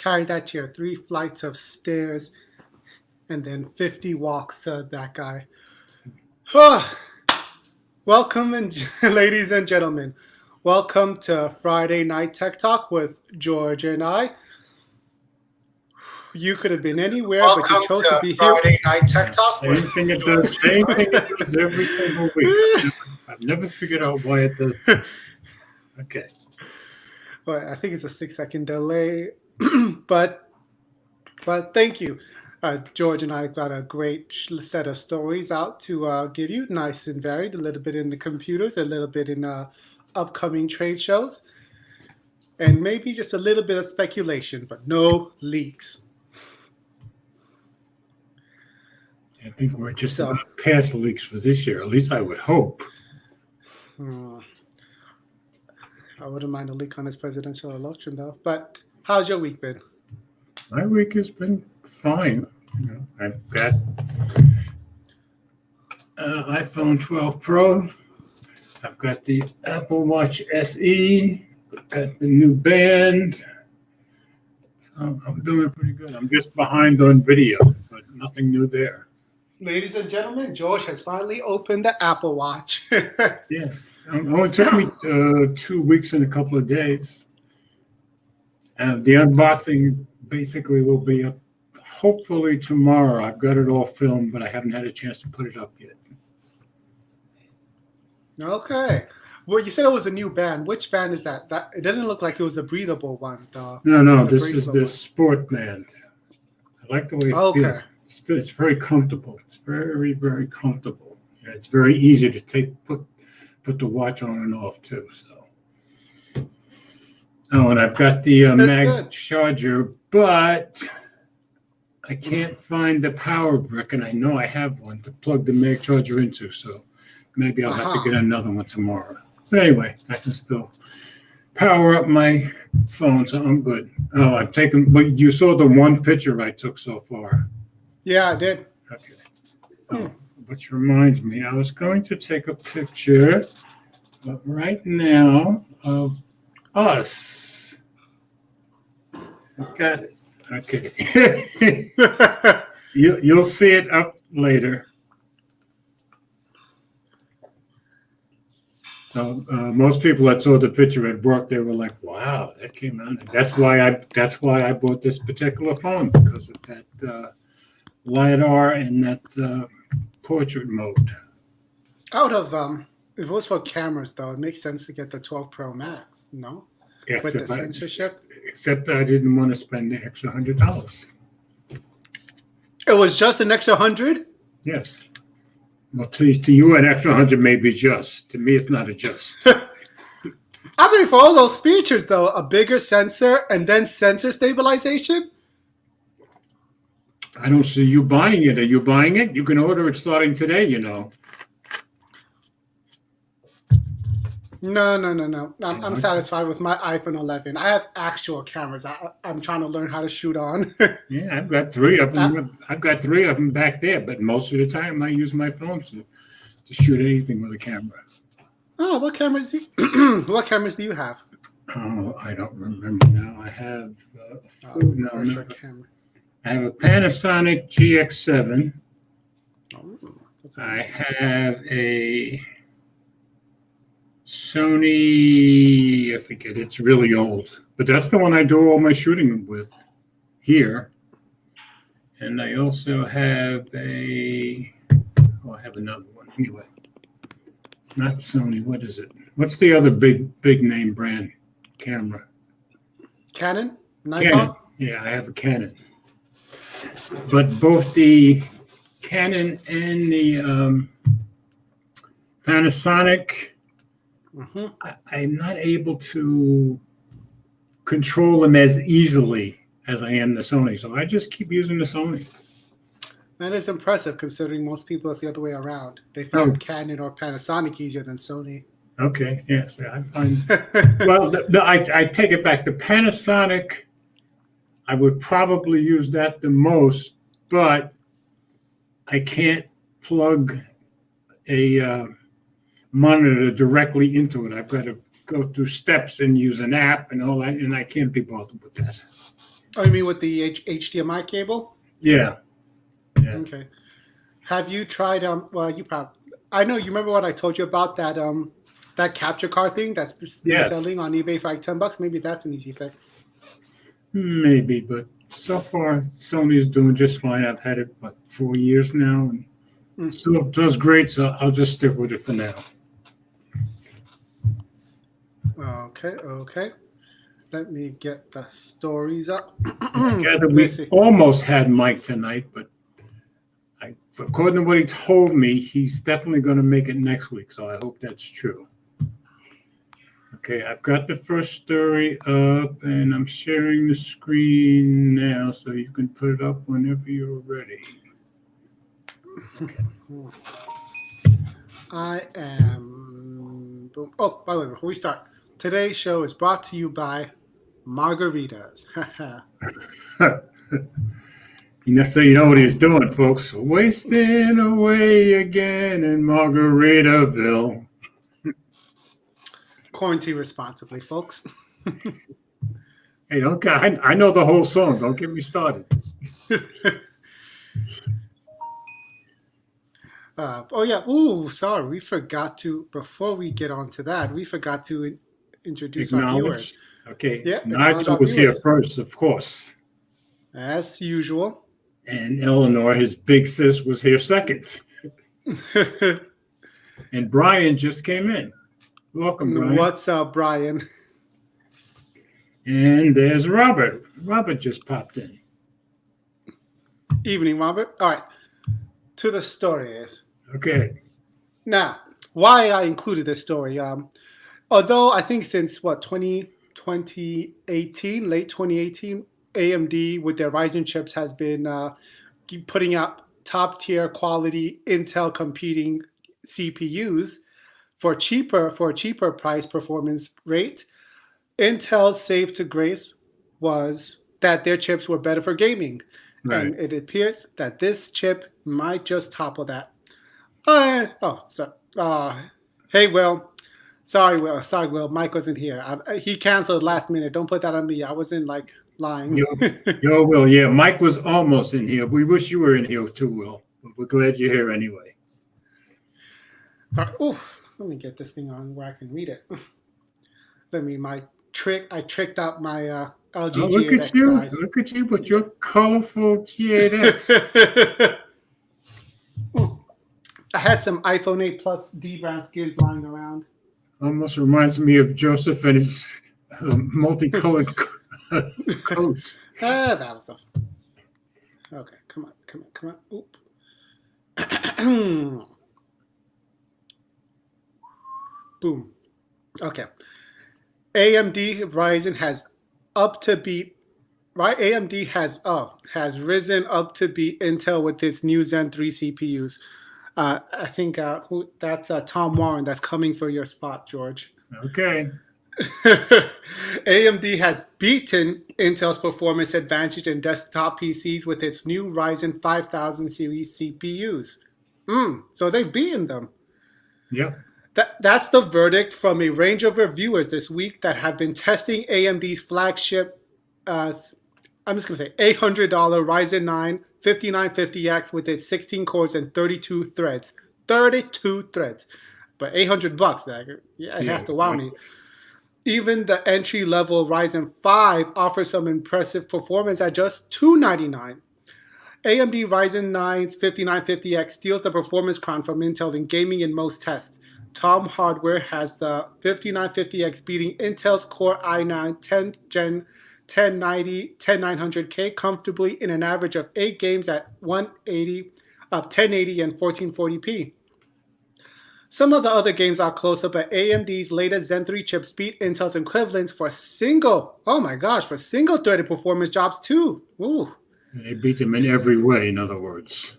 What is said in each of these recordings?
carry that chair 3 flights of stairs and then 50 walks to that guy. Welcome, ladies and gentlemen. Welcome to Friday Night Tech Talk with George and I. You could have been anywhere, but you chose to be here. Friday Night Tech Talk. Same thing it does every single week. I've never figured out why it does that. Okay. Well, I think it's a 6-second delay, but thank you. George and I got a great set of stories out to give you, nice and varied, a little bit in the computers, a little bit in upcoming trade shows, and maybe just a little bit of speculation, but no leaks. I think we're just about past leaks for this year. At least I would hope. I wouldn't mind a leak on this presidential election, though. But how's your week been? My week has been fine. I've got iPhone 12 Pro. I've got the Apple Watch SE. I've got the new band. So I'm doing pretty good. I'm just behind on video, but nothing new there. Ladies and gentlemen, George has finally opened the Apple Watch. Yes. It only took me 2 weeks and a couple of days. The unboxing basically will be up hopefully tomorrow. I've got it all filmed, but I haven't had a chance to put it up yet. Okay. Well, you said it was a new band. Which band is that? It doesn't look like it was the breathable one. No. This is the sport band. I like the way it feels. It's very comfortable. It's very, very comfortable. It's very easy to put the watch on and off too. So. Oh, and I've got the mag charger, but I can't find the power brick, and I know I have one to plug the mag charger into. So maybe I'll have to get another one tomorrow. But anyway, I can still power up my phone, so I'm good. Oh, I'm taking. But you saw the one picture I took so far. Yeah, I did. Okay. Oh, which reminds me, I was going to take a picture right now of us. I got it. Okay. You'll see it up later. Most people that saw the picture at work, they were like, "Wow, that came out." That's why I bought this particular phone, because of that LiDAR and that portrait mode. Out of if it was for cameras, though, it makes sense to get the 12 Pro Max, no? Yes, with the censorship. Except I didn't want to spend the extra $100. It was just an extra 100? Yes. Well, to you, an extra 100 may be just. To me, it's not a just. I mean, for all those features, though, a bigger sensor and then sensor stabilization? I don't see you buying it. Are you buying it? You can order it starting today, you know. No. I'm satisfied with my iPhone 11. I have actual cameras. I'm trying to learn how to shoot on. Yeah, I've got 3 of them. I've got 3 of them back there, but most of the time I use my phone to shoot anything with a camera. Oh, what cameras do you have? Oh, I don't remember now. I have camera. I have a Panasonic GX7. Oh, I have a Sony, I forget, it's really old, but that's the one I do all my shooting with here. And I also have I have another one anyway. It's not Sony. What is it? What's the other big name brand camera? Canon? Canon. Yeah, I have a Canon. But both the Canon and the Panasonic, I'm not able to control them as easily as I am the Sony. So I just keep using the Sony. That is impressive, considering most people it's the other way around. They found Canon or Panasonic easier than Sony. Okay, yes, I find. Well, I take it back. The Panasonic, I would probably use that the most, but I can't plug a monitor directly into it. I've got to go through steps and use an app and all that, and I can't be bothered with that. Oh, you mean with the HDMI cable? Yeah. Yeah. Okay. Have you tried? Well, you probably. I know you remember what I told you about that that capture card thing that's been Yes. selling on eBay for like $10. Maybe that's an easy fix. Maybe, but so far Sony is doing just fine. I've had it 4 years now, and Mm. still does great. So I'll just stick with it for now. Okay. Okay. Let me get the stories up. I gather we Let's see. almost had Mike tonight, but according to what he told me, he's definitely going to make it next week. So I hope that's true. Okay, I've got the first story up, and I'm sharing the screen now, so you can put it up whenever you're ready. Okay. I am. Oh, by the way, before we start, today's show is brought to you by margaritas. So you know what he's doing, folks. Wasting away again in Margaritaville. Quarantine responsibly, folks. Hey, don't. I know the whole song. Don't get me started. Oh yeah. Ooh, sorry. We forgot to. Before we get on to that, we forgot to introduce our viewers. Okay. Yeah. Nigel was here first, of course. As usual. And Eleanor, his big sis, was here second. And Brian just came in. Welcome, Brian. What's up, Brian? And there's Robert. Robert just popped in. Evening, Robert. All right. To the stories. Okay. Now, why I included this story. Although I think since 2018, late 2018, AMD with their Ryzen chips has been putting out top tier quality Intel competing CPUs for a cheaper price performance rate. Intel's save to grace was that their chips were better for gaming. Right. And it appears that this chip might just topple that. Hey, Will. Sorry, Will. Mike wasn't here. He canceled last minute. Don't put that on me. I wasn't lying. Yo, Will. Yeah, Mike was almost in here. We wish you were in here too, Will. But we're glad you're here anyway. All right. Ooh, let me get this thing on where I can read it. I tricked out my LG G8X guys. Look at you with your colorful G8X. I had some iPhone 8 Plus D-Brown skins lying around. Almost reminds me of Joseph and his multicolored coat. That was stuff. Okay, come on. Oop. Boom. Okay. AMD Ryzen has up to beat. Right, AMD has risen up to beat Intel with its new Zen 3 CPUs. I think that's Tom Warren that's coming for your spot, George. Okay. AMD has beaten Intel's performance advantage in desktop PCs with its new Ryzen 5000 series CPUs. So they've beaten them. Yep. That's the verdict from a range of reviewers this week that have been testing AMD's flagship, I'm just going to say $800 Ryzen 9 5950X with its 16 cores and 32 threads. 32 threads. But $800, it has to wow me. Even the entry-level Ryzen 5 offers some impressive performance at just $299. AMD Ryzen 9's 5950X steals the performance crown from Intel in gaming in most tests. Tom Hardware has the 5950X beating Intel's Core i9 10th Gen 10900K comfortably in an average of 8 games at 1080 and 1440p. Some of the other games are closer, but AMD's latest Zen 3 chips beat Intel's equivalents for single-threaded performance jobs too. Ooh. They beat them in every way, in other words.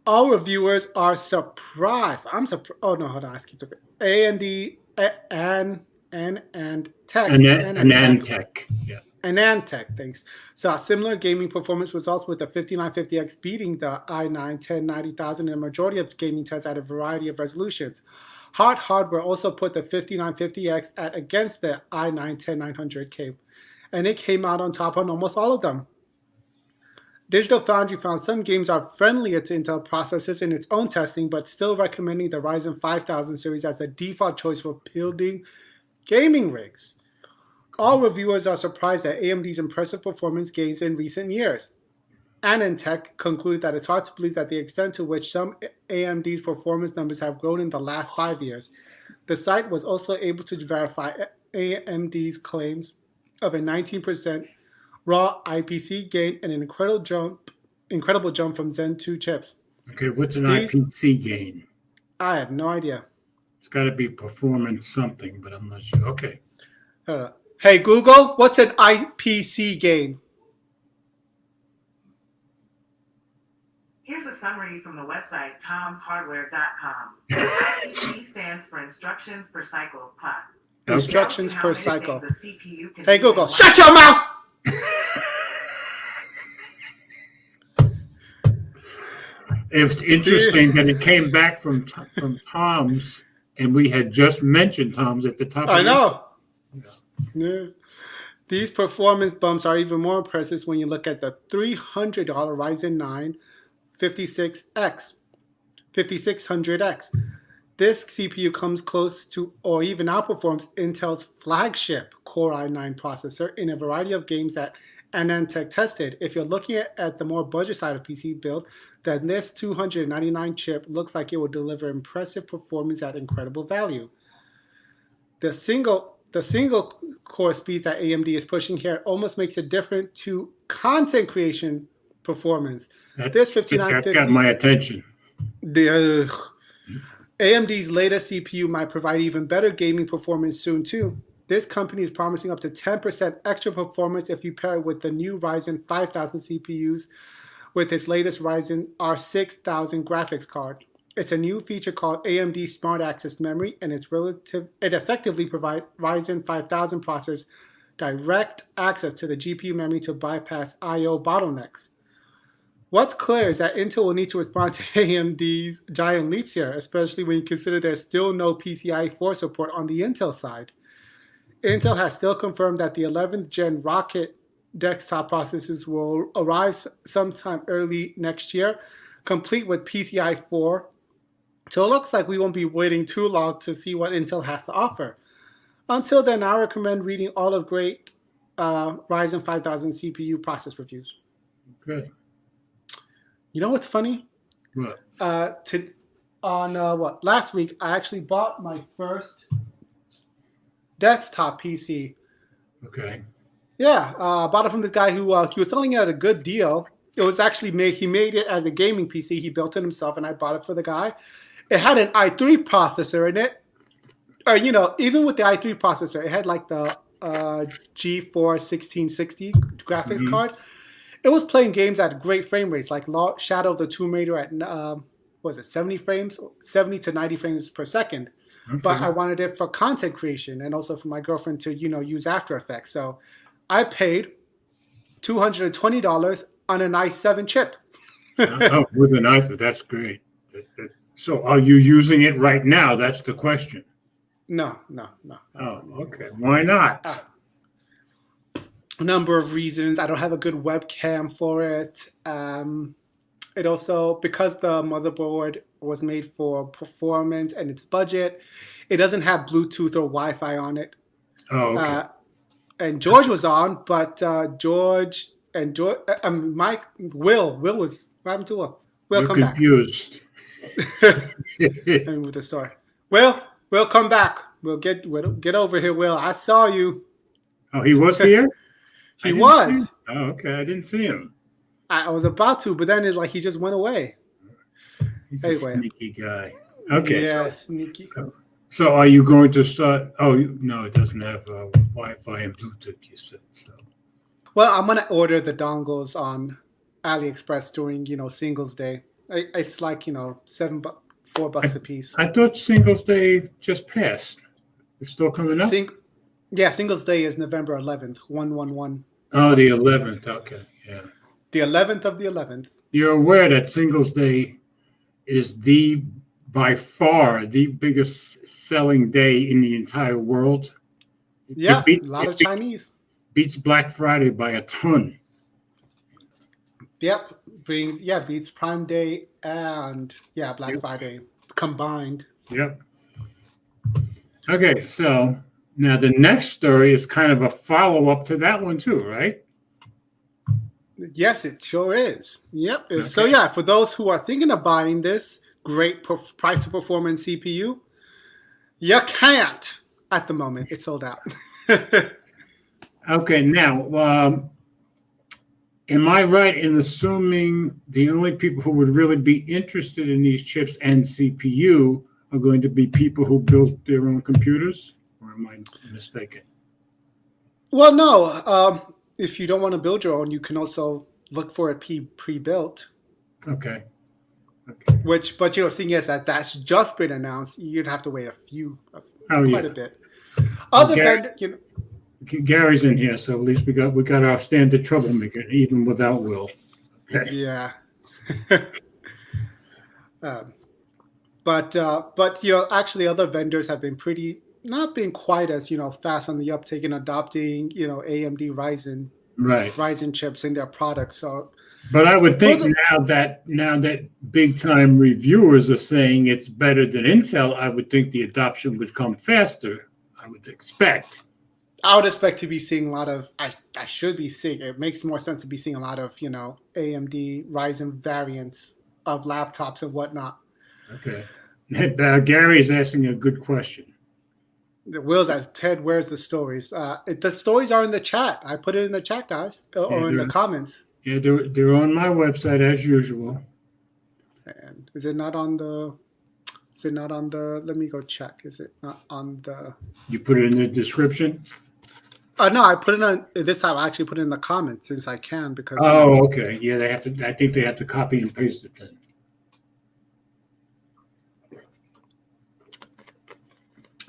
All reviewers are surprised. I'm surprised. Oh, no, hold on. I skipped a bit. AMD and Tech. And Tech. Yeah. AnandTech, thanks. Saw similar gaming performance results with the 5950X beating the i9 1090000 in a majority of gaming tests at a variety of resolutions. Hard hardware also put the 5950X at against the i9 10900K, and it came out on top on almost all of them. Digital Foundry found some games are friendlier to Intel processors in its own testing, but still recommending the Ryzen 5000 series as the default choice for building gaming rigs. All reviewers are surprised at AMD's impressive performance gains in recent years. AnandTech concluded that it's hard to believe that the extent to which some AMD's performance numbers have grown in the last 5 years. The site was also able to verify AMD's claims of a 19% raw IPC gain and an incredible jump from Zen 2 chips. Okay, what's an IPC gain? I have no idea. It's got to be performance something, but I'm not sure. Okay. Hey, Google, what's an IPC gain? Here's a summary from the website tomshardware.com. IPC stands for Instructions Per Cycle Clock. Instructions per cycle. Hey, Google, shut your mouth! It's interesting that it came back from Tom's, and we had just mentioned Tom's at the top. I know. Yeah. These performance bumps are even more impressive when you look at the $300 Ryzen 9 5600X. This CPU comes close to or even outperforms Intel's flagship Core i9 processor in a variety of games that AnandTech tested. If you're looking at the more budget side of PC build, then this 299 chip looks like it will deliver impressive performance at incredible value. The single core speed that AMD is pushing here almost makes it different to content creation performance. This 5950 got my attention. AMD's latest CPU might provide even better gaming performance soon too. This company is promising up to 10% extra performance if you pair it with the new Ryzen 5000 CPUs with its latest Ryzen R6000 graphics card. It's a new feature called AMD Smart Access Memory, and it effectively provides Ryzen 5000 processors direct access to the GPU memory to bypass I/O bottlenecks. What's clear is that Intel will need to respond to AMD's giant leaps here, especially when you consider there's still no PCIe 4 support on the Intel side. Intel has still confirmed that the 11th gen Rocket desktop processors will arrive sometime early next year, complete with PCIe 4. So it looks like we won't be waiting too long to see what Intel has to offer. Until then, I recommend reading all of great Ryzen 5000 CPU process reviews. Okay. You know what's funny? What? Last week, I actually bought my first desktop PC. Okay. Yeah, I bought it from this guy who he was selling it at a good deal. It was actually he made it as a gaming PC. He built it himself, and I bought it for the guy. It had an i3 processor in it. Even with the i3 processor, it had like the G4 1660 graphics card. It was playing games at great frame rates, like Shadow of the Tomb Raider at 70 to 90 frames per second. Okay. But I wanted it for content creation and also for my girlfriend to use After Effects. So I paid $220 on an i7 chip. Oh, with an i7, that's great. So are you using it right now? That's the question. No. Oh, okay. Why not? A number of reasons. I don't have a good webcam for it. It also, because the motherboard was made for performance and its budget, it doesn't have Bluetooth or Wi-Fi on it. Oh, okay. And George was on, but Mike, Will was, what happened to Will? Will, come confused. Back. Let me move the story. Will, come back. We'll get over here, Will. I saw you. Oh, he was here? He was. Oh, okay. I didn't see him. I was about to, but then it's like he just went away. He's a sneaky guy. Okay. Yeah, sneaky. So are you going to start? Oh, no, it doesn't have Wi-Fi and Bluetooth, you said. So. Well, I'm going to order the dongles on AliExpress during, Singles Day. It's like, $4 a piece. I thought Singles Day just passed. It's still coming up? Singles Day is November 11th, 111. Oh, the 11th. Okay, yeah. The 11th of the 11th. You're aware that Singles Day is by far the biggest selling day in the entire world. Yeah, a lot of Chinese. Beats Black Friday by a ton. Yep, beats Prime Day and Black Friday combined. Yep. Okay, so now the next story is kind of a follow-up to that one too, right? Yes, it sure is. Yep. Okay. So yeah, for those who are thinking of buying this great price to performance CPU, you can't at the moment. It's sold out. Okay, now, am I right in assuming the only people who would really be interested in these chips and CPU are going to be people who built their own computers, or am I mistaken? Well, no. If you don't want to build your own, you can also look for it pre-built. Okay. But the thing is that's just been announced. You'd have to wait quite a bit. Other than Gary's in here, so at least we got our standard troublemaker, even without Will. Okay. Yeah. But actually, other vendors have been not being quite as fast on the uptake in adopting AMD Ryzen chips in their products. So, but I would think now that big time reviewers are saying it's better than Intel, I would think the adoption would come faster. I would expect to be seeing a lot of. I should be seeing. It makes more sense to be seeing a lot of AMD Ryzen variants of laptops and whatnot. Okay. Gary is asking a good question. Will's asked, Ted, where's the stories? The stories are in the chat. I put it in the chat, guys, or in the comments. Yeah, they're on my website as usual. And is it not on the? Let me go check. Is it not on the? You put it in the description? No, I put it on this time. I actually put it in the comments since I can because. Oh, okay. Yeah, they have to. I think they have to copy and paste it then.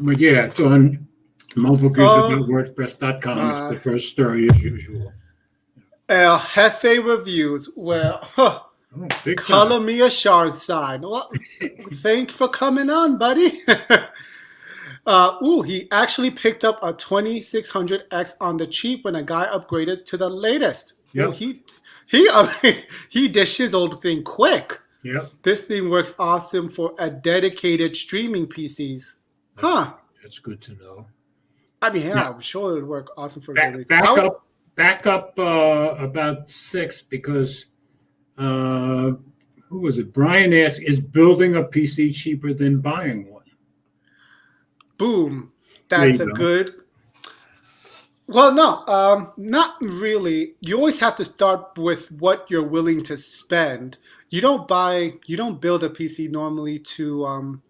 But yeah, it's on mobilecruiser.wordpress.com. It's the first story as usual. Hefe Reviews. Well, color me a shard sign. Well, thanks for coming on, buddy. He actually picked up a 2600X on the cheap when a guy upgraded to the latest. Yep. He dished his old thing quick. Yep. This thing works awesome for a dedicated streaming PCs. That's good to know. I mean, I'm sure it would work awesome for back up about 6 because who was it? Brian asked, is building a PC cheaper than buying one? Boom. That's a good. Well, no, not really. You always have to start with what you're willing to spend. You don't build a PC normally to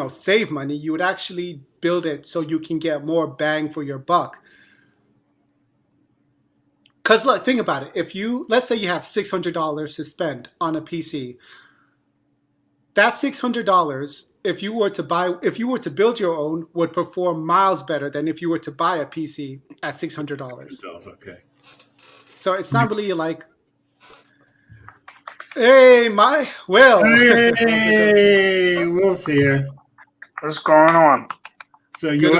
save money. You would actually build it so you can get more bang for your buck. Because look, think about it. Let's say you have $600 to spend on a PC. That $600, if you were to build your own, would perform miles better than if you were to buy a PC at $600. Okay. So it's not really like, hey, Will. Hey, Will's here. What's going on? So you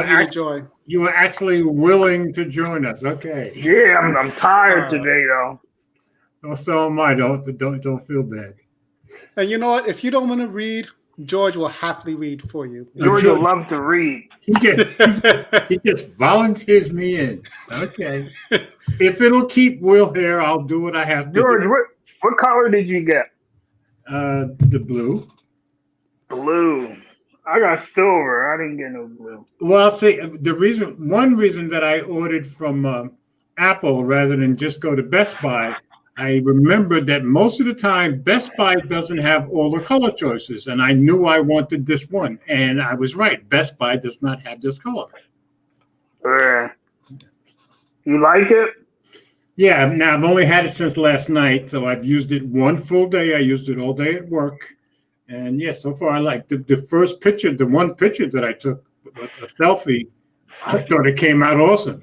were actually willing to join us. Okay. Yeah, I'm tired today though. Well, so am I. Don't feel bad. And you know what? If you don't want to read, George will happily read for you. George will love to read. He just volunteers me in. Okay. If it'll keep Will here, I'll do what I have to George, do. what color did you get? The blue. Blue. I got silver. I didn't get no blue. Well, see, one reason that I ordered from Apple rather than just go to Best Buy, I remembered that most of the time Best Buy doesn't have all the color choices, and I knew I wanted this one, and I was right. Best Buy does not have this color. You like it? Yeah. Now I've only had it since last night, so I've used it one full day. I used it all day at work. And yeah, so far I like the first picture, the one picture that I took, a selfie, I thought it came out awesome.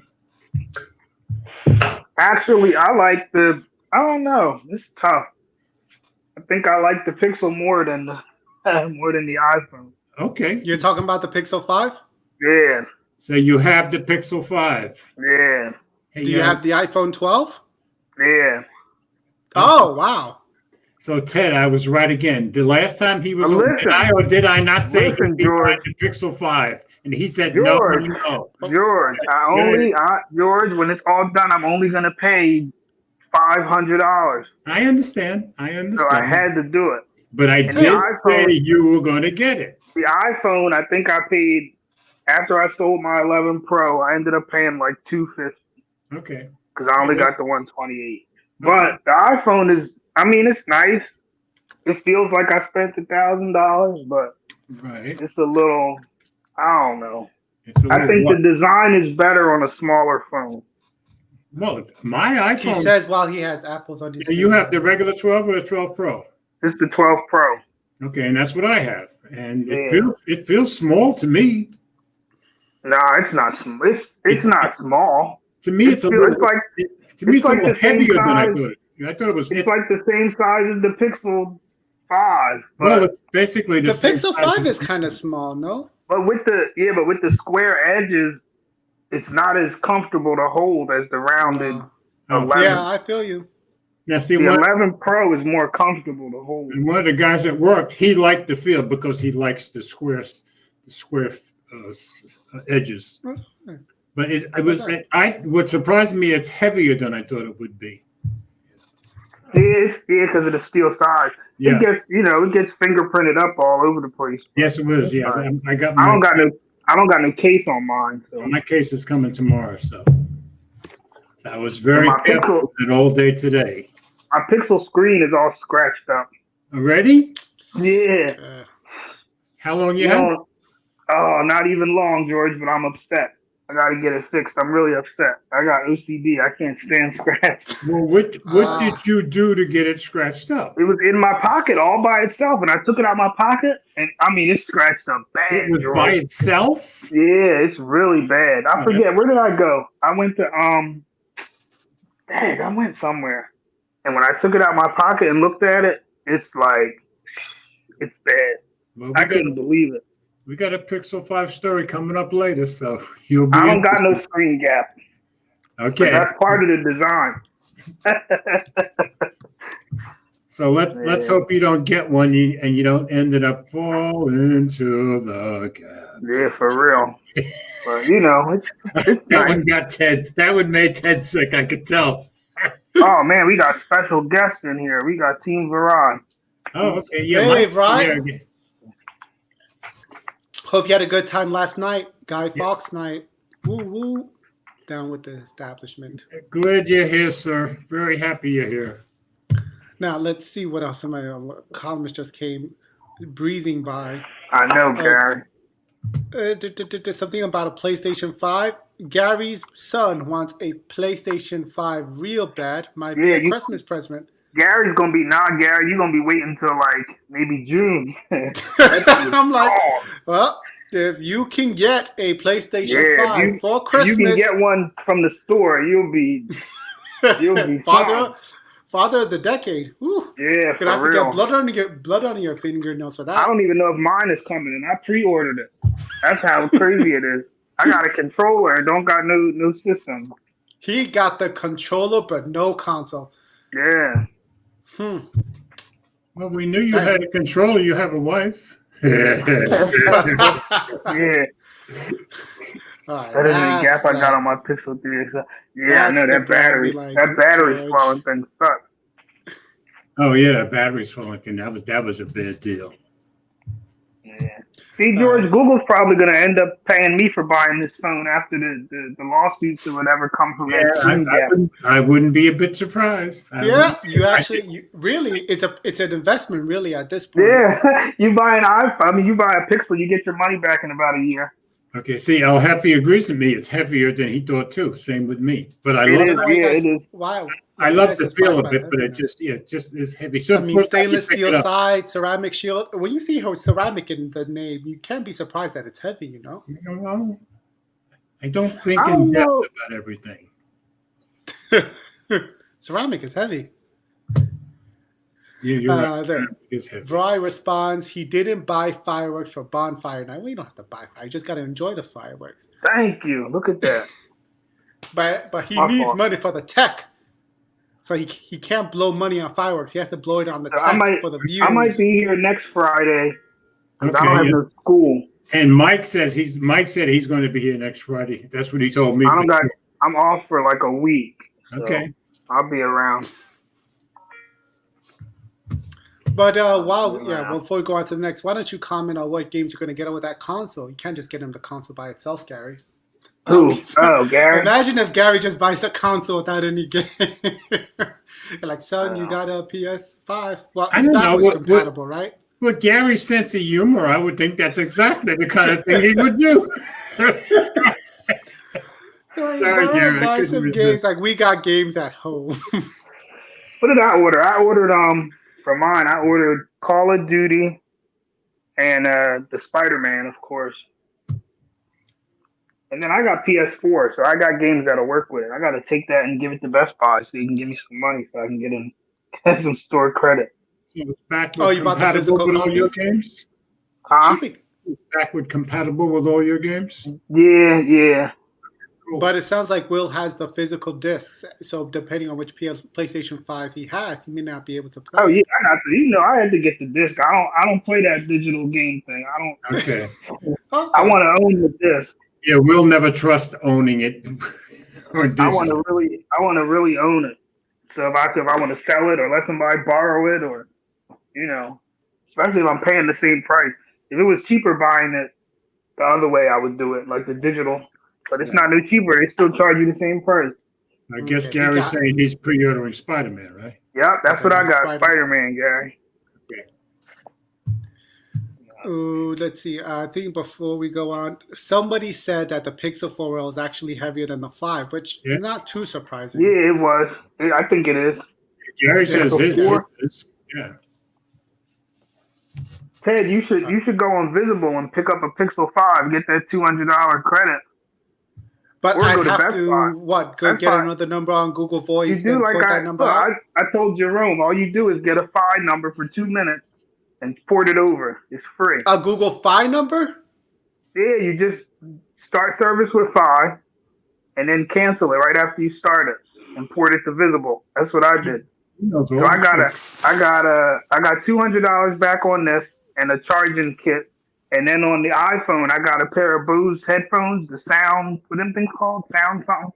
Actually, I don't know. It's tough. I think I like the Pixel more than the more than the iPhone. Okay. You're talking about the Pixel 5? Yeah, So you have the Pixel 5. yeah, Hey, Do you have the iPhone 12? yeah. Oh, wow. So Ted, I was right again. The last time he was on, Listen, did I not say he'd listen, be George. buying the Pixel 5? And he said no, no, George, no. George. George. When it's all done, I'm only gonna pay $500. I understand. So I had to do it. But I And did say you were going to get it. The iPhone, I think I paid after I sold my 11 Pro. I ended up paying like $250 Okay. because I only got the 128. But the iPhone is, I mean, it's nice. It feels like I spent $1,000, but it's a little, I don't know. I think the design is better on a smaller phone. Well, my iPhone. He says while he has Apples on his. You have the regular 12 or the 12 Pro? It's the 12 Pro. Okay, and that's what I have, and it feels small to me. No, it's not. It's not small. To me, it's a little heavier than I thought. I thought it was. It's like the same size as the Pixel 5. Well, it's basically the Pixel 5 is kind of small, no? But with the square edges, it's not as comfortable to hold as the rounded 11. Yeah, I feel you. Now, see, the 11 Pro is more comfortable to hold. And one of the guys at work, he liked the feel because he likes the square edges. But what surprised me, it's heavier than I thought it would be. Yeah, because of the steel side. Yeah. It gets fingerprinted up all over the place. Yes, it is. Yeah, I don't got no case on mine. So. My case is coming tomorrow, so I was very careful all day today. My Pixel screen is all scratched up. Already? Yeah. How long you have? Oh, not even long, George, but I'm upset. I got to get it fixed. I'm really upset. I got OCD. I can't stand scratch. Well, what did you do to get it scratched up? It was in my pocket all by itself, and I took it out of my pocket, and I mean, it's scratched up bad. It was George. by itself? Yeah, it's really bad. I forget. Where did I go? I went to, I went somewhere. And when I took it out of my pocket and looked at it, it's like, it's bad. Well, I couldn't believe it. We got a Pixel 5 story coming up later, so you'll be. I don't got no screen gap. Okay. That's part of the design. So let's hope you don't get one and you don't end up fall into the gap. Yeah, for real. But it's that one got Ted. That one made Ted sick. I could tell. Oh man, we got special guests in here. We got Team Veron. Oh, okay. Yeah. Hey, Veron. Hope you had a good time last night. Guy Fawkes night. Woo woo. Down with the establishment. Glad you're here, sir. Very happy you're here. Now let's see what else. Somebody columnist just came breezing by. I know, Gary. Something about a PlayStation 5. Gary's son wants a PlayStation 5 real bad. Might be a Christmas present. Gary's gonna be Gary. You're gonna be waiting until like maybe June. I'm like, well, if you can get a PlayStation 5 for Christmas, you can get one from the store. You'll be father of the decade. Woo. Yeah, gonna have to get blood on your fingernails for that. I don't even know if mine is coming, and I pre-ordered it. That's how crazy it is. I got a controller and don't got no system. He got the controller but no console. Yeah. Well, we knew you had a controller. You have a wife. Yeah. Right, that is the gap I got on my Pixel 3 XL. Yeah, I know that battery. That battery swelling thing sucks. Oh yeah, that battery swelling thing. That was a bad deal. Yeah. See, George, Google's probably going to end up paying me for buying this phone after the lawsuits or whatever come from that. I wouldn't be a bit surprised. Really, it's an investment really at this point. Yeah, you buy an iPhone. I mean, you buy a Pixel, you get your money back in about a year. Okay, see, El Happy agrees with me. It's heavier than he thought too. Same with me. But I love it. It is. Wow. I love the feel of it, but it just is heavy. So I mean, stainless steel side, ceramic shield. When you see her ceramic in the name, you can't be surprised that it's heavy, I don't think in depth about everything. Ceramic is heavy. Yeah, you're right. It's heavy. Vroy responds, he didn't buy fireworks for bonfire night. Well, you don't have to buy fire. You just got to enjoy the fireworks. Thank you. Look at that. But he needs money for the tech. So he can't blow money on fireworks. He has to blow it on the tech for the views. I might be here next Friday. Okay, I don't have no school. And Mike said he's going to be here next Friday. That's what he told me. I'm off for like a week. So okay. I'll be around. But before we go on to the next, why don't you comment on what games you're going to get on with that console? You can't just get him the console by itself, Gary. Gary. Imagine if Gary just buys a console without any game. You're like, son, you got a PS5. Well, it's backwards compatible, right? With Gary's sense of humor, I would think that's exactly the kind of thing he would do. Sorry, Gary. Buy some games. Like, we got games at home. What did I order? I ordered for mine. I ordered Call of Duty and the Spider-Man, of course. And then I got PS4, so I got games that'll work with it. I got to take that and give it to Best Buy so you can give me some money so I can get some store credit. You bought the physical with all your games? Backward compatible with all your games? Yeah. Cool. But it sounds like Will has the physical discs, so depending on which PlayStation 5 he has, he may not be able to play. Oh yeah, I got to. I had to get the disc. I don't play that digital game thing. I don't. Okay. I want to own the disc. Yeah, we'll never trust owning it. I want to really own it. So if I want to sell it or let somebody borrow it, or especially if I'm paying the same price. If it was cheaper buying it the other way, I would do it, like the digital. But it's not no cheaper. They still charge you the same price. I guess Gary's saying he's pre-ordering Spider-Man, right? Yeah, that's what I got. Spider-Man, Gary. Let's see. I think before we go on, somebody said that the Pixel 4L is actually heavier than the 5, which is not too surprising. Yeah, it was. I think it is. Gary says it is. Yeah. Ted, you should go on Visible and pick up a Pixel 5, get that $200 credit. But I'd have to get another number on Google Voice. You do I told Jerome, all you do is get a Fi number for 2 minutes and port it over. It's free. A Google Fi number? Yeah, you just start service with Fi and then cancel it right after you start it and port it to Visible. That's what I did. So I got $200 back on this and a charging kit. And then on the iPhone, I got a pair of Bose headphones, the sound, what them things called? Sound something?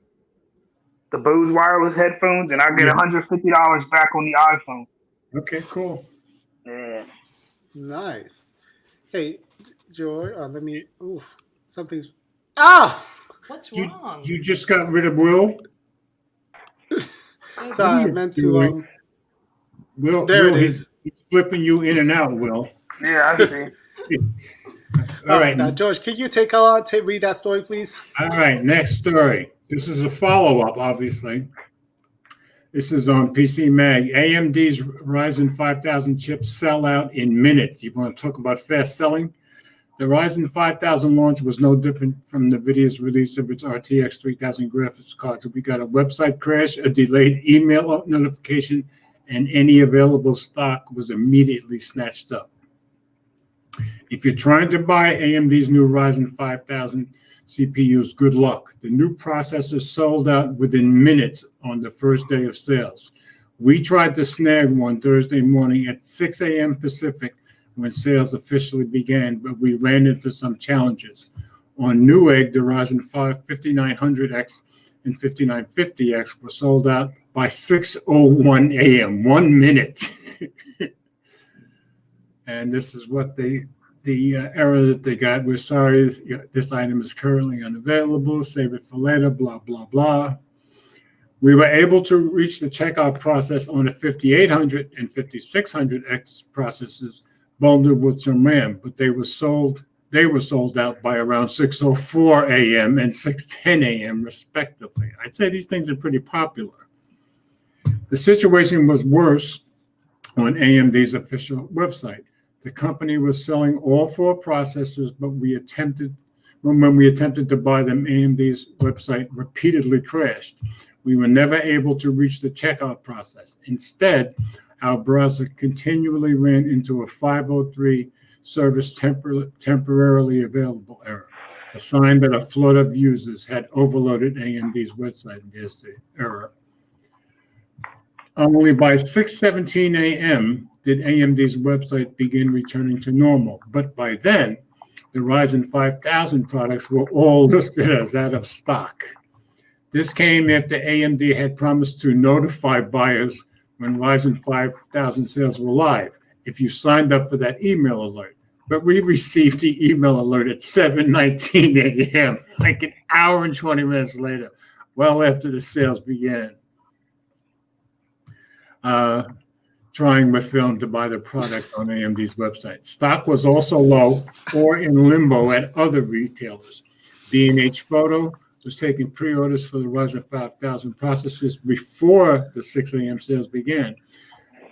The Bose wireless headphones, and I get $150 back on the iPhone. Okay, cool. Yeah. Nice. Hey, Joy, something's... What's wrong? You just got rid of Will? Sorry, I meant to... Will, there it is. He's flipping you in and out, Will. Yeah, I see. All right. Now, George, can you read that story, please? All right, next story. This is a follow-up, obviously. This is on PC Mag. AMD's Ryzen 5000 chips sell out in minutes. You want to talk about fast selling? The Ryzen 5000 launch was no different from NVIDIA's release of its RTX 3000 graphics card. So we got a website crash, a delayed email notification, and any available stock was immediately snatched up. If you're trying to buy AMD's new Ryzen 5000 CPUs, good luck. The new processor sold out within minutes on the first day of sales. We tried to snag one Thursday morning at 6 a.m. Pacific when sales officially began, but we ran into some challenges. On Newegg, the Ryzen 5900X and 5950X were sold out by 6:01 a.m., 1 minute. And this is what the error that they got. We're sorry, this item is currently unavailable. Save it for later, blah, blah, blah. We were able to reach the checkout process on the 5800 and 5600X processors bundled with some RAM, but they were sold out by around 6:04 a.m. and 6:10 a.m. respectively. I'd say these things are pretty popular. The situation was worse on AMD's official website. The company was selling all 4 processors, but When we attempted to buy them, AMD's website repeatedly crashed. We were never able to reach the checkout process. Instead, our browser continually ran into a 503 service temporarily available error, a sign that a flood of users had overloaded AMD's website. There's the error. Only by 6:17 a.m. did AMD's website begin returning to normal, but by then, the Ryzen 5000 products were all listed as out of stock. This came after AMD had promised to notify buyers when Ryzen 5000 sales were live if you signed up for that email alert. But we received the email alert at 7:19 a.m., like an hour and 20 minutes later, well after the sales began. Trying with film to buy the product on AMD's website. Stock was also low or in limbo at other retailers. B&H Photo was taking pre-orders for the Ryzen 5000 processors before the 6 a.m. sales began.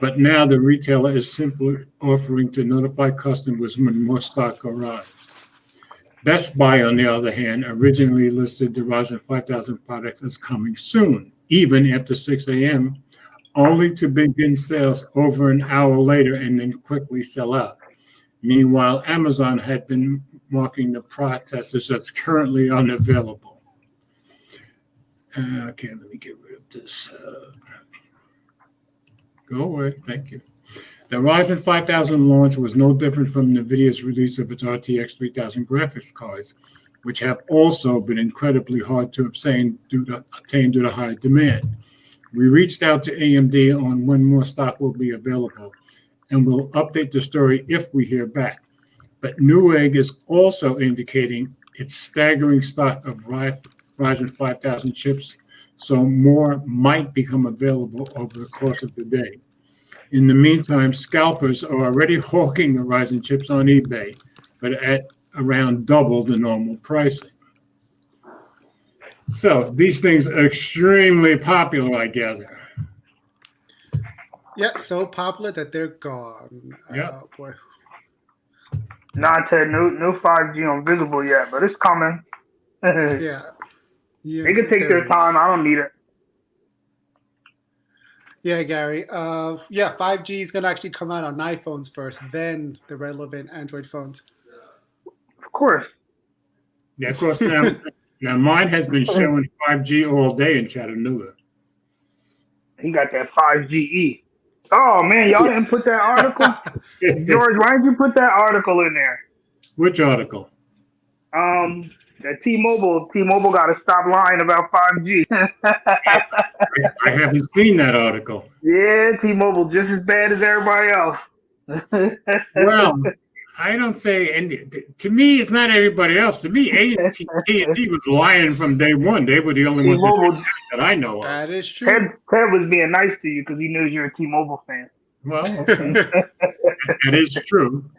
But now the retailer is simply offering to notify customers when more stock arrives. Best Buy, on the other hand, originally listed the Ryzen 5000 products as coming soon, even after 6 a.m., only to begin sales over an hour later and then quickly sell out. Meanwhile, Amazon had been marking the processors as currently unavailable. Okay, let me get rid of this. Go away, thank you. The Ryzen 5000 launch was no different from NVIDIA's release of its RTX 3000 graphics cards, which have also been incredibly hard to obtain due to high demand. We reached out to AMD on when more stock will be available, and we'll update the story if we hear back. But Newegg is also indicating its staggering stock of Ryzen 5000 chips, so more might become available over the course of the day. In the meantime, scalpers are already hawking the Ryzen chips on eBay, but at around double the normal pricing. So these things are extremely popular, I gather. Yep, so popular that they're gone. Yep. Boy. Not Ted, no 5G on visible yet, but it's coming. Yeah. Yes, they can take their time. I don't need it. Yeah, Gary. 5G is going to actually come out on iPhones first, then the relevant Android phones. Of course. Yeah, of course. Now mine has been showing 5G all day in Chattanooga. He got that 5GE. Oh man, y'all didn't put that article? George, why didn't you put that article in there? Which article? That T-Mobile got to stop lying about 5G. I haven't seen that article. Yeah, T-Mobile just as bad as everybody else. Well, I don't say, and to me, it's not everybody else. To me, AT&T was lying from day one. They were the only ones that I know of. That is true. Ted was being nice to you because he knows you're a T-Mobile fan. Well, okay. That is true.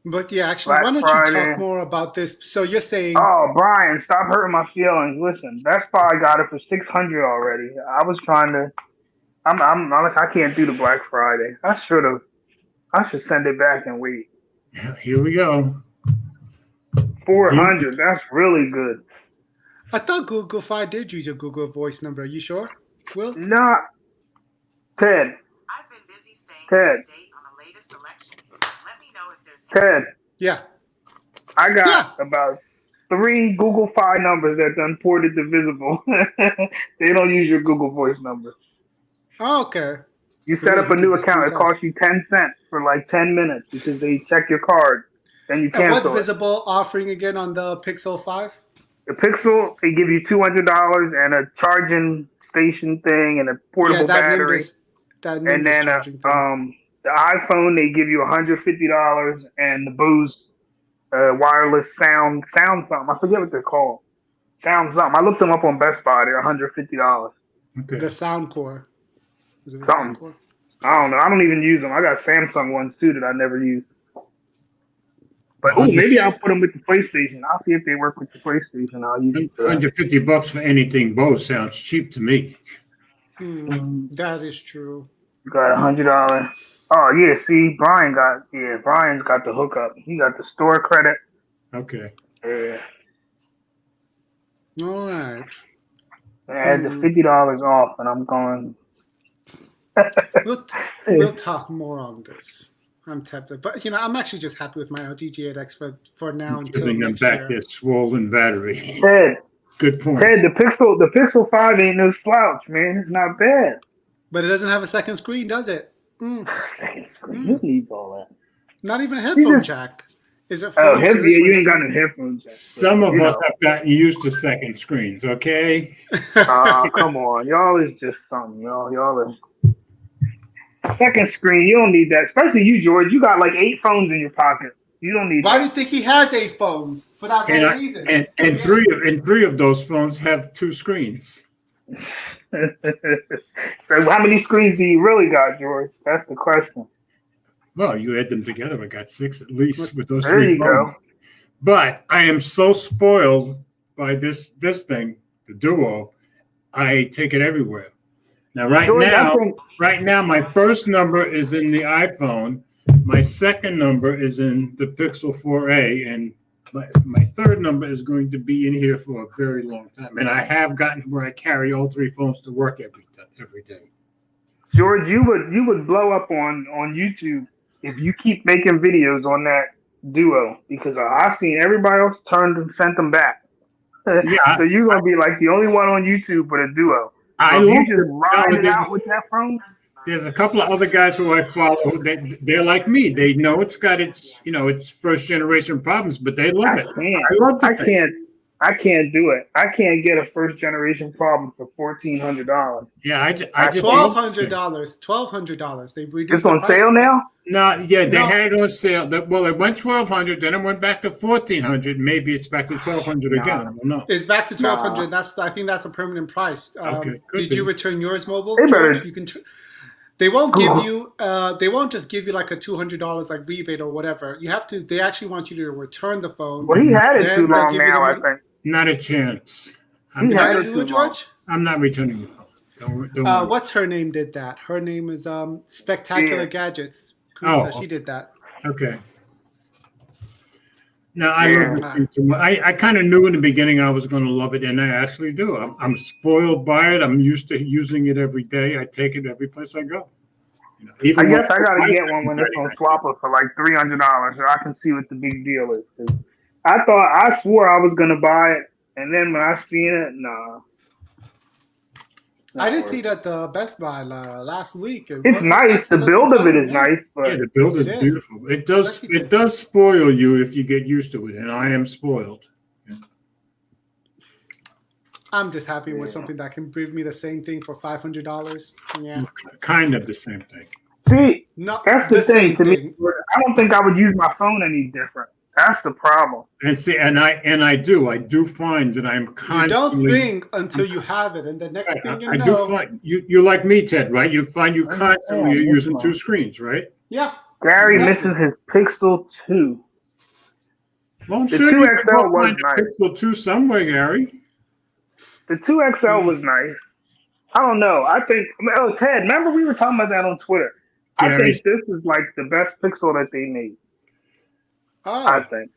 But yeah, actually, why don't you talk more about this? So you're saying... Oh, Brian, stop hurting my feelings. Listen, Best Buy got it for $600 already. I was trying to... I'm like, I can't do the Black Friday. I should send it back and wait. Here we go. 400. That's really good. I thought Google Fi did use your Google Voice number. Are you sure, Will? Nah. Ted. I've been busy staying up to date on the latest election. Let me know if there's Ted. Yeah. I got about 3 Google Fi numbers that done ported to Visible. They don't use your Google Voice number. Oh, okay. You set up a new account. It costs you 10 cents for like 10 minutes because they check your card. Then you cancel. And what's Visible offering again on the Pixel 5? The Pixel, they give you $200 and a charging station thing and a portable battery. And then the iPhone, they give you $150 and the Bose wireless sound something. I forget what they're called. Sound something. I looked them up on Best Buy. They're $150. Okay. The Sound Core. Is it the something. Sound Core? I don't know. I don't even use them. I got Samsung ones too that I never use. But maybe I'll put them with the PlayStation. I'll see if they work with the PlayStation. I'll use it. $150 for anything Bose sounds cheap to me. That is true. You got $100. Oh yeah, see, Brian's got the hookup. He got the store credit. Okay. Yeah. All right. I had the $50 off, and I'm going. We'll talk more on this. I'm tempted, but I'm actually just happy with my LG G8X for now until Giving them next back year. their swollen battery. Ted, Good point. Ted, the Pixel 5 ain't no slouch, man. It's not bad. But it doesn't have a second screen, does it? Second screen. Who needs all that? Not even a headphone jack. Is it Oh, fully serious? you ain't got no headphone jack. Some of us have gotten used to second screens, okay? Come on. Y'all is just something. Y'all are... Second screen, you don't need that. Especially you, George. You got like 8 phones in your pocket. You don't need Why that. do you think he has 8 phones? For that very reason. And three of those phones have 2 screens. So how many screens do you really got, George? That's the question. Well, you add them together, I got 6 at least with those there 3 you phones. Go. But I am so spoiled by this thing, the Duo. I take it everywhere. Now, right now, my first number is in the iPhone. My second number is in the Pixel 4a, and my third number is going to be in here for a very long time. And I have gotten to where I carry all 3 phones to work every day. George, you would blow up on YouTube if you keep making videos on that Duo, because I've seen everybody else turned and sent them back. Yeah, so you're gonna be like the only one on YouTube with a Duo. I you just ride it out with that phone. There's a couple of other guys who I follow. They're like me. They know it's got its first generation problems, but they love it. I can't do it. I can't get a first generation problem for $1,400. Yeah, I just $1,200. $1,200. They reduced it's on the price. sale now. No, yeah, they had it on sale. Well, it went $1,200, then it went back to $1,400. Maybe it's back to $1,200 again. I don't know. It's back to $1,200. I think that's a permanent price. Okay, did you return yours mobile, George? You can. They won't give you. They won't just give you like a $200 like rebate or whatever. You have to. They actually want you to return the phone. Well, he had it too long now. I think not a chance. I'm not returning the phone. Don't what's her name did that? Her name is Spectacular Gadgets. Krisa, she did that. Okay. Now I love this thing too much. I kind of knew in the beginning I was going to love it, and I actually do. I'm spoiled by it. I'm used to using it every day. I take it every place I go. I guess I got to get one when it's on Swapper for like $300, so I can see what the big deal is. Cause I swore I was going to buy it, and then when I seen it, nah. I did see it at the Best Buy last week. It's nice. The build of it is nice. But the build is beautiful. It does spoil you if you get used to it, and I am spoiled. Yeah. I'm just happy with something that can give me the same thing for $500. Yeah, kind of the same thing. See, that's the thing to me. I don't think I would use my phone any different. That's the problem. And see, and I do find that I'm constantly. You don't think until you have it, and the next thing you know. I do find you're like me, Ted, right? You find you constantly are using 2 screens, right? Yeah. Gary misses his Pixel 2. Well, I'm the sure 2XL was nice. Pixel 2 somewhere, Gary. The 2XL was nice. I don't know. I think. Oh, Ted, remember we were talking about that on Twitter. Gary. I think this is like the best Pixel that they made. Oh. I think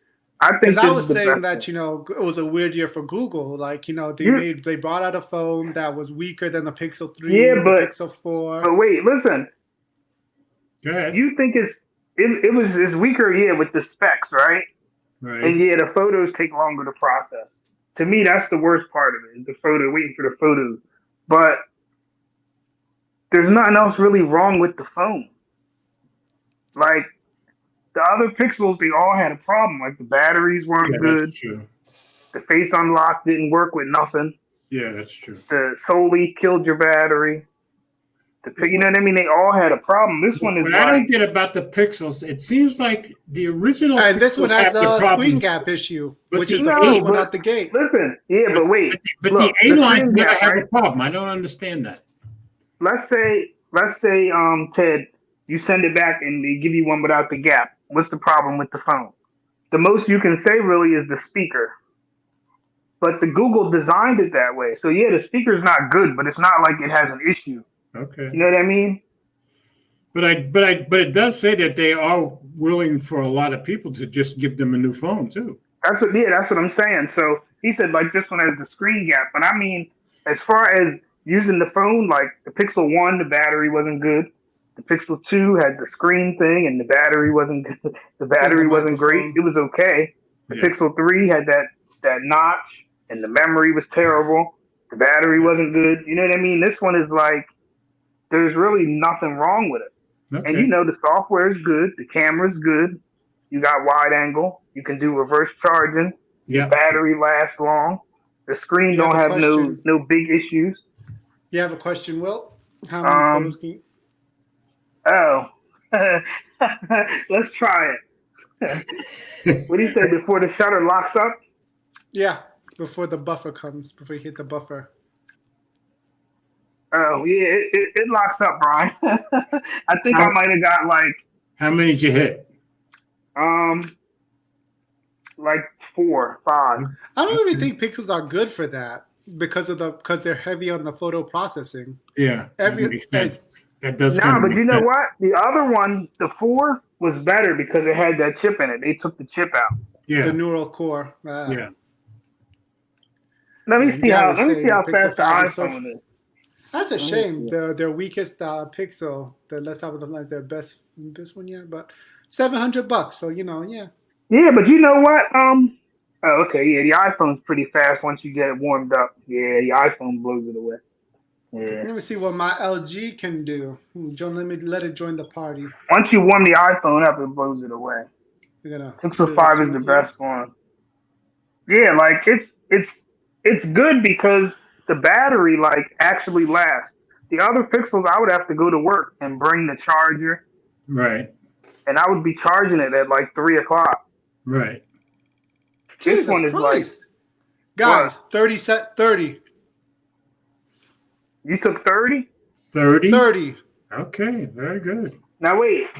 because I was saying that it was a weird year for Google. Like they brought out a phone that was weaker than the Pixel 3, the Pixel 4. But wait, listen. Go ahead. You think it's weaker, with the specs, right? Right. And the photos take longer to process. To me, that's the worst part of it. Is the photo waiting for the photos, but there's nothing else really wrong with the phone. Like. The other Pixels, they all had a problem. Like the batteries weren't good. That's true. The face unlock didn't work with nothing. Yeah, that's true. The Sony killed your battery. You know what I mean? They all had a problem. This one is. What I don't get about the Pixels, it seems like the original. And this one has a screen gap issue, which is the first one out the gate. Listen, but wait. But the A lines never have a problem. I don't understand that. Let's say, Ted, you send it back and they give you one without the gap. What's the problem with the phone? The most you can say really is the speaker. But the Google designed it that way. So the speaker's not good, but it's not like it has an issue. Okay. You know what I mean? But it does say that they are willing for a lot of people to just give them a new phone too. That's what I'm saying. So he said like this one has the screen gap, but I mean, as far as using the phone, like the Pixel 1, the battery wasn't good. The Pixel 2 had the screen thing, and the battery wasn't good. The And the battery wasn't great. microphone. It was okay. The Pixel 3 had that notch, and the memory was terrible. The battery wasn't good. You know what I mean? This one is like there's really nothing wrong with it. Okay. And you know the software is good, the camera's good. You got wide angle. You can do reverse charging. Yeah. The battery lasts long. The screen You have don't a have question? no big issues. You have a question, Will? How many photos can you... Oh, let's try it. What do you say before the shutter locks up? Yeah, before the buffer comes, before you hit the buffer. Oh yeah, it locks up, Brian. I think I might have got like. How many did you hit? Like 4, 5. I don't even think pixels are good for that because they're heavy on the photo processing. Yeah, that makes sense. That does. No, but you know what? The other one, the 4, was better because it had that chip in it. They took the chip out. Yeah, the neural core. Yeah. Let me see how Pixel fast the 5 iPhone is. That's a shame. Their weakest pixel, let's have their best one yet, but $700. So yeah. Yeah, but you know what? Oh, okay, yeah, the iPhone's pretty fast once you get it warmed up. Yeah, the iPhone blows it away. Yeah. Let me see what my LG can do. John, let it join the party. Once you warm the iPhone up, it blows it away. Pixel 5 is the best one. Yeah, like it's good because the battery like actually lasts. The other Pixels, I would have to go to work and bring the charger. Right. And I would be charging it at like 3 o'clock. Right. Jesus this one is Christ. Like guys, 30. You took 30? 30? 30. Okay, very good. Now wait,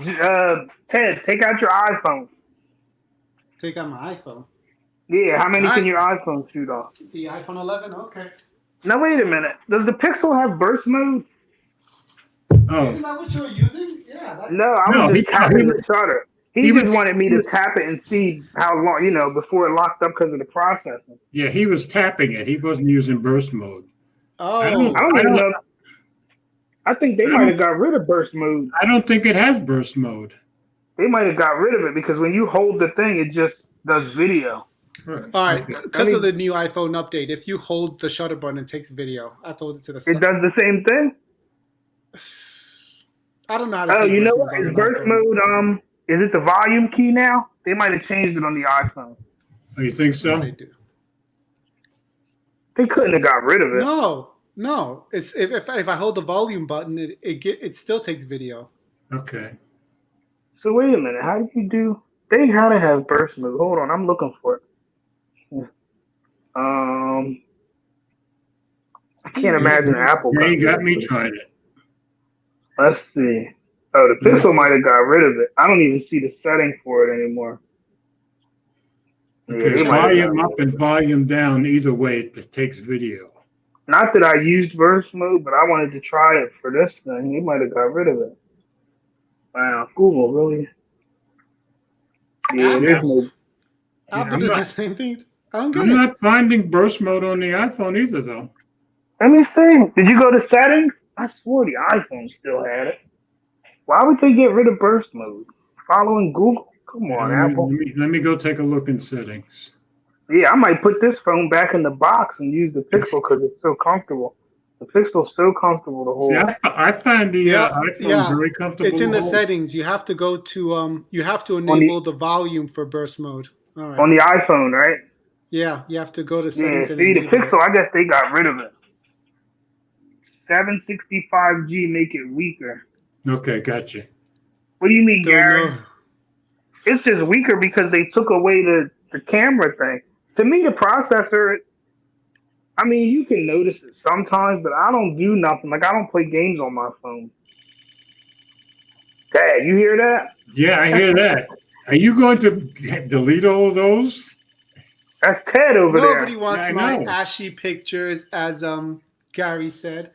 Ted, take out your iPhone. Take out my iPhone. Yeah, how many All can right. your iPhone shoot off? The iPhone 11, okay. Now wait a minute. Does the Pixel have burst mode? Oh. Isn't that what you were using? Yeah. That's... No, I was just tapping the shutter. He just wanted me to tap it and see how long, before it locked up because of the processing. Yeah, he was tapping it. He wasn't using burst mode. Oh. I don't even know. I think they might have got rid of burst mode. I don't think it has burst mode. They might have got rid of it because when you hold the thing, it just does video. Right. All right, because of the new iPhone update, if you hold the shutter button, it takes video. I have to hold it to the side. It does the same thing? I don't know how to take you know what? burst Is burst mode, is it the volume key now? They might have changed it on the iPhone. Oh, you think so? They do. They couldn't have got rid of it. No. It's if I hold the volume button, it still takes video. Okay. So wait a minute. How do you do? They gotta have burst mode. Hold on, I'm looking for it. I can't imagine Apple. Yeah, you got me trying it. Let's see. Oh, the Pixel might have got rid of it. I don't even see the setting for it anymore. Okay, volume up and volume down. Either way, it takes video. Not that I used burst mode, but I wanted to try it for this thing. They might have got rid of it. Wow, Google really? Yeah, there's no. Apple did the same thing. I'm not finding burst mode on the iPhone either, though. Let me see. Did you go to settings? I swore the iPhone still had it. Why would they get rid of burst mode? Following Google? Come on, Apple. Let me go take a look in settings. Yeah, I might put this phone back in the box and use the Pixel because it's so comfortable. The Pixel's so comfortable to hold. See, I find the iPhone very comfortable. It's in the settings. You have to go to you have to enable the volume for burst mode. All right. On the iPhone, right? Yeah, you have to go to settings. Yeah, see, the Pixel, I guess they got rid of it. 765G make it weaker. Okay, gotcha. What do you mean, Gary? Know. It's just weaker because they took away the camera thing. To me, the processor, I mean, you can notice it sometimes, but I don't do nothing. Like, I don't play games on my phone. Dad, you hear that? Yeah, I hear that. Are you going to delete all of those? That's Ted over there. Nobody wants my ashy pictures, as Gary said.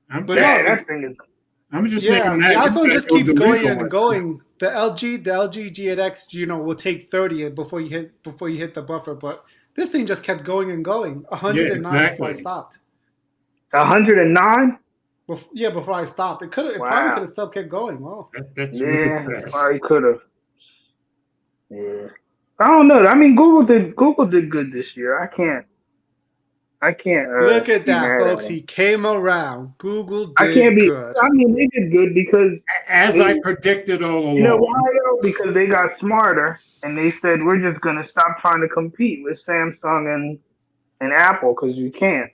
That I'm just Yeah, thinking the that iPhone just keeps going and one. going. The LG G8X, will take 30 before you hit the buffer, but this thing just kept going and going. Yeah, 109 before I exactly. stopped. 109. Before I stopped, it probably could Wow. have still kept going. Oh, That's Yeah, really it fast. probably could have. Yeah. I don't know. I mean, Google did good this year. I can't look at be that, mad at folks! them. He came around. Google I can't did be. good. I mean, they did good because As I they, predicted all you know along. why though? Because they got smarter and they said we're just gonna stop trying to compete with Samsung and Apple because you can't.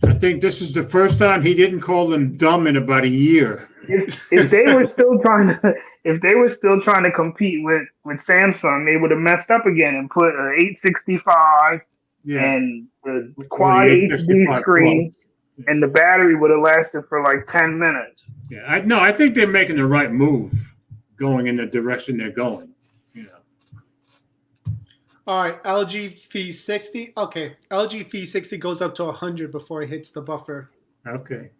I think this is the first time he didn't call them dumb in about a year. If they were still trying to compete with Samsung, they would have messed up again and put an 865 Yeah. and the Or quad the HD 865 screen, Plus. and the battery would have lasted for like 10 minutes. Yeah, I think they're making the right move, going in the direction they're going. You know. All right, LG V60. Okay, LG V60 goes up to 100 before it hits the buffer. Okay.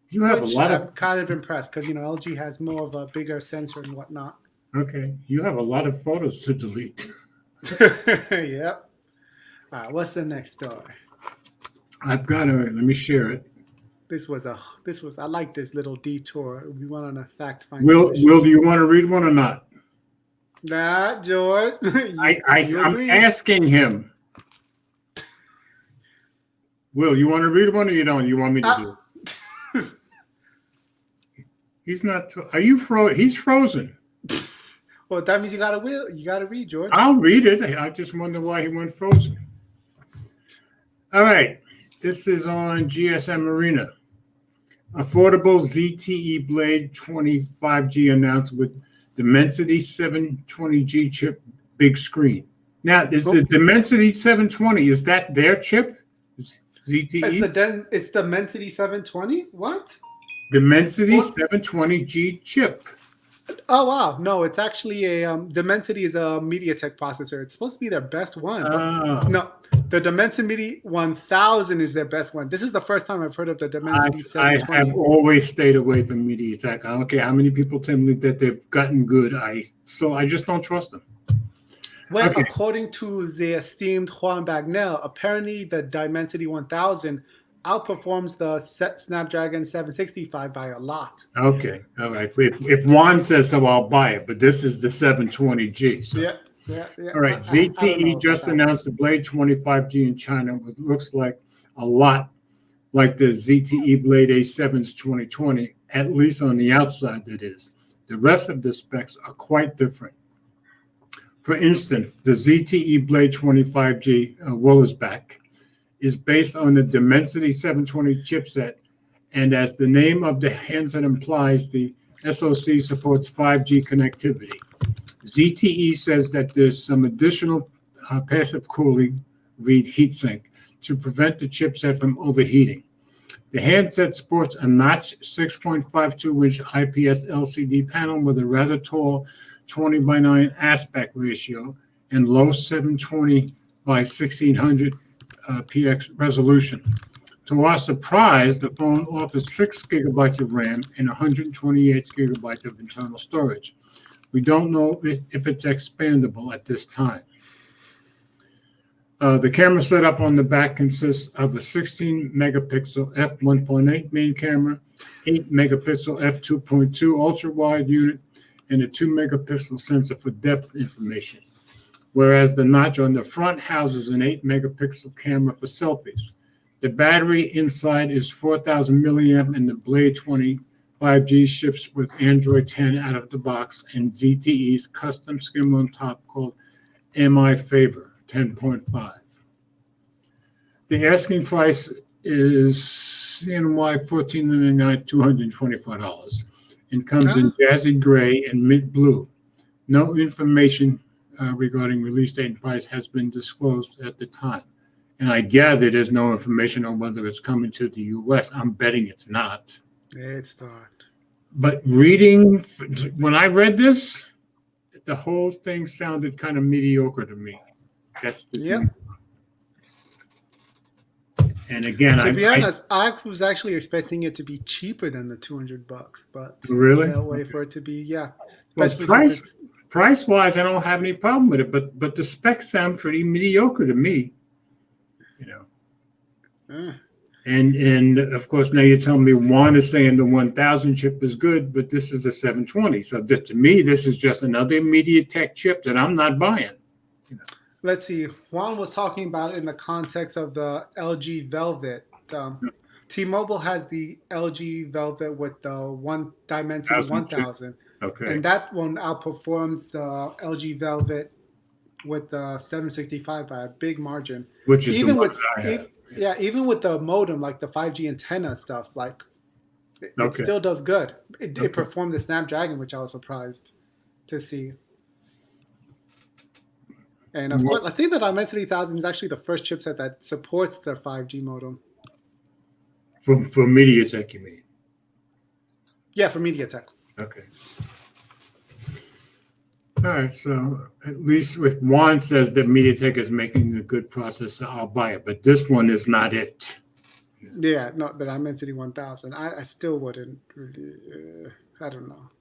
You have Which a lot I'm of kind of impressed because LG has more of a bigger sensor and whatnot. okay. You have a lot of photos to delete. Yep. All right, what's the next story? I've got to let me share it. I like this little detour. We went on a fact finding. Will, do you want to read one or not? Nah, George. I'm asking him. Will, you want to read one or you don't? You want me to do it? He's not. Are you frozen? He's frozen. Well, that means you gotta read, George. I'll read it. I just wonder why he went frozen. All right. This is on GSM Arena. Affordable ZTE Blade 25G announced with Dimensity 720G chip, big screen. Now, is the Dimensity 720, is that their chip? ZTE? It's the Dimensity 720? What? Dimensity 720G chip. Oh wow! No, it's actually a Dimensity is a MediaTek processor. It's supposed to be their best one. But no, the Dimensity 1000 is their best one. This is the first time I've heard of the Dimensity 720. I have always stayed away from MediaTek. I don't care how many people tell me that they've gotten good. I just don't trust them. Well, according to the esteemed Juan Bagnell, apparently the Dimensity 1000 outperforms the Snapdragon 765 by a lot. Okay, all right. If Juan says so, I'll buy it. But this is the 720G. So. Yeah. All right. ZTE just announced the Blade 25G in China, which looks like a lot like the ZTE Blade A7's 2020, at least on the outside. That is. The rest of the specs are quite different. For instance, the ZTE Blade 25G, Will is back, is based on the Dimensity 720 chipset, and as the name of the handset implies, the SoC supports 5G connectivity. ZTE says that there's some additional passive cooling, read heatsink, to prevent the chipset from overheating. The handset sports a notched 6.52-inch IPS LCD panel with a rather tall 20:9 aspect ratio and low 720 by 1600 px resolution. To our surprise, the phone offers 6 gigabytes of RAM and 128 gigabytes of internal storage. We don't know if it's expandable at this time. The camera setup on the back consists of a 16-megapixel f1.8 main camera, 8-megapixel f2.2 ultra-wide unit, and a 2-megapixel sensor for depth information, whereas the notch on the front houses an 8-megapixel camera for selfies. The battery inside is 4,000 milliamp, and the Blade 25G ships with Android 10 out of the box and ZTE's custom skim on top called MI Favor 10.5. The asking price is CNY $1,499, $225, and comes in jazzy gray and mint blue. No information regarding release date and price has been disclosed at the time. And I gather there's no information on whether it's coming to the U.S. I'm betting it's not. It's not. But when I read this, the whole thing sounded kind of mediocre to me. That's just me. And again, to be honest, I was actually expecting it to be cheaper than the $200, but really they'll wait for it to be Well, especially since it's price wise, I don't have any problem with it, but the specs sound pretty mediocre to me. And of course now you're telling me Juan is saying the 1000 chip is good, but this is a 720. So to me, this is just another MediaTek chip that I'm not buying. Let's see. Juan was talking about it in the context of the LG Velvet. T-Mobile has the LG Velvet with the Dimensity 1000. Okay. And that one outperforms the LG Velvet with the 765 by a big margin. Which is even the one with that I have. even with the modem, like the 5G antenna stuff, like it still does good. It performed the Snapdragon, which I was surprised to see. And of course, I think the Dimensity 1000 is actually the first chipset that supports the 5G modem. For MediaTek, you mean? Yeah, for MediaTek. Okay. All right, so at least if Juan says that MediaTek is making a good processor, I'll buy it. But this one is not it. Yeah, no, the Dimensity 1000. I still wouldn't really. I don't know.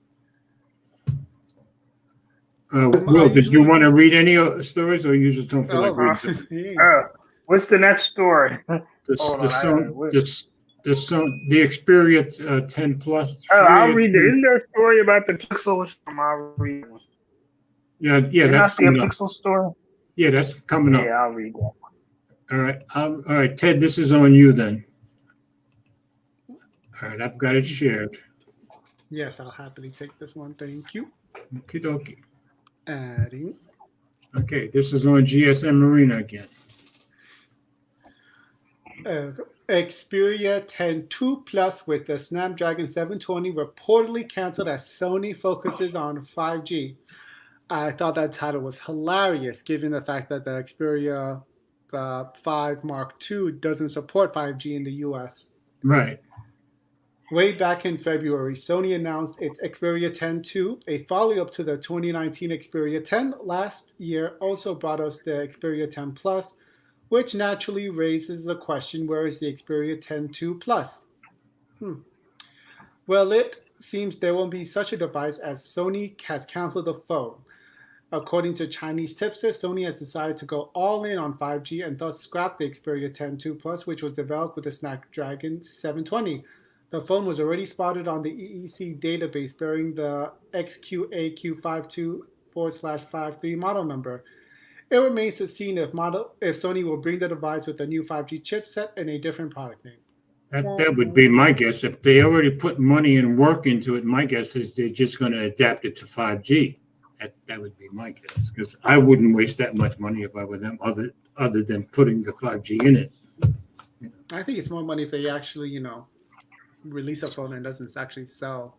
Will, did you want to read any stories, or you just don't feel like reading them? What's the next story? The Xperia 10 Plus. I'll read it. Isn't there a story about the Pixel? I'll read it. Yeah, that's coming up. Pixel story? Yeah, that's coming up. Yeah, I'll read that. All right, Ted, this is on you then. All right, I've got it shared. Yes, I'll happily take this one. Thank you. Okie dokie. Adding. Okay, this is on GSM Arena again. Xperia 10 Plus with the Snapdragon 720 reportedly canceled as Sony focuses on 5G. I thought that title was hilarious, given the fact that the Xperia 5 Mark II doesn't support 5G in the US. Right. Way back in February, Sony announced its Xperia 10 a follow-up to the 2019 Xperia 10. Last year also brought us the Xperia 10 Plus, which naturally raises the question, where is the Xperia 10 Plus? Well, it seems there won't be such a device as Sony has canceled the phone. According to Chinese tipster, Sony has decided to go all in on 5G and thus scrap the Xperia 10 Plus, which was developed with the Snapdragon 720. The phone was already spotted on the EEC database bearing the XQAQ52/53 model number. It remains to see if Sony will bring the device with a new 5G chipset and a different product name. That would be my guess. If they already put money and work into it, my guess is they're just going to adapt it to 5G. That would be my guess, because I wouldn't waste that much money if I were them, other than putting the 5G in it. I think it's more money if they actually, release a phone and doesn't actually sell.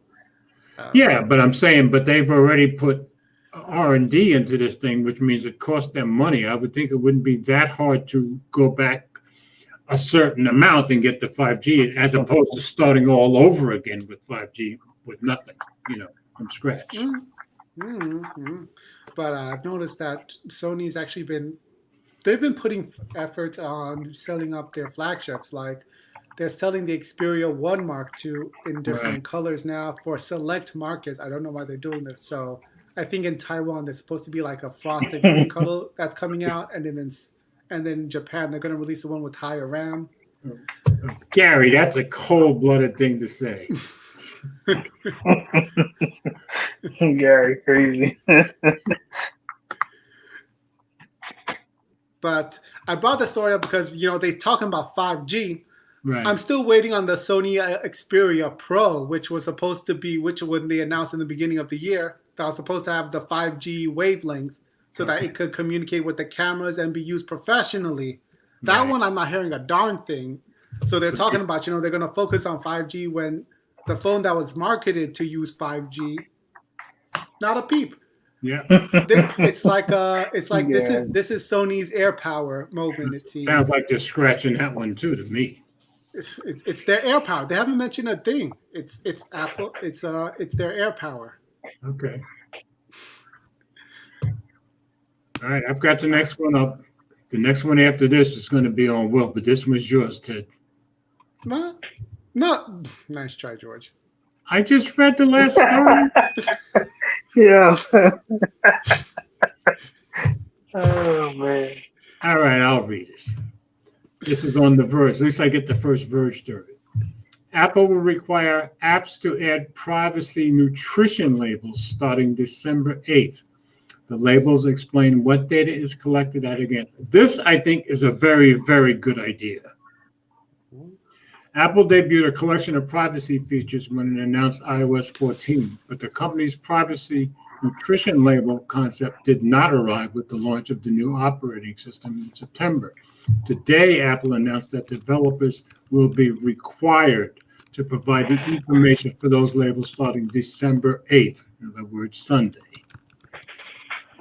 Yeah, but I'm saying, they've already put R&D into this thing, which means it costs them money. I would think it wouldn't be that hard to go back a certain amount and get the 5G, as opposed to starting all over again with 5G with nothing, from scratch. Mm-hmm. But I've noticed that Sony's actually they've been putting efforts on selling up their flagships. Like they're selling the Xperia 1 Mark II in different colors now for select markets. I don't know why they're doing this. So I think in Taiwan, there's supposed to be like a frosted green color that's coming out. And then in Japan, they're going to release the one with higher RAM. Gary, that's a cold-blooded thing to say. Gary, crazy. But I brought the story up because, they're talking about 5G. Right. I'm still waiting on the Sony Xperia Pro, which when they announced in the beginning of the year, that was supposed to have the 5G wavelength so that it could communicate with the cameras and be used professionally. That one, I'm not hearing a darn thing. So they're talking about, they're going to focus on 5G when the phone that was marketed to use 5G, not a peep. Yeah. It's like this is Sony's AirPower moment, it seems. Sounds like they're scratching that one too to me. It's their AirPower. They haven't mentioned a thing. It's Apple. It's their AirPower. Okay. All right, I've got the next one up. The next one after this is going to be on Will, but this one's yours, Ted. No, no. Nice try, George. I just read the last story. Yeah. Oh man. All right, I'll read it. This is on The Verge. At least I get the first Verge story. Apple will require apps to add privacy nutrition labels starting December 8th. The labels explain what data is collected at against. This, I think, is a very, very good idea. Apple debuted a collection of privacy features when it announced iOS 14, but the company's privacy nutrition label concept did not arrive with the launch of the new operating system in September. Today, Apple announced that developers will be required to provide the information for those labels starting December 8th, in other words, Sunday.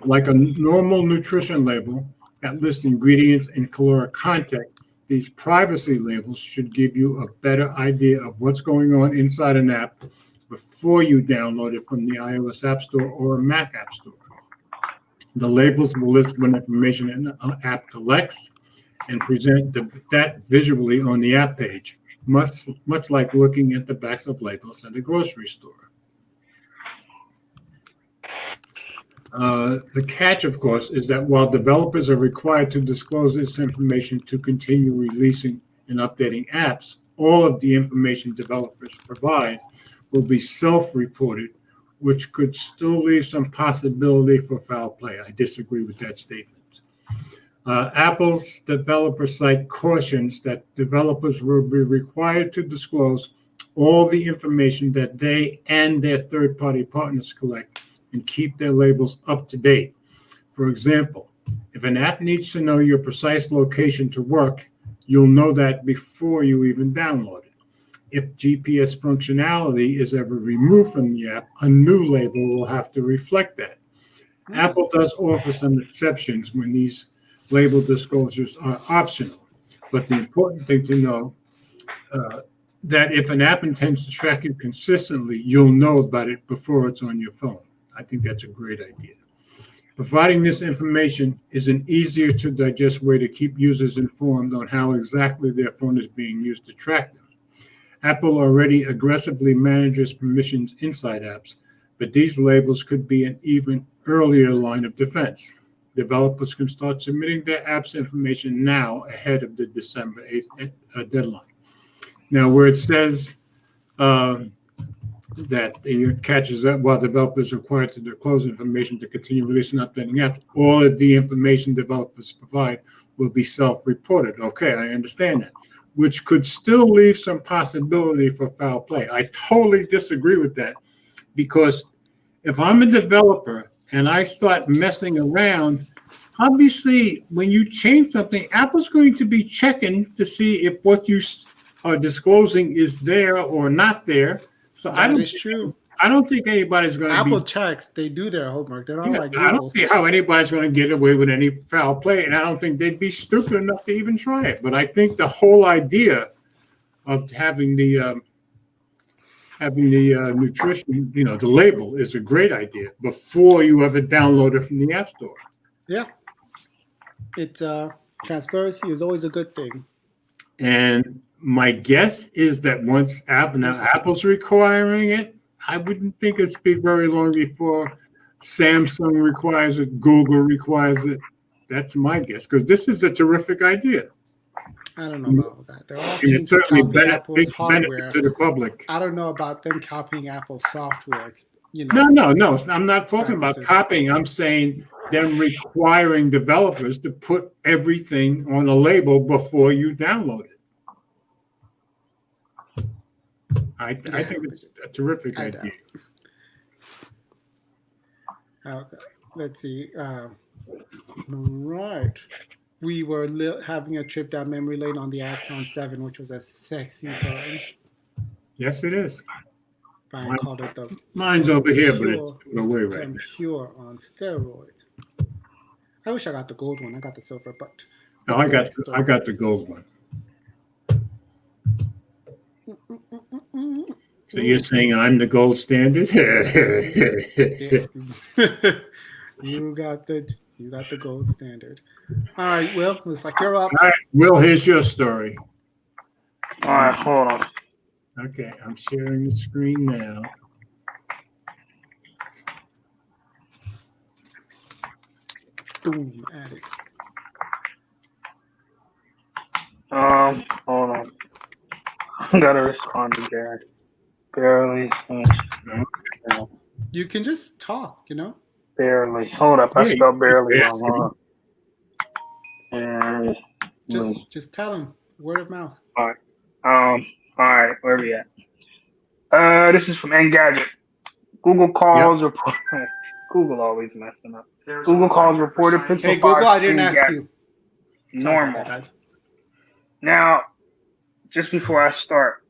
Like a normal nutrition label that lists ingredients and caloric content, these privacy labels should give you a better idea of what's going on inside an app before you download it from the iOS App Store or a Mac App Store. The labels will list what information an app collects and present that visually on the app page, much like looking at the backs of labels at a grocery store. The catch, of course, is that while developers are required to disclose this information to continue releasing and updating apps, all of the information developers provide will be self-reported, which could still leave some possibility for foul play. I disagree with that statement. Apple's developer site cautions that developers will be required to disclose all the information that they and their third-party partners collect and keep their labels up to date. For example, if an app needs to know your precise location to work, you'll know that before you even download it. If GPS functionality is ever removed from the app, a new label will have to reflect that. Apple does offer some exceptions when these label disclosures are optional, but the important thing to know that if an app intends to track you consistently, you'll know about it before it's on your phone. I think that's a great idea. Providing this information is an easier to digest way to keep users informed on how exactly their phone is being used to track them. Apple already aggressively manages permissions inside apps, but these labels could be an even earlier line of defense. Developers can start submitting their apps information now ahead of the December 8th deadline. Now, where it says that it catches up while developers are required to disclose information to continue releasing and updating apps, all of the information developers provide will be self-reported. Okay, I understand that, which could still leave some possibility for foul play. I totally disagree with that, because if I'm a developer and I start messing around, obviously when you change something, Apple's going to be checking to see if what you are disclosing is there or not there. So that is true. I don't think anybody's going to Apple checks. They do their homework. They're not like Google. I don't see how anybody's going to get away with any foul play, and I don't think they'd be stupid enough to even try it. But I think the whole idea of having the nutrition, the label, is a great idea before you ever download it from the App Store. Yeah, it's transparency is always a good thing. And my guess is that once Apple's requiring it, I wouldn't think it's be very long before Samsung requires it, Google requires it. That's my guess, because this is a terrific idea. I don't know about that. They're all and it's certainly Apple's hardware to the public. I don't know about them copying Apple's software. No. I'm not talking about copying. I'm saying them requiring developers to put everything on a label before you download it. I think it's a terrific idea. Okay, let's see. Right. We were having a trip down memory lane on the Axon 7, which was a sexy phone. Yes, it is. Brian called it the mine's over here, but it's away right now. Pure on steroids. I wish I got the gold one. I got the silver, but no, I got the gold one. So you're saying I'm the gold standard? You got the You got the gold standard. All right, Will, looks like you're up. All right, Will, here's your story. All right, hold on. Okay, I'm sharing the screen now. Boom, added. Hold on. I gotta respond to Gary. Barely. You can just talk, Barely. Hold up, I spelled barely wrong. And just tell him. Word of mouth. All right. All right, where are we at? This is from Engadget. Google calls report. Google always messing up. Google calls reported Pixel 5. Hey, Google, I didn't ask you. Normal. Now, just before I start,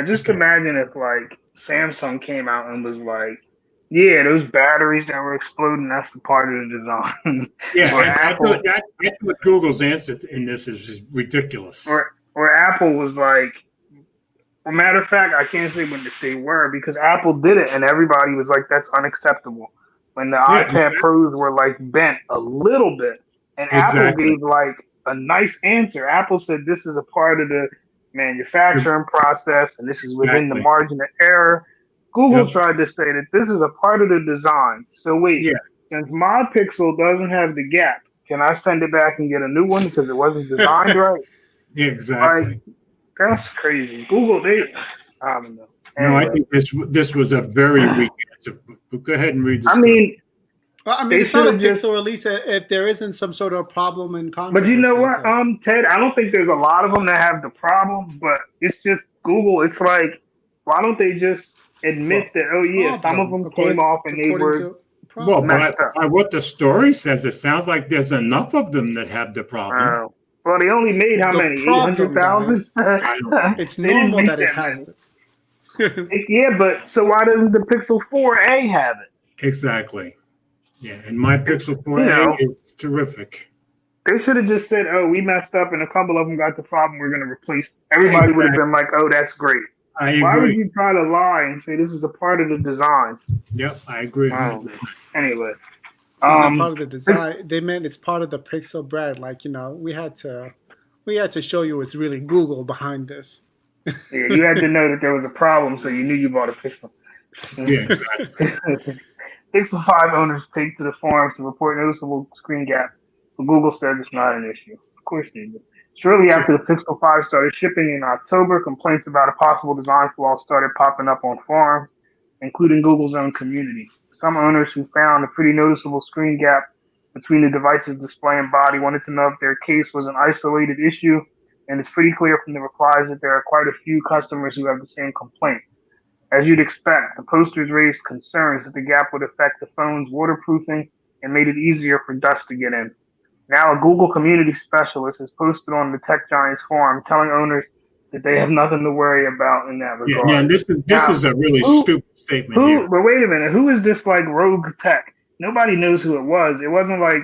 just imagine if like Samsung came out and was like, yeah, those batteries that were exploding, that's the part of the design. Yeah, I thought Google's answer in this is ridiculous. Or Apple was like, well, matter of fact, I can't say when they were because Apple did it and everybody was like, that's unacceptable. When the iPad Pros were like bent a little bit and Apple gave like a nice answer. Apple said this is a part of the manufacturing process and this is within the margin of error. Google tried to say that this is a part of the design. So wait, since my Pixel doesn't have the gap, can I send it back and get a new one because it wasn't designed right? Yeah, exactly. Like, that's crazy. Google, I don't know. Anyway. No, I think this was a very weak answer. But go ahead and read this. It's not a Pixel release if there isn't some sort of problem in controversy. But you know what, Ted? I don't think there's a lot of them that have the problem, but it's just Google. It's like, why don't they just admit that, some of them came off and they were but what the story says, it sounds like there's enough of them that have the problem. Well, they only made how many? 800,000? It's normal that it has this. Yeah, but so why doesn't the Pixel 4a have it? Exactly. Yeah, and my Pixel 4a is terrific. They should have just said, we messed up and a couple of them got the problem, we're going to replace. Everybody would have been like, that's great. I agree. Why would you try to lie and say this is a part of the design? Yep, I agree. Anyway. It's not part of the design. They meant it's part of the Pixel brand. Like, we had to show you it's really Google behind this. Yeah, you had to know that there was a problem, so you knew you bought a Pixel. Yeah, exactly. Pixel 5 owners take to the forums to report noticeable screen gap, but Google said it's not an issue. Of course they did. Shortly after the Pixel 5 started shipping in October, complaints about a possible design flaw started popping up on forums, including Google's own community. Some owners who found a pretty noticeable screen gap between the device's display and body wanted to know if their case was an isolated issue, and it's pretty clear from the replies that there are quite a few customers who have the same complaint. As you'd expect, the posters raised concerns that the gap would affect the phone's waterproofing and made it easier for dust to get in. Now, a Google community specialist has posted on the Tech Giants forum telling owners that they have nothing to worry about in that regard. Yeah, and this is a really stupid statement here. But wait a minute, who is this like rogue tech? Nobody knows who it was. It wasn't like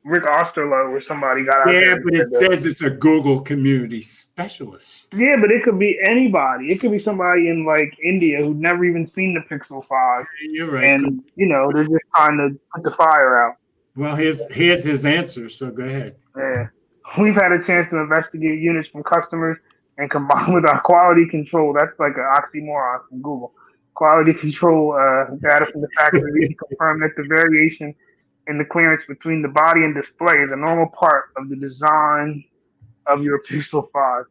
Rick Osterloh or somebody got out there. Yeah, but it says it's a Google community specialist. Yeah, but it could be anybody. It could be somebody in like India who'd never even seen the Pixel 5. You're right. And, they're just trying to put the fire out. Well, here's his answer, so go ahead. Yeah. We've had a chance to investigate units from customers and combine with our quality control. That's like an oxymoron from Google. Quality control data from the factory we confirm that the variation in the clearance between the body and display is a normal part of the design of your Pixel 5.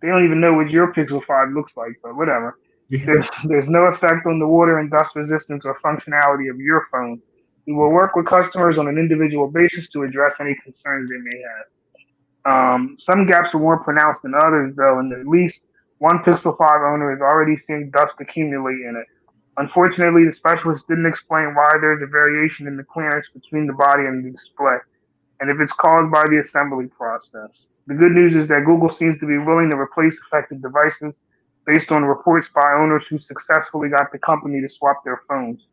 They don't even know what your Pixel 5 looks like, but whatever. Yeah. There's no effect on the water and dust resistance or functionality of your phone. We will work with customers on an individual basis to address any concerns they may have. Some gaps are more pronounced than others, though, and at least one Pixel 5 owner is already seeing dust accumulate in it. Unfortunately, the specialist didn't explain why there's a variation in the clearance between the body and the display, and if it's caused by the assembly process. The good news is that Google seems to be willing to replace affected devices based on reports by owners who successfully got the company to swap their phones.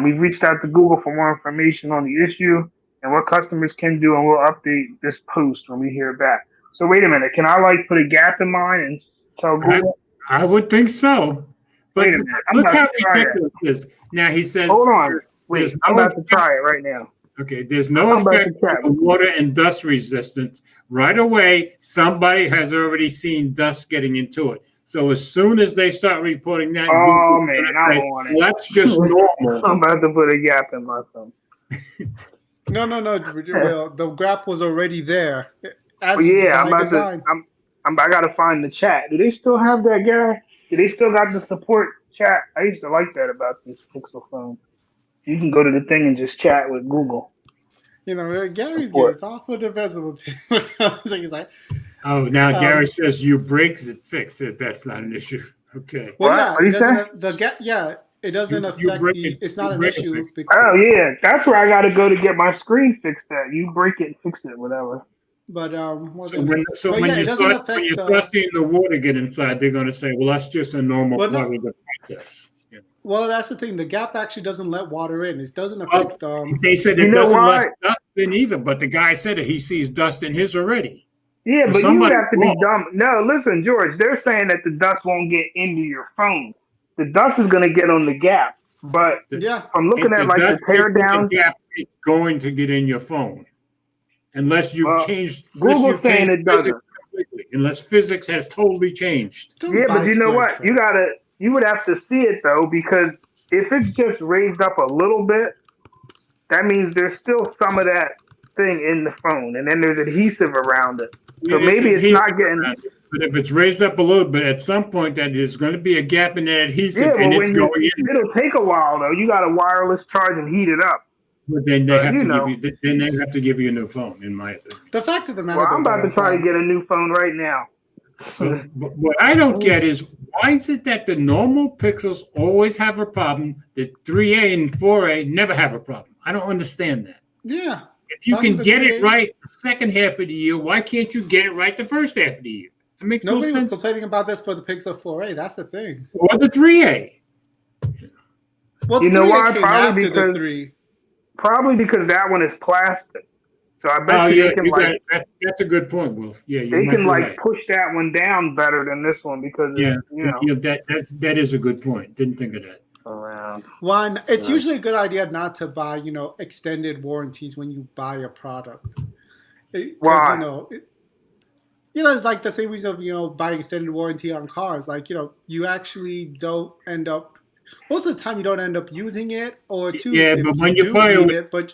We've reached out to Google for more information on the issue and what customers can do, and we'll update this post when we hear back. So wait a minute, can I put a gap in mine and tell Google? I would think so. But wait a minute, look how ridiculous this is. Now he says, hold on, wait, I'm about to try it right now. Okay, there's no effect on the water and dust resistance. Right away, somebody has already seen dust getting into it. So as soon as they start reporting that, oh man, I don't want it. Well, that's just normal. I'm about to put a gap in my phone. No. Well, the gap was already there. As yeah, by design. I gotta find the chat. Do they still have that, Gary? Do they still got the support chat? I used to like that about this Pixel phone. You can go to the thing and just chat with Google. You know, Gary's good. It's all for the visible. He's like, oh, now Gary says you breaks it fixes. That's not an issue. Okay. Well, yeah, it doesn't. It doesn't affect the. It's not an issue. Oh yeah, that's where I got to go to get my screen fixed. At you break it, fix it, whatever. But when you start seeing the water get inside, they're going to say, "Well, that's just a normal part of the process." Yeah. Well, that's the thing. The gap actually doesn't let water in. It doesn't affect. They said it doesn't let dust in either, but the guy said that he sees dust in his already. Yeah, so but you have to be dumb. No, listen, George. They're saying that the dust won't get into your phone. The dust is going to get on the gap. But I'm looking at like the tear down. The gap is going to get in your phone, unless you've changed. Google's saying it doesn't. Unless physics has totally changed. Yeah, but you know what? You would have to see it though, because if it's just raised up a little bit, that means there's still some of that thing in the phone, and then there's adhesive around it. So maybe it's not getting. But if it's raised up a little bit, at some point that there's going to be a gap in that adhesive, and it's going in. It'll take a while though. You got a wireless charge and heat it up. But then they have to give you a new phone, in my opinion. The fact of the matter, I'm about to try to get a new phone right now. But what I don't get is why is it that the normal Pixels always have a problem, that 3A and 4A never have a problem? I don't understand that. Yeah. If you can get it right the second half of the year, why can't you get it right the first half of the year? It makes no sense. Nobody was complaining about this for the Pixel 4A. That's the thing. Or the 3A. Well, you know why? Probably because that one is plastic. So I bet they can that's a good point, Will. Yeah, they can push that one down better than this one because that is a good point. Didn't think of that. One, it's usually a good idea not to buy extended warranties when you buy a product. Why? It's like the same reason of buying extended warranty on cars. Like you actually don't end up. Most of the time, you don't end up using it, or but when you buy it, but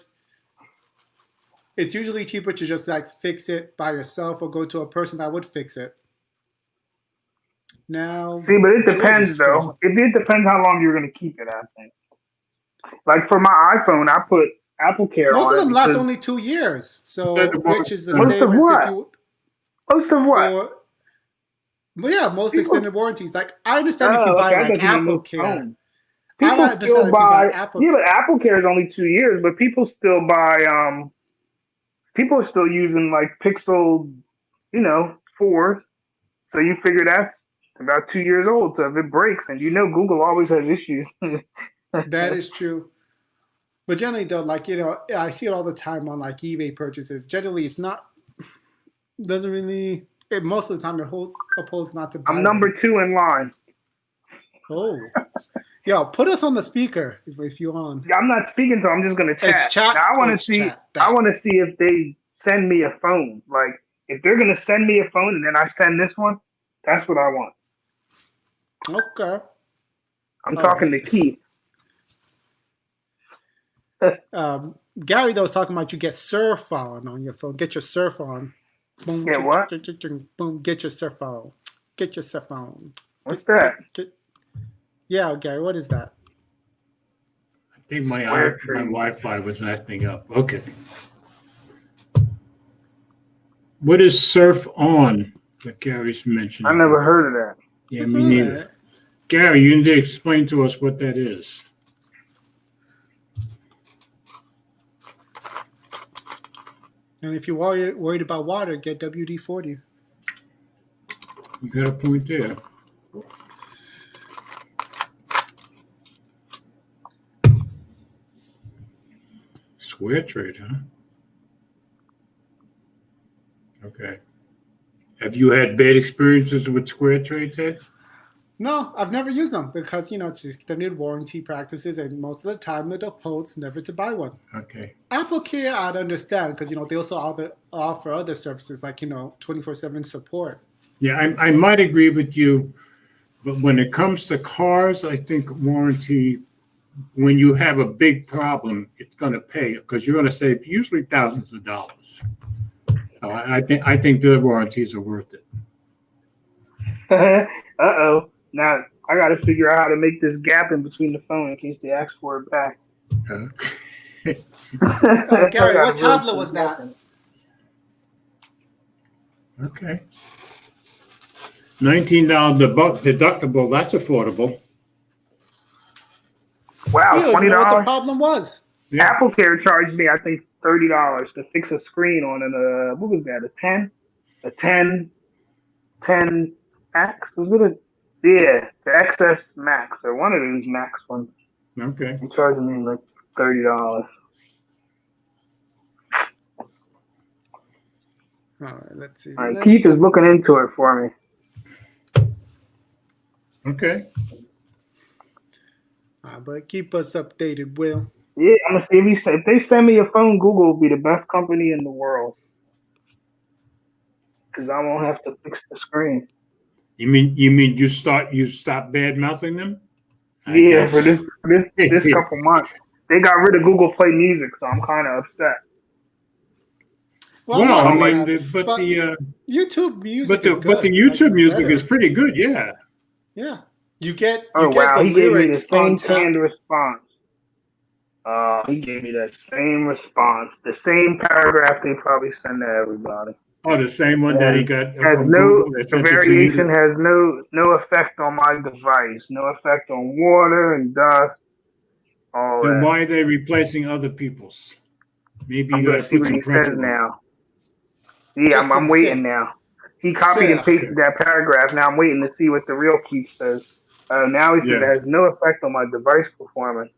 it's usually cheaper to just fix it by yourself or go to a person that would fix it. Now, see, but it depends though. It depends how long you're going to keep it. I think. Like for my iPhone, I put Apple Care. Most of them last only 2 years, so which is the most same of as what? if you. Most of what? Well, yeah, most extended warranties. Like I understand if you buy Apple Care. People still buy Apple. Yeah, but Apple Care is only 2 years, but people still buy. People are still using Pixel, 4s. So you figure that's about 2 years old. So if it breaks, and Google always has issues. That is true. But generally, though, I see it all the time on eBay purchases. Generally, it's not. Doesn't really. Most of the time, it opposed not to buy. I'm number 2 in line. Oh. Yo, put us on the speaker if you're on. I'm not speaking, so I'm just gonna chat. It's chat. Now, I want to see. I want to see if they send me a phone. Like if they're gonna send me a phone and then I send this one, that's what I want. Okay. I'm talking to Keith. Gary, though, was talking about you get surf on your phone. Get your surf on. Boom, get what? Boom. Get your surf on. Get your surf on. What's that? Yeah, Gary, what is that? I think my Wi-Fi was acting up. Okay. What is surf on that Gary's mentioned? I never heard of that. Yeah, me neither. Gary, you need to explain to us what that is. And if you're worried about water, get WD-40. You got a point there. Square trade, huh? Okay. Have you had bad experiences with Square Trade, Ted? No, I've never used them because it's extended warranty practices, and most of the time it upholds never to buy one. Okay. Apple Care, I'd understand because they also offer other services like 24/7 support. Yeah, I might agree with you, but when it comes to cars, I think warranty, when you have a big problem, it's going to pay because you're going to save usually thousands of dollars. So I think the warranties are worth it. Uh-oh. Now I got to figure out how to make this gap in between the phone in case they ask for it back. Gary, what tablet was that? Okay. $19 deductible. That's affordable. Wow, $20. $20. What the problem was? Yeah. Apple Care charged me, I think, $30 to fix a screen on an what was that? A 10 Max? Was it a? Yeah, the XS Max or one of those Max ones. Okay. They charged me like $30. All right, let's see. All right, Keith is looking into it for me. Okay. But keep us updated, Will. Yeah, I'm gonna see if they send me a phone. Google will be the best company in the world because I won't have to fix the screen. You mean you stop bad mouthing them? Yeah, for this couple months, they got rid of Google Play Music, so I'm kind of upset. But YouTube Music is good. But the YouTube Music is pretty good, yeah. Yeah. You get the lyrics he gave me the same on canned response. He gave me that same response, the same paragraph they probably send to everybody. Oh, the same one that he got. The variation has no effect on my device, no effect on water and dust. Then why are they replacing other people's? Maybe you got to put some pressure now. Yeah, I'm waiting now. He copied and pasted that paragraph. Now I'm waiting to see what the real Keith says. Now he said it has no effect on my device performance.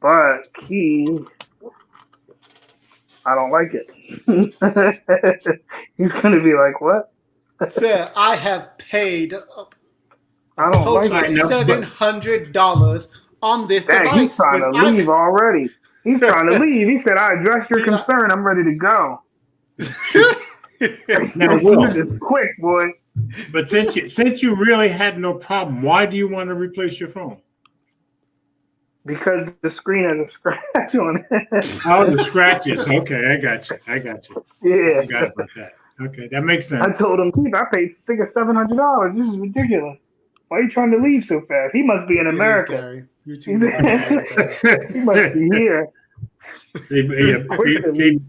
But Keith, I don't like it. He's going to be like, what? Sir, I have paid I don't like $700 on this device. He's trying to leave already. He's trying to leave. He said, I addressed your concern. I'm ready to go. Now, Will, this is quick, boy. But since you really had no problem, why do you want to replace your phone? Because the screen has a scratch on it. Oh, the scratches. Okay, I got you. Yeah. I got about that. Okay, that makes sense. I told him, Keith, I paid $600 or $700. This is ridiculous. Why are you trying to leave so fast? He must be in America. He must be here. See,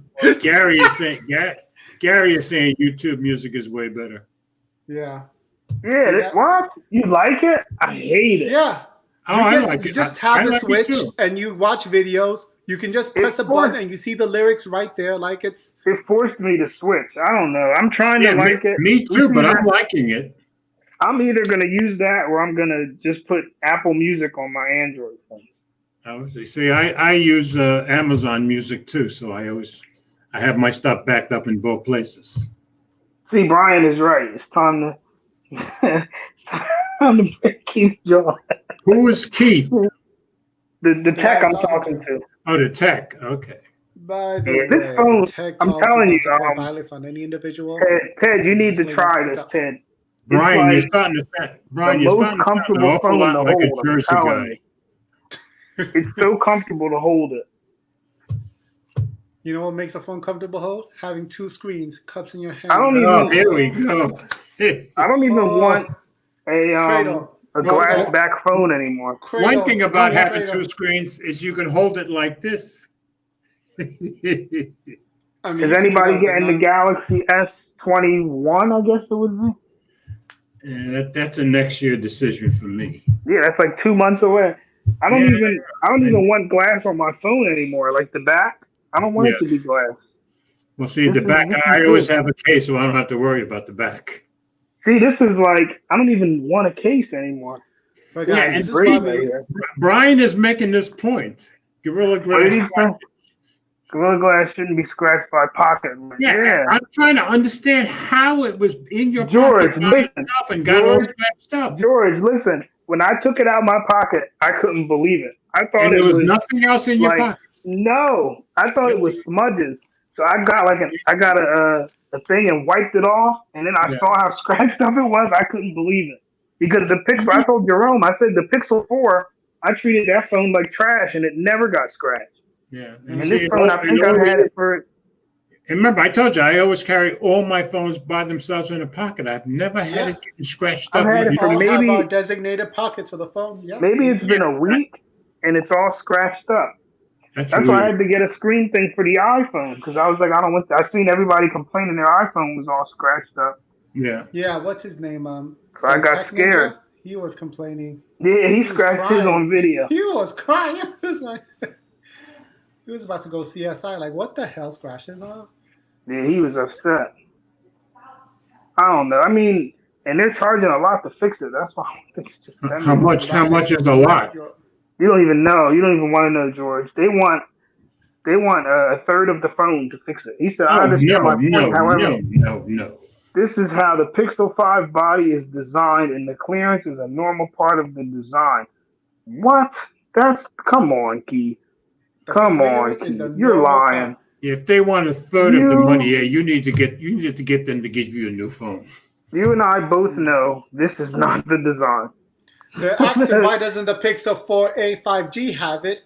Gary is saying YouTube Music is way better. Yeah. Yeah. What? You like it? I hate it. Yeah. You just have a switch and you watch videos. You can just press a button and you see the lyrics right there. Like It forced me to switch. I don't know. I'm trying to like it. Me too, but I'm liking it. I'm either going to use that or I'm going to just put Apple Music on my Android phone. See, I use Amazon Music too, so I have my stuff backed up in both places. See, Brian is right. It's time to break Keith's jaw. Who is Keith? The tech I'm talking to. Oh, the tech. Okay. By the way, this phone, I'm telling you, violence on any individual. Ted, you need to try this, Ted. Brian, you're starting to sound an awful lot like a Jersey guy. It's so comfortable to hold it. You know what makes a phone comfortable to hold? Having two screens, cups in your hand. Here we go. I don't even want a glass back phone anymore. One thing about having two screens is you can hold it like this. Is anybody getting the Galaxy S21? I guess it would be. Yeah, that's a next year decision for me. Yeah, that's like 2 months away. I don't even want glass on my phone anymore. Like the back, I don't want it to be glass. Well, see, the back, I always have a case, so I don't have to worry about the back. See, this is like, I don't even want a case anymore. But guys, Brian is making this point. Gorilla Glass. Gorilla Glass shouldn't be scratched by pocket. Yeah, I'm trying to understand how it was in your George, pocket by listen. itself and got all scratched up. George, listen. When I took it out of my pocket, I couldn't believe it. I thought And it there was was nothing else in your pocket. No, I thought it was smudges. So I got a thing and wiped it off, and then I saw how scratched up it was. I couldn't believe it because the Pixel. I told Jerome, I said the Pixel 4. I treated that phone like trash, and it never got scratched. Yeah, and this phone, I think I've had it for. And remember, I told you I always carry all my phones by themselves in a pocket. I've never had it getting scratched up. I've had it for all maybe have our designated pockets for the phone. Yes, maybe it's been a week, and it's all scratched up. That's why I had to get a screen thing for the iPhone because I was like, I don't want. I seen everybody complaining their iPhone was all scratched up. Yeah. Yeah. What's his name? So I got scared. Ninja? He was complaining. Yeah, he scratched his on video. He was crying. He was about to go CSI. Like, what the hell, scratching on? Yeah, he was upset. I don't know. I mean, and they're charging a lot to fix it. That's why it's just. How much? How much is a lot? You don't even know. You don't even want to know, George. They want a third of the phone to fix it. He said, I understand my point. However, no. This is how the Pixel 5 body is designed, and the clearance is a normal part of the design. What? Come on, Keith. Come on, Keith. You're lying. Part. If they want a third of the money, you need to get them to give you a new phone. You and I both know this is not the design. They're asking why doesn't the Pixel 4a 5G have it,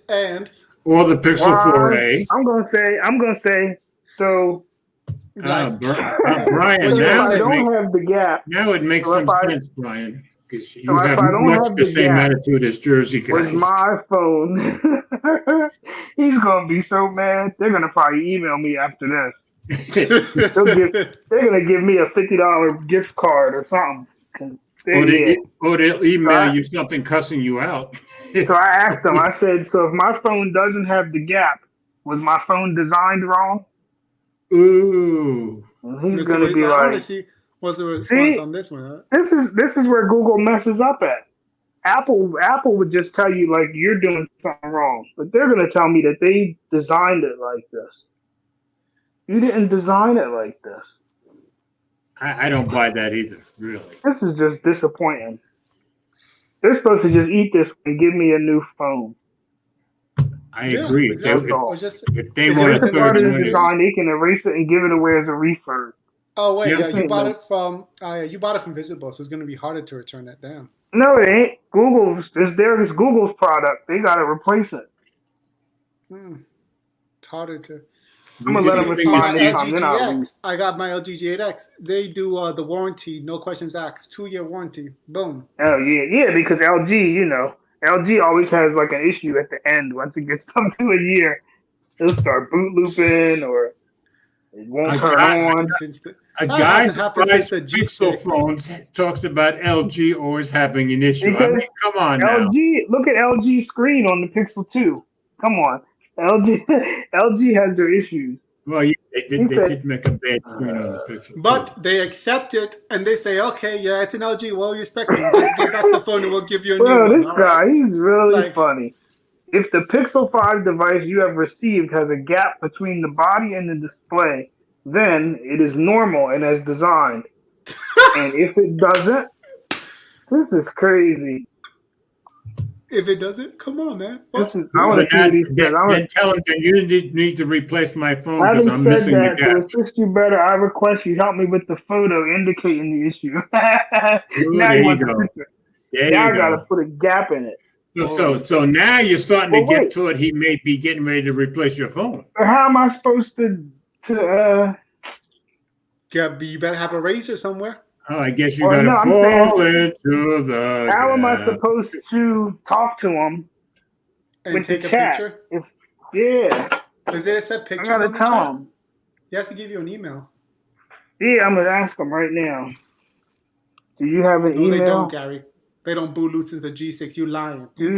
or the Pixel 4a? I'm gonna say so. Brian, don't have the gap. Now it makes some sense, Brian, because you have much the same attitude as Jersey guys. With my phone, he's gonna be so mad. They're gonna probably email me after this. They're gonna give me a $50 gift card or something. Or they'll email you something cussing you out. So I asked him. I said, "So if my phone doesn't have the gap, was my phone designed wrong?" Ooh. And he's gonna be like, I want to see what's the response on this one. Huh? This is where Google messes up at. Apple would just tell you like you're doing something wrong, but they're gonna tell me that they designed it like this. You didn't design it like this. I don't buy that either, really. This is just disappointing. They're supposed to just eat this and give me a new phone. I agree. Exactly. If they want a third design, they can erase it and give it away as a refurb. Oh wait, you bought it from Visible, so it's going to be harder to return it. Damn. No, it ain't. It's Google's product. They got to replace it. It's harder to. I'm gonna let them respond this time. I got my LG G8X. They do the warranty, no questions asked, 2-year warranty. Boom. Oh yeah, because LG always has like an issue at the end. Once it gets up to a year, it'll start boot looping or it won't turn on. A guy who buys Pixel phones talks about LG always having an issue. I mean, come on now. Look at LG's screen on the Pixel 2. Come on. LG has their issues. Well, yeah, they did make a bad screen on the Pixel. But they accept it and they say, okay, yeah, it's an LG. What are you expecting? Just give back the phone and we'll give you a new one. This guy, he's really funny. If the Pixel 5 device you have received has a gap between the body and the display, then it is normal and as designed. And if it doesn't, this is crazy. If it doesn't, come on, man. Then tell him that you need to replace my phone because I'm missing the gap. To assist you better, I request you help me with the photo indicating the issue. Now there you go. Now I gotta put a gap in it. So now you're starting to get to it. He may be getting ready to replace your phone. How am I supposed to? You better have a razor somewhere. Oh, I guess you gotta fall into the. How am I supposed to talk to him and take a picture? Is there a set picture? I gotta tell him. He has to give you an email. Yeah, I'm gonna ask him right now. Do you have an email? No, they don't, Gary. They don't boot looses the G6. You lying. You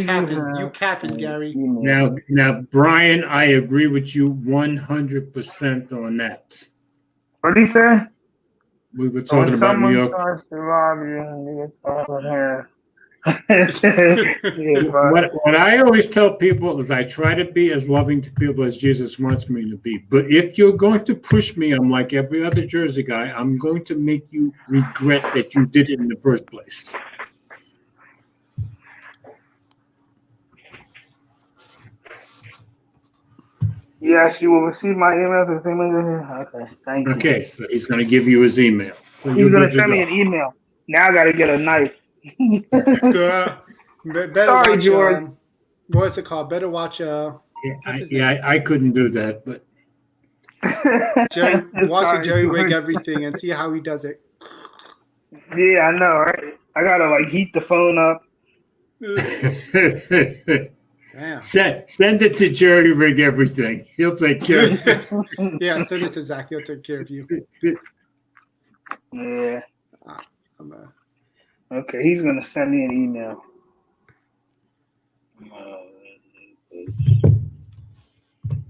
capping, Gary. Now, Brian, I agree with you 100% on that. What did he say? We were talking about New York. What I always tell people is I try to be as loving to people as Jesus wants me to be. But if you're going to push me, I'm like every other Jersey guy. I'm going to make you regret that you did it in the first place. Yes, you will receive my email. Okay, thank you. Okay, so he's going to give you his email. So he's going to send me an email. Now I got to get a knife. Better Sorry, watch, George. what's it called? Better watch. I couldn't do that, but watch a jerry rig everything and see how he does it. Yeah, I know, right? I gotta like heat the phone up. Damn. Send it to Jerry Rig everything. He'll take care of it. Yeah, send it to Zach. He'll take care of you. Yeah. Okay, he's gonna send me an email.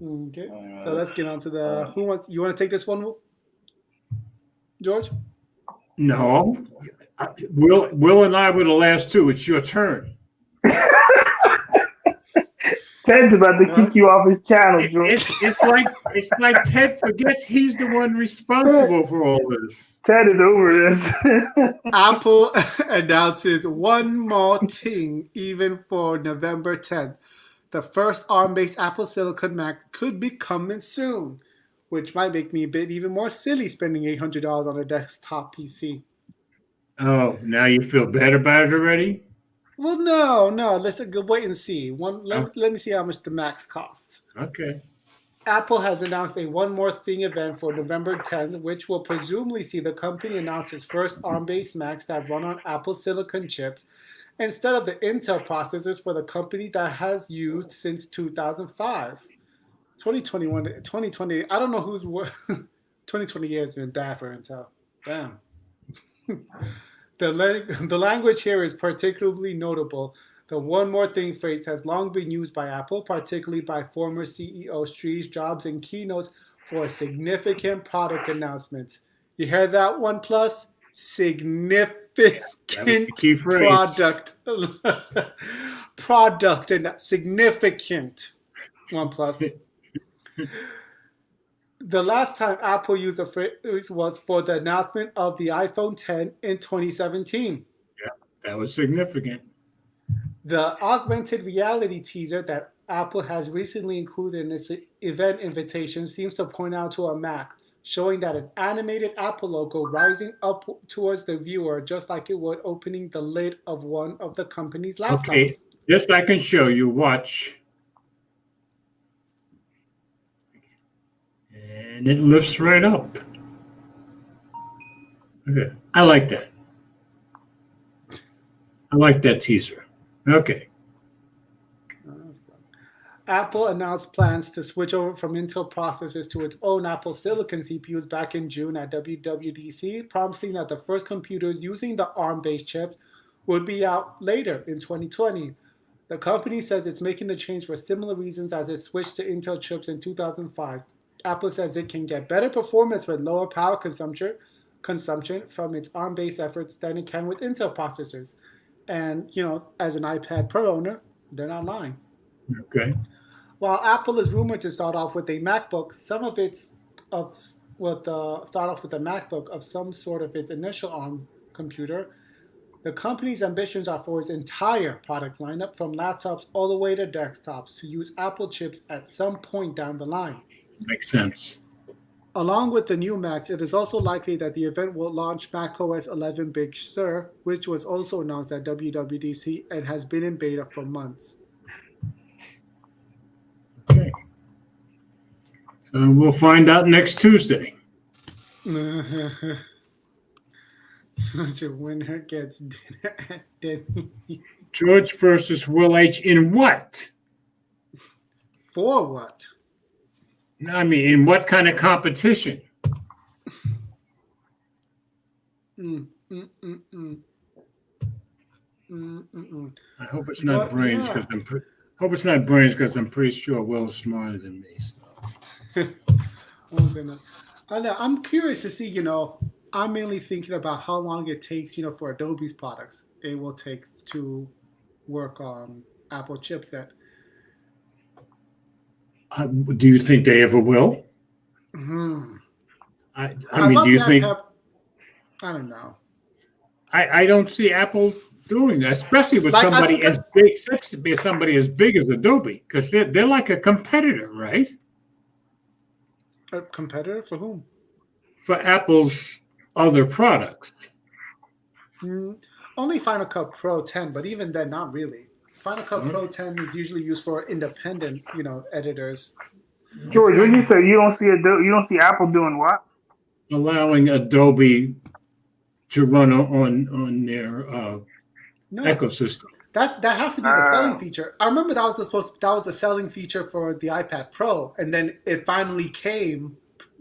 Okay, so let's get on to the. You want to take this one, George? No, Will and I were the last two. It's your turn. Ted's about to kick you off his channel, George. It's like Ted forgets he's the one responsible for all this. Ted is over this. Apple announces one more thing, even for November 10th. The first ARM-based Apple Silicon Mac could be coming soon, which might make me a bit even more silly spending $800 on a desktop PC. Oh, now you feel bad about it already? Well, no. Let's wait and see. Let me see how much the Macs cost. Okay. Apple has announced a One More Thing event for November 10th, which will presumably see the company announce its first ARM-based Macs that run on Apple Silicon chips instead of the Intel processors for the company that has used since 2005. 2020, I don't know who's 2020 years has been bad for Intel. Damn. The language here is particularly notable. The one more thing phrase has long been used by Apple, particularly by former CEO Steve Jobs in keynotes for significant product announcements. You hear that, OnePlus? Significant product and significant OnePlus. The last time Apple used the phrase was for the announcement of the iPhone X in 2017. Yeah, that was significant. The augmented reality teaser that Apple has recently included in its event invitation seems to point out to a Mac, showing that an animated Apple logo rising up towards the viewer, just like it would opening the lid of one of the company's laptops. Okay, this I can show you. Watch. And it lifts right up. Okay, I like that. I like that teaser. Okay. Apple announced plans to switch over from Intel processors to its own Apple Silicon CPUs back in June at WWDC, promising that the first computers using the ARM-based chips would be out later in 2020. The company says it's making the change for similar reasons as it switched to Intel chips in 2005. Apple says it can get better performance with lower power consumption from its ARM-based efforts than it can with Intel processors. And, as an iPad Pro owner, they're not lying. Okay. While Apple is rumored to start off with a MacBook, start off with a MacBook of some sort of its initial ARM computer, the company's ambitions are for its entire product lineup, from laptops all the way to desktops, to use Apple chips at some point down the line. Makes sense. Along with the new Macs, it is also likely that the event will launch macOS 11 Big Sur, which was also announced at WWDC and has been in beta for months. Okay. So we'll find out next Tuesday. Such a winner gets dinner at Denny's. George versus Will H. In what? For what? I mean, in what kind of competition? I hope it's not brains because I'm pretty sure Will's smarter than me. So. I know. I'm curious to see, I'm mainly thinking about how long it takes, for Adobe's products. It will take to work on Apple chipset. Do you think they ever will? Hmm. I mean, do you think? I don't know. I don't see Apple doing that, especially with Like somebody as big as Adobe, because they're like a competitor, right? A competitor for whom? For Apple's other products. Only Final Cut Pro 10, but even then, not really. Final Cut Pro 10 is usually used for independent, editors. George, what you say? You don't see Apple doing what? Allowing Adobe to run on their ecosystem. That has to be the selling feature. I remember that was the selling feature for the iPad Pro, and then it finally came.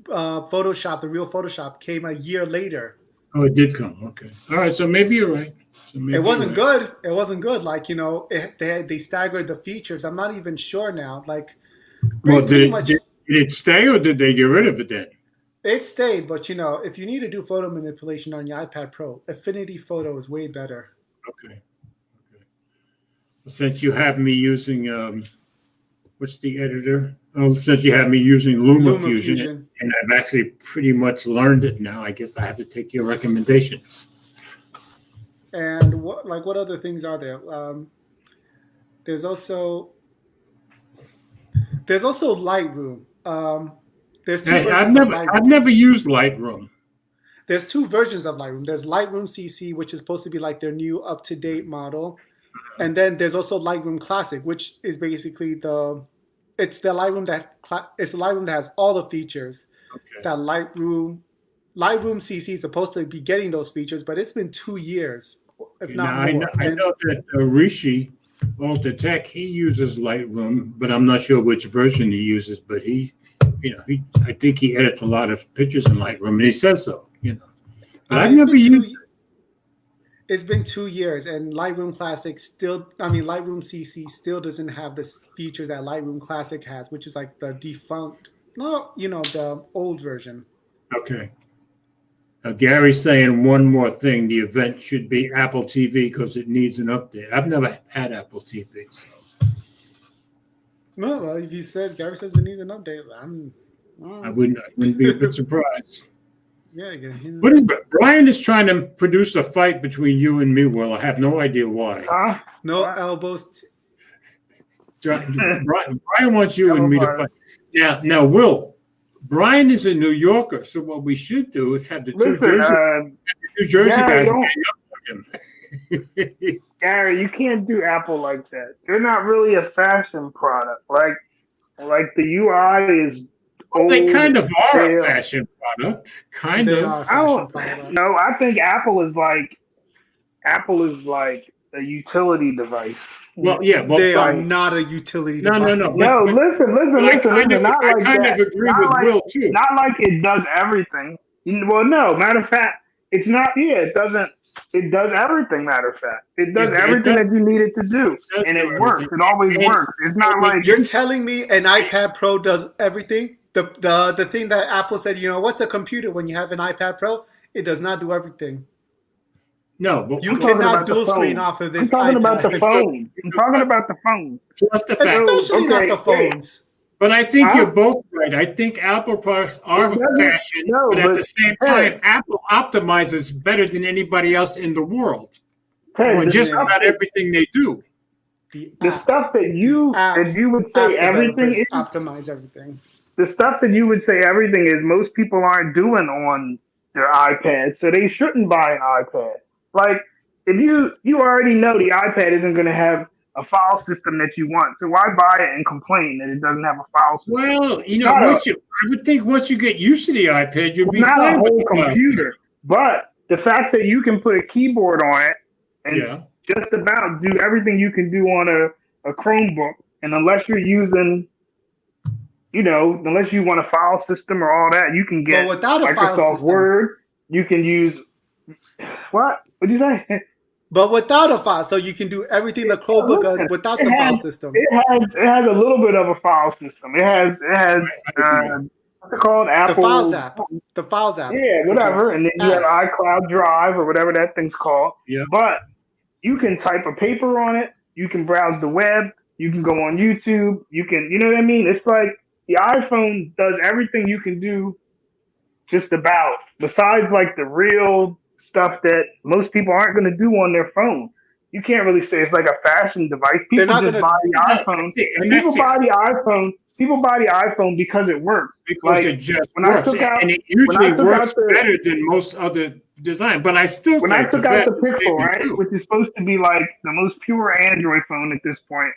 Photoshop, the real Photoshop, came a year later. Oh, it did come. Okay, all right. So maybe you're right. It wasn't good. It wasn't good. Like they staggered the features. I'm not even sure now. Like, well, did it stay or did they get rid of it then? It stayed, but if you need to do photo manipulation on your iPad Pro, Affinity Photo is way better. Okay. Since you have me using what's the editor? Oh, since you have me using LumaFusion, and I've actually pretty much learned it now, I guess I have to take your recommendations. And what other things are there? There's also Lightroom. There's two versions of Lightroom. I've never used Lightroom. There's two versions of Lightroom. There's Lightroom CC, which is supposed to be like their new up-to-date model, and then there's also Lightroom Classic, which is basically the Lightroom that has all the features. Okay. That Lightroom CC is supposed to be getting those features, but it's been 2 years, if not more. I know that Rishi Walter Tech, he uses Lightroom, but I'm not sure which version he uses. But I think he edits a lot of pictures in Lightroom, and he says so. But I've never used. It's been 2 years, and Lightroom CC still doesn't have the features that Lightroom Classic has, which is like the defunct, the old version. Okay. Gary's saying one more thing. The event should be Apple TV because it needs an update. I've never had Apple TV. So. No, well, if Gary says it needs an update, I wouldn't be a bit surprised. Yeah, what is Brian is trying to produce a fight between you and me? Well, I have no idea why. No elbows. Brian wants you and me to fight. Now, Will. Brian is a New Yorker, so what we should do is have the New Jersey guys gang up on him. Gary, you can't do Apple like that. They're not really a fashion product. Like the UI is. Well, they kind of are a fashion product. Kind of. No, I think Apple is like a utility device. Well, yeah, they are not a utility device. No, listen. I kind of agree with Will too. Not like it does everything. Well, no. Matter of fact, it's not. Yeah, it doesn't. It does everything. Matter of fact, it does everything that you need it to do, and it works. It always works. It's not like you're telling me an iPad Pro does everything. The thing that Apple said, what's a computer when you have an iPad Pro? It does not do everything. No, but you cannot dual screen off of this. I'm talking about the phone. I'm talking about the phone. Especially not the phones. But I think you're both right. I think Apple products are fashion, but at the same time, Apple optimizes better than anybody else in the world on just about everything they do. The stuff that you would say everything is optimize everything. The stuff that you would say everything is most people aren't doing on their iPad, so they shouldn't buy an iPad. Like if you already know the iPad isn't going to have a file system that you want, so why buy it and complain that it doesn't have a file system? Well, I would think once you get used to the iPad, you'll be not fine a whole with computer, but the fact that you can put a keyboard on it and just about do everything you can do on a Chromebook, and unless you're using, unless you want a file system or all that, you can get Microsoft Word. You can use what? What did you say? But without a file, so you can do everything the Chromebook does without the file system. It has a little bit of a file system. It has What's it called? The Apple. Files app. The Files app. Yeah, whatever. And then you have iCloud Drive or whatever that thing's called. Yeah. But you can type a paper on it. You can browse the web. You can go on YouTube. You know what I mean? It's like the iPhone does everything you can do just about, besides like the real stuff that most people aren't going to do on their phone. You can't really say it's like a fashion device. People just buy the iPhone. People buy the iPhone because it works. Because it just works. And it usually works better than most other design. But I still when I took out the Pixel, right, which is supposed to be like the most pure Android phone at this point,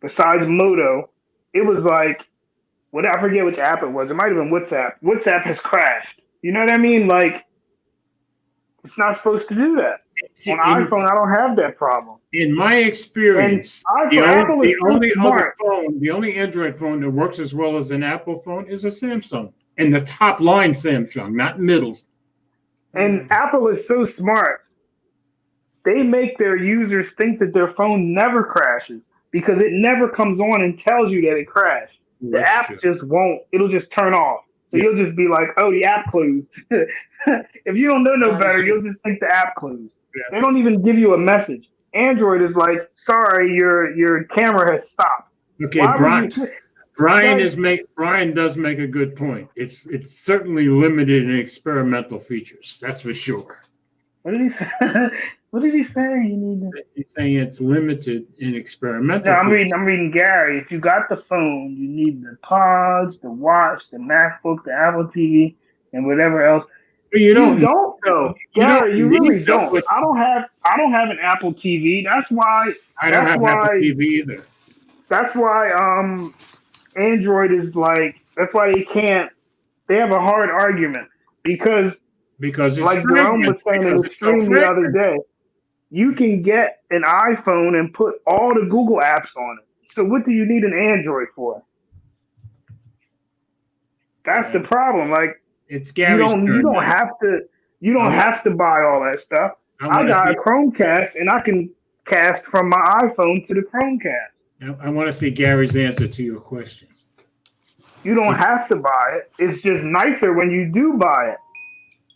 besides Moto, it was like, I forget which app it was. It might have been WhatsApp. WhatsApp has crashed. You know what I mean? Like, it's not supposed to do that. On iPhone, I don't have that problem. In my experience, the only Android phone that works as well as an Apple phone is a Samsung. And the top line Samsung, not middles. And Apple is so smart. They make their users think that their phone never crashes because it never comes on and tells you that it crashed. The app just won't. It'll just turn off. So you'll just be like, oh, the app closed. If you don't know no better, you'll just think the app closed. Yeah. They don't even give you a message. Android is like, sorry, your camera has stopped. Okay, Brian does make a good point. It's certainly limited in experimental features. That's for sure. What did he say? What did he say? He's saying it's limited in experimental. No, I'm reading Gary. If you got the phone, you need the pods, the watch, the MacBook, the Apple TV, and whatever else. But you don't though, Gary. You really don't. I don't have an Apple TV. That's why I don't have Apple TV either. That's why Android is like. That's why they can't. They have a hard argument because it's like Jerome was saying in the stream the other day, you can get an iPhone and put all the Google apps on it. So what do you need an Android for? That's the problem. Like, it's Gary's you don't have to buy all that stuff. I got a Chromecast and I can cast from my iPhone to the Chromecast. I want to see Gary's answer to your question. You don't have to buy it. It's just nicer when you do buy it.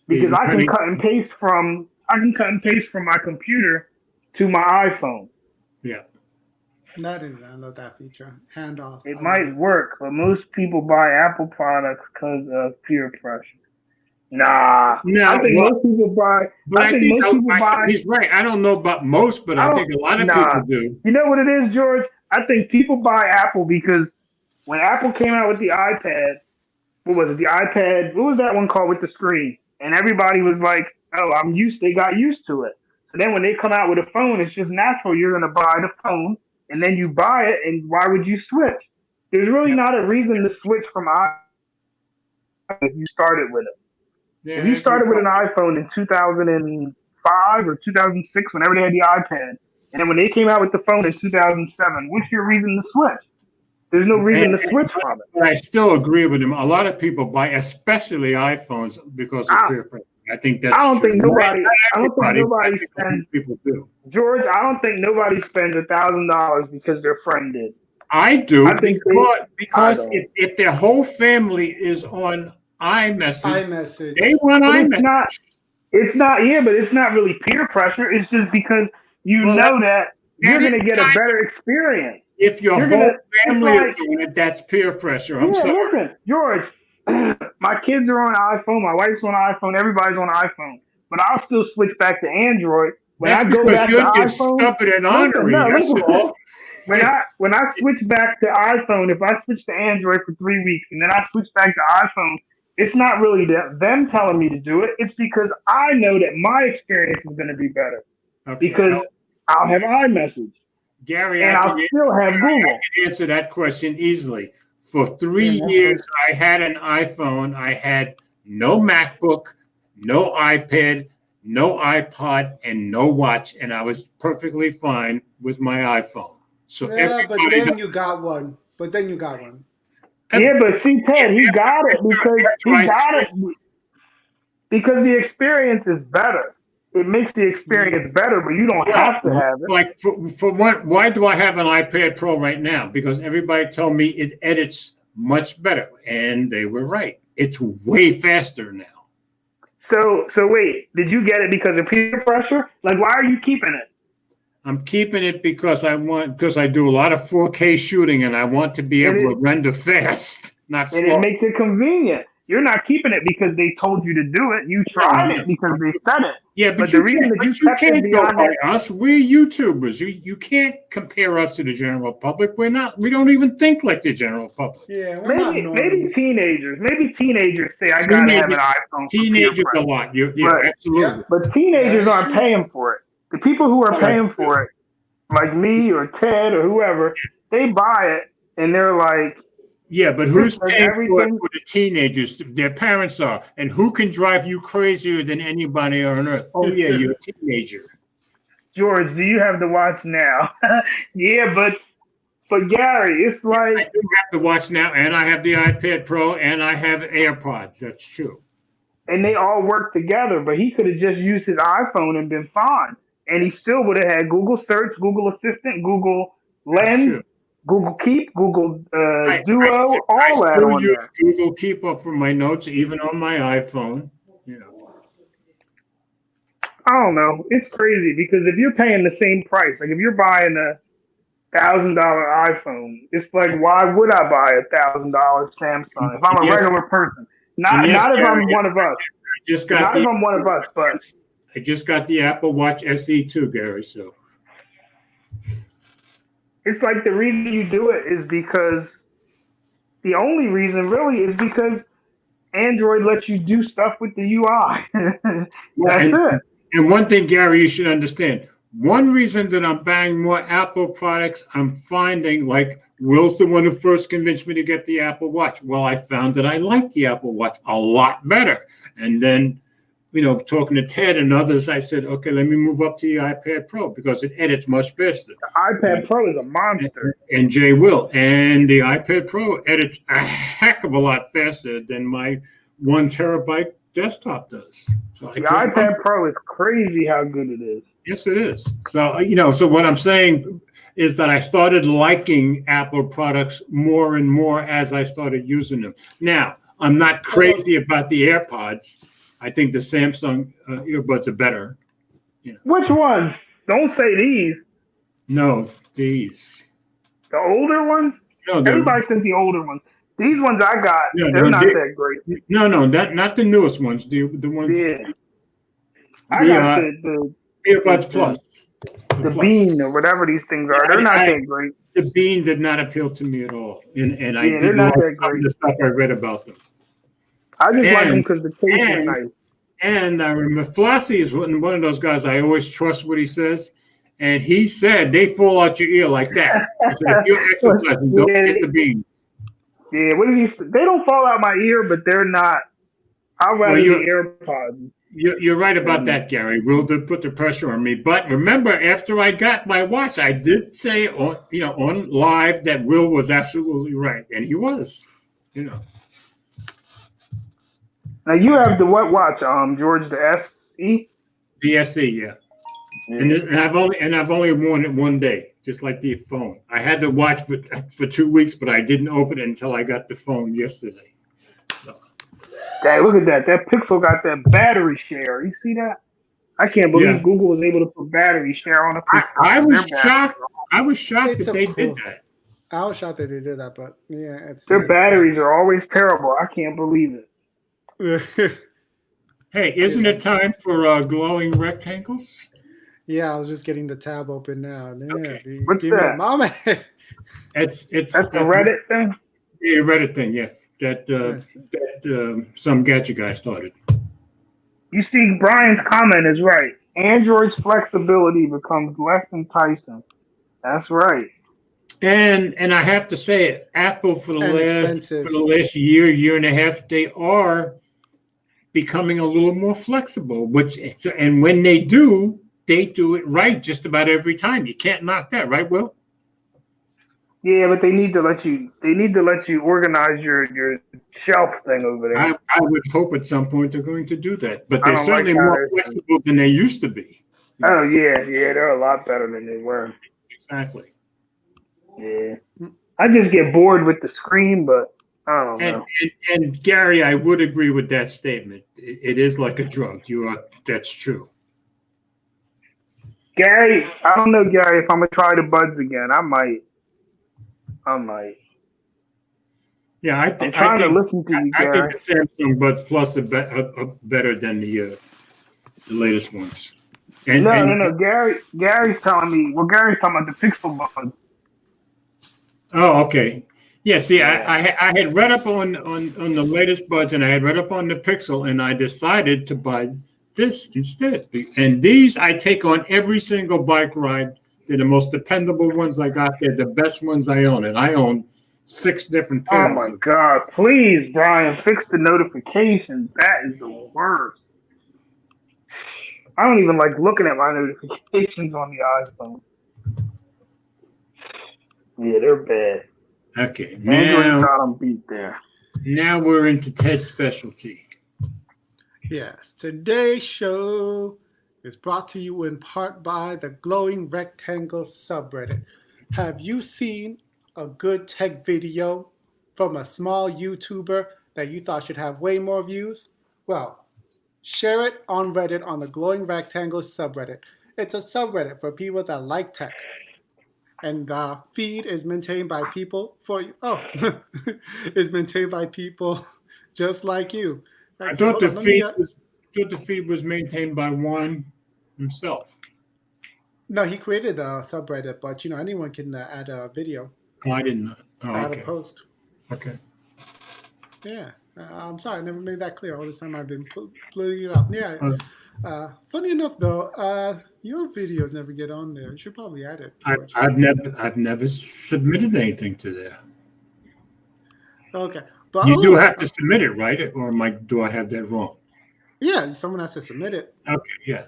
Because I can cut and paste from my computer to my iPhone. Yeah. That is, I love that feature. Handoff. It might work, but most people buy Apple products because of peer pressure. Nah. I think most people buy. He's right. I don't know about most, but I think a lot of people do. You know what it is, George? I think people buy Apple because when Apple came out with the iPad, what was it? The iPad, what was that one called with the screen? And everybody was like, oh, they got used to it. So then when they come out with a phone, it's just natural. You're going to buy the phone and then you buy it. And why would you switch? There's really not a reason to switch from iPhone if you started with it. Yeah, if you started with an iPhone in 2005 or 2006, whenever they had the iPad, and then when they came out with the phone in 2007, what's your reason to switch? There's no reason to switch from it. But I still agree with him. A lot of people buy, especially iPhones, because of peer pressure. I think that's. I don't think nobody spends. People do. George, I don't think nobody spends $1,000 because their friend did. I do because if their whole family is on iMessage, they want iMessage. It's not. Yeah, but it's not really peer pressure. It's just because know that you're going to get a better experience. If your whole family is doing it, that's peer pressure. I'm sorry. Listen, George, my kids are on iPhone. My wife's on iPhone. Everybody's on iPhone. But I'll still switch back to Android. When I go back to iPhone, when I switch back to iPhone, if I switch to Android for 3 weeks and then I switch back to iPhone, it's not really them telling me to do it. It's because I know that my experience is going to be better because I'll have iMessage. Gary, I'll still have Google. I can answer that question easily. For 3 years, I had an iPhone. I had no MacBook, no iPad, no iPod, and no watch, and I was perfectly fine with my iPhone. So but then you got one. Yeah, but see, Ted, he got it because the experience is better. It makes the experience better, but you don't have to have it. Like for what? Why do I have an iPad Pro right now? Because everybody told me it edits much better, and they were right. it's way faster now. So wait, did you get it because of peer pressure? Like, why are you keeping it? I'm keeping it because I do a lot of 4K shooting and I want to be able to render fast, not slow. And it makes it convenient. You're not keeping it because they told you to do it. You tried it because they said it. Yeah, but the reason that you kept it beyond go by us. We're YouTubers. You can't compare us to the general public. We don't even think like the general public. Yeah, we're not normies. Maybe teenagers say I gotta have an iPhone. Teenagers a lot. Absolutely. Yeah, but teenagers aren't paying for it. The people who are paying for it, like me or Ted or whoever, they buy it and they're like, yeah, but who's paying for it for the teenagers? Their parents are. And who can drive you crazier than anybody on earth? Oh, yeah, you're a teenager. George, do you have the watch now? Yeah, but Gary, it's like... I do have the watch now, and I have the iPad Pro, and I have AirPods. That's true. And they all work together, but he could have just used his iPhone and been fine. And he still would have had Google Search, Google Assistant, Google Lens, Google Keep, Google Duo, all that on there. Google Keep up for my notes, even on my iPhone. You know. I don't know. It's crazy because if you're paying the same price, like if you're buying a $1,000 iPhone, it's like, why would I buy a $1,000 Samsung if I'm a regular person? Not if I'm one of us. If I'm one of us, but I just got the Apple Watch SE 2, Gary. So it's like the reason you do it is because the only reason really is because Android lets you do stuff with the UI. That's it. And one thing, Gary, you should understand. One reason that I'm buying more Apple products, I'm finding, like Will's the one who first convinced me to get the Apple Watch. Well, I found that I like the Apple Watch a lot better. And then, talking to Ted and others, I said, okay, let me move up to the iPad Pro because it edits much faster. The iPad Pro is a monster. And Jay will. And the iPad Pro edits a heck of a lot faster than my 1 terabyte desktop does. So the iPad Pro is crazy how good it is. Yes, it is. So, so what I'm saying is that I started liking Apple products more and more as I started using them. Now, I'm not crazy about the AirPods. I think the Samsung earbuds are better. Which ones? Don't say these. No, these. The older ones? No, everybody says the older ones. These ones I got, they're not that great. No, not the newest ones. The ones. Yeah. I got the earbuds Plus. The Bean or whatever these things are. They're not that great. The Bean did not appeal to me at all. And I didn't like some of the stuff I read about them. I just like them because the taste is nice. And I remember Flossie is one of those guys I always trust what he says. And he said they fall out your ear like that. I said, if you're exercising, don't get the Beans. Yeah, what did he say? They don't fall out my ear, but they're not. I'd rather the AirPods. You're right about that, Gary. Will did put the pressure on me. But remember, after I got my watch, I did say on live that Will was absolutely right. And he was, Now you have the what watch, George, the SE? The SE, yeah. And I've only worn it one day, just like the phone. I had the watch for 2 weeks, but I didn't open it until I got the phone yesterday. So. Dang, look at that. That Pixel got that battery share. You see that? I can't believe Google was able to put battery share on a Pixel. I was shocked. I was shocked that they did that. I was shocked that they did that, but yeah, their batteries are always terrible. I can't believe it. Hey, isn't it time for glowing rectangles? Yeah, I was just getting the tab open now. Yeah, okay. What's that? Mama. It's that's the Reddit thing? Yeah, Reddit thing, yeah. That some gadget guy started. You see, Brian's comment is right. Android's flexibility becomes less enticing. That's right. And I have to say, Apple for the last year and a half, they are becoming a little more flexible. And when they do it right just about every time. You can't knock that, right, Will? Yeah, but they need to let you organize your shelf thing over there. I would hope at some point they're going to do that. But they're certainly more flexible than they used to be. Oh yeah, they're a lot better than they were. Exactly. Yeah. I just get bored with the screen, but I don't know. And Gary, I would agree with that statement. It is like a drug. That's true. Gary, I don't know, Gary, if I'm gonna try the buds again. I might. Yeah, I'm trying to listen to you, Gary. I think the Samsung Buds Plus are better than the latest ones. No. Gary's telling me. Well, Gary's talking about the Pixel Buds. Oh, okay. Yeah, see, I had read up on the latest Buds, and I had read up on the Pixel, and I decided to buy this instead. And these I take on every single bike ride. They're the most dependable ones I got. They're the best ones I own, and I own 6 different pairs. Oh my God! Please, Brian, fix the notifications. That is the worst. I don't even like looking at my notifications on the iPhone. Yeah, they're bad. Okay, Android got them beat there. Now we're into Ted's specialty. Yes, today's show is brought to you in part by the Glowing Rectangle subreddit. Have you seen a good tech video from a small YouTuber that you thought should have way more views? Well, share it on Reddit on the Glowing Rectangle subreddit. It's a subreddit for people that like tech. And the feed is maintained by people is maintained by people just like you. I thought the feed was maintained by Juan himself. No, he created a subreddit, but anyone can add a video. Oh, I didn't know. Oh, add okay. a post. Okay. Yeah. I'm sorry, I never made that clear. All this time I've been putting it up. Yeah. Funny enough, though, your videos never get on there. You should probably add it. I've never submitted anything to there. Okay, but you do have to submit it, right? Or do I have that wrong? Yeah, someone has to submit it. Okay, yeah.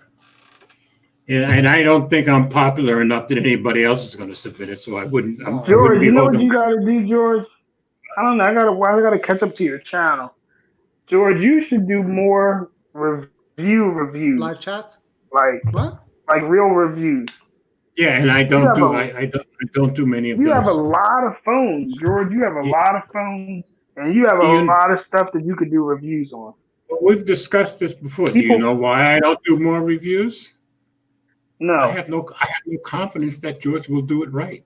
And I don't think I'm popular enough that anybody else is going to submit it, so I wouldn't. George, you know what you got to do, George? I don't know. I gotta catch up to your channel, George. You should do more reviews, live chats, like what? Like real reviews. Yeah, and I don't do many of those. You have a lot of phones, George. You have a lot of phones, and you have a lot of stuff that you could do reviews on. Well, we've discussed this before. Do you know why I don't do more reviews? No, I have no confidence that George will do it right.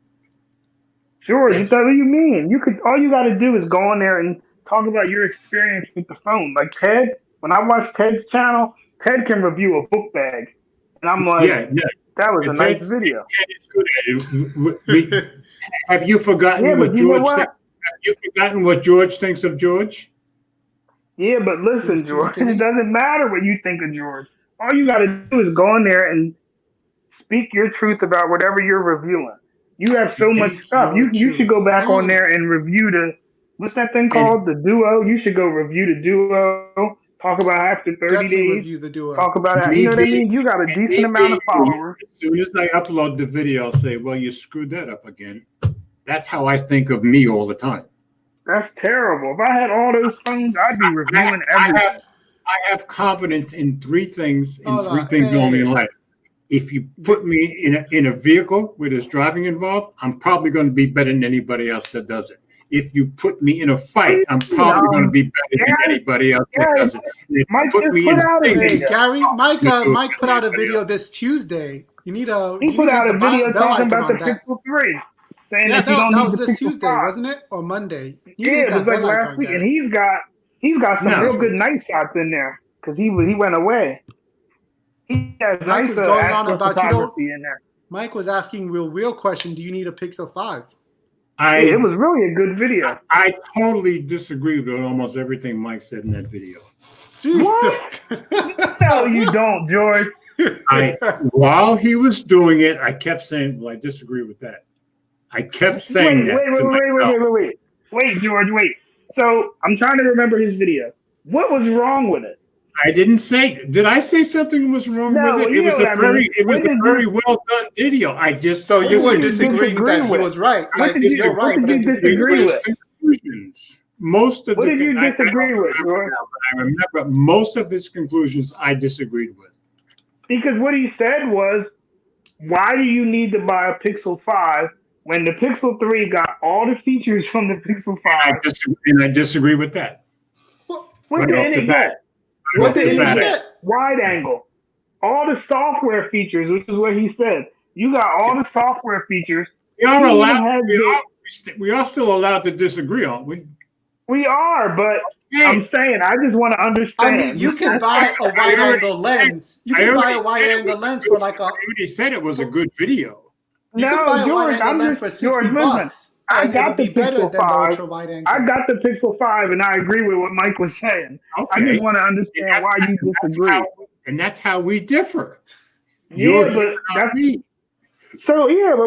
George, that's what you mean. All you got to do is go on there and talk about your experience with the phone. Like Ted, when I watch Ted's channel, Ted can review a book bag, and I'm like, that was a nice video. Ted is good at it. Have you forgotten what George? Have you forgotten what George thinks of George? Yeah, but listen, George, it doesn't matter what you think of George. All you got to do is go in there and speak your truth about whatever you're reviewing. You have so much stuff. You should go back on there and review what's that thing called? The Duo. You should go review the Duo. Talk about after 30 days. Review the Duo. Talk about it. You know what I mean? You got a decent amount of followers. As soon as I upload the video, I'll say, well, you screwed that up again. That's how I think of me all the time. That's terrible. If I had all those phones, I'd be reviewing everything. I have confidence in three things, only in life. If you put me in a vehicle where there's driving involved, I'm probably going to be better than anybody else that does it. If you put me in a fight, I'm probably going to be better than anybody else that does it. Mike put out a video this Tuesday. He put out a video talking about the Pixel 3. Saying that was this Tuesday, wasn't it? Or Monday? It was like last week, and he's got some real good night shots in there because he went away. He has Mike was going on about in there. Mike was asking real question. Do you need a Pixel 5? It was really a good video. I totally disagree with almost everything Mike said in that video. What? No, you don't, George. While he was doing it, I kept saying, well, I disagree with that. I kept saying Wait, George, wait. So I'm trying to remember his video. What was wrong with it? I didn't say. Did I say something was wrong with it? It was a very well done video. So you were disagreeing that he was right. What did you disagree with? Most of what did you disagree with, George? I remember most of his conclusions I disagreed with. Because what he said was, why do you need to buy a Pixel 5 when the Pixel 3 got all the features from the Pixel 5. I disagree with that. What did it get? What did it get? Wide angle. All the software features, which is what he said. You got all the software features. We are still allowed to disagree, aren't we? We are, but I'm saying I just want to understand. I mean, you can buy a wide angle lens. You can buy a wide angle lens for like a. I already said it was a good video. You can buy a wide angle lens for $60. I got the Pixel 5. I got the Pixel 5, and I agree with what Mike was saying. Okay. I just want to understand why you disagree. And that's how we differ. Yeah, but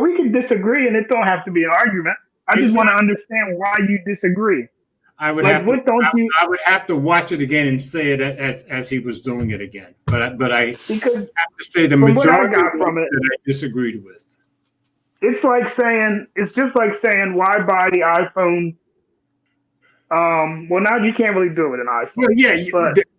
we can disagree, and it don't have to be an argument. I just want to understand why you disagree. I would have to watch it again and say it as he was doing it again. But I have to say the majority of it that I disagreed with. It's just like saying why buy the iPhone. Well, now you can't really do it with an iPhone. Well, yeah,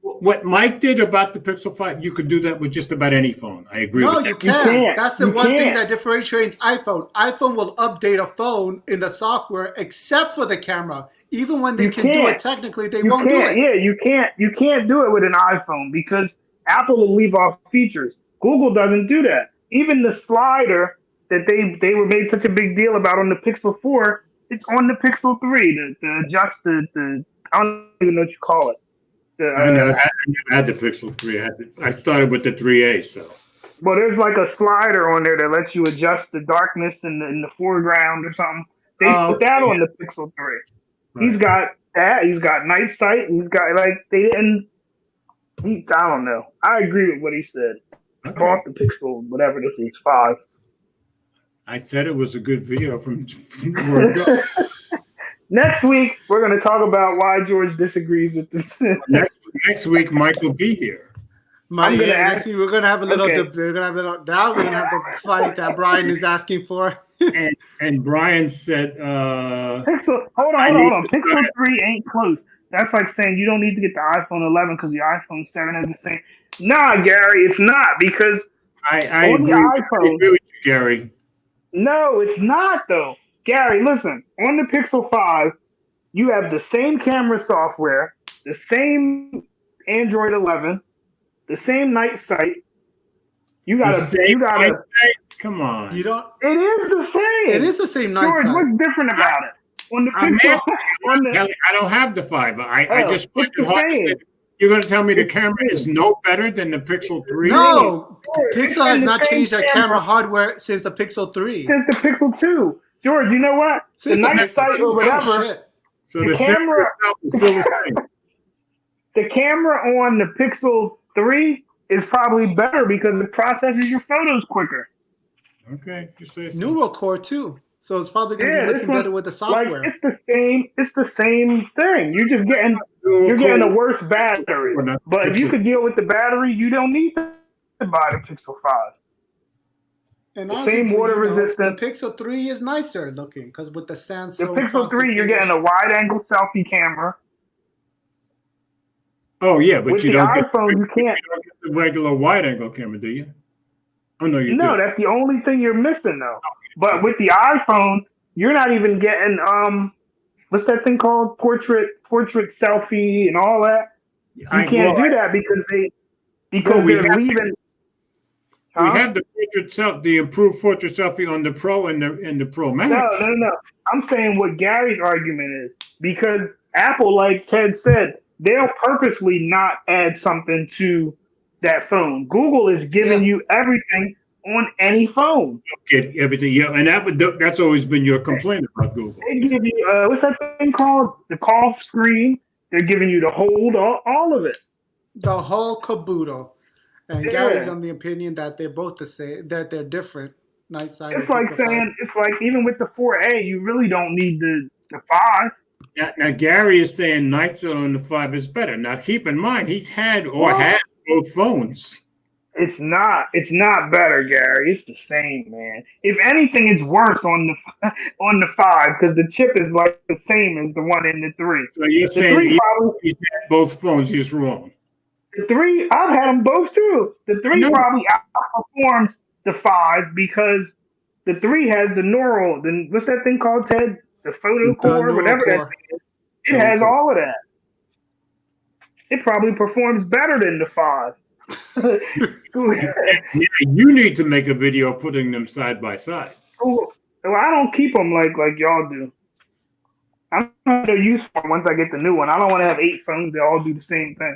what Mike did about the Pixel 5, you could do that with just about any phone. I agree. No, with that. you can't. That's the one thing that differentiates iPhone. iPhone will update a phone in the software except for the camera. Even when they can do it technically, they won't do it. Yeah, you can't do it with an iPhone because Apple will leave off features. Google doesn't do that. Even the slider that they were made such a big deal about on the Pixel 4, it's on the Pixel 3 to adjust the I don't even know what you call it. I never had the Pixel 3. I started with the 3A, so. Well, there's like a slider on there that lets you adjust the darkness in the foreground or something. They put that on the Pixel 3. Right. He's got that. He's got night sight. He's got I don't know. I agree with what he said. Okay. I bought the Pixel, whatever this is, 5. I said it was a good video from Next week, we're going to talk about why George disagrees with this. Next week, Mike will be here. Next week, we're going to have a little. We're going to have the fight that Brian is asking for. and Brian said, Pixel. Hold on. Pixel 3 ain't close. That's like saying you don't need to get the iPhone 11 because the iPhone 7 has the same. Nah, Gary, it's not because I agree with you, Gary. No, it's not though. Gary, listen, on the Pixel 5, you have the same camera software, the same Android 11, the same night sight. Come on. You don't. It is the same. It is the same night George, sight. what's different about it? On the Pixel, I don't have the 5. I just you're going to tell me the camera is no better than the Pixel 3? No, Pixel has not changed their camera hardware since the Pixel 3. Since the Pixel 2. George, you know what? Since the night sight or whatever. So the camera is still the same. The camera on the Pixel 3 is probably better because it processes your photos quicker. Okay, you say so. Neural core too, so it's probably going to be looking better with the software. Like, it's the same thing. You're getting a worse battery. But if you could deal with the battery, you don't need to buy the Pixel 5. And the same water resistant. The Pixel 3 is nicer looking because with the Samsung. The Pixel 3, you're getting a wide-angle selfie camera. Oh yeah, but with you don't get the regular wide-angle camera, do you? Oh no, you do. No, that's the only thing you're missing though. But with the iPhone, you're not even getting what's that thing called? Portrait selfie and all that. You can't do that because they're leaving. We have the improved portrait selfie on the Pro and the Pro Max. No. I'm saying what Gary's argument is because Apple, like Ted said, they'll purposely not add something to that phone. Google is giving you everything on any phone. Okay, everything, yeah, and that's always been your complaint about Google. They give you what's that thing called? The call screen. They're giving you the hold, all of it. The whole caboodle. And Gary's on the opinion that they're both the same, that they're different. Night side. It's like saying, it's like even with the 4A, you really don't need the 5. Now Gary is saying night sight on the 5 is better. Now keep in mind he's had has both phones. It's not better, Gary. It's the same, man. If anything, it's worse on the 5 because the chip is like the same as the one in the 3. So you're saying he's had both phones. He's wrong. The 3, I've had them both too. The 3 probably outperforms the 5 because The 3 has the neural. What's that thing called, Ted? The photo core, neural whatever that core. thing is. It has all of that. It probably performs better than the 5. Yeah, you need to make a video putting them side by side. Well, I don't keep them like y'all do. I'm going to use for once I get the new one. I don't want to have 8 phones that all do the same thing.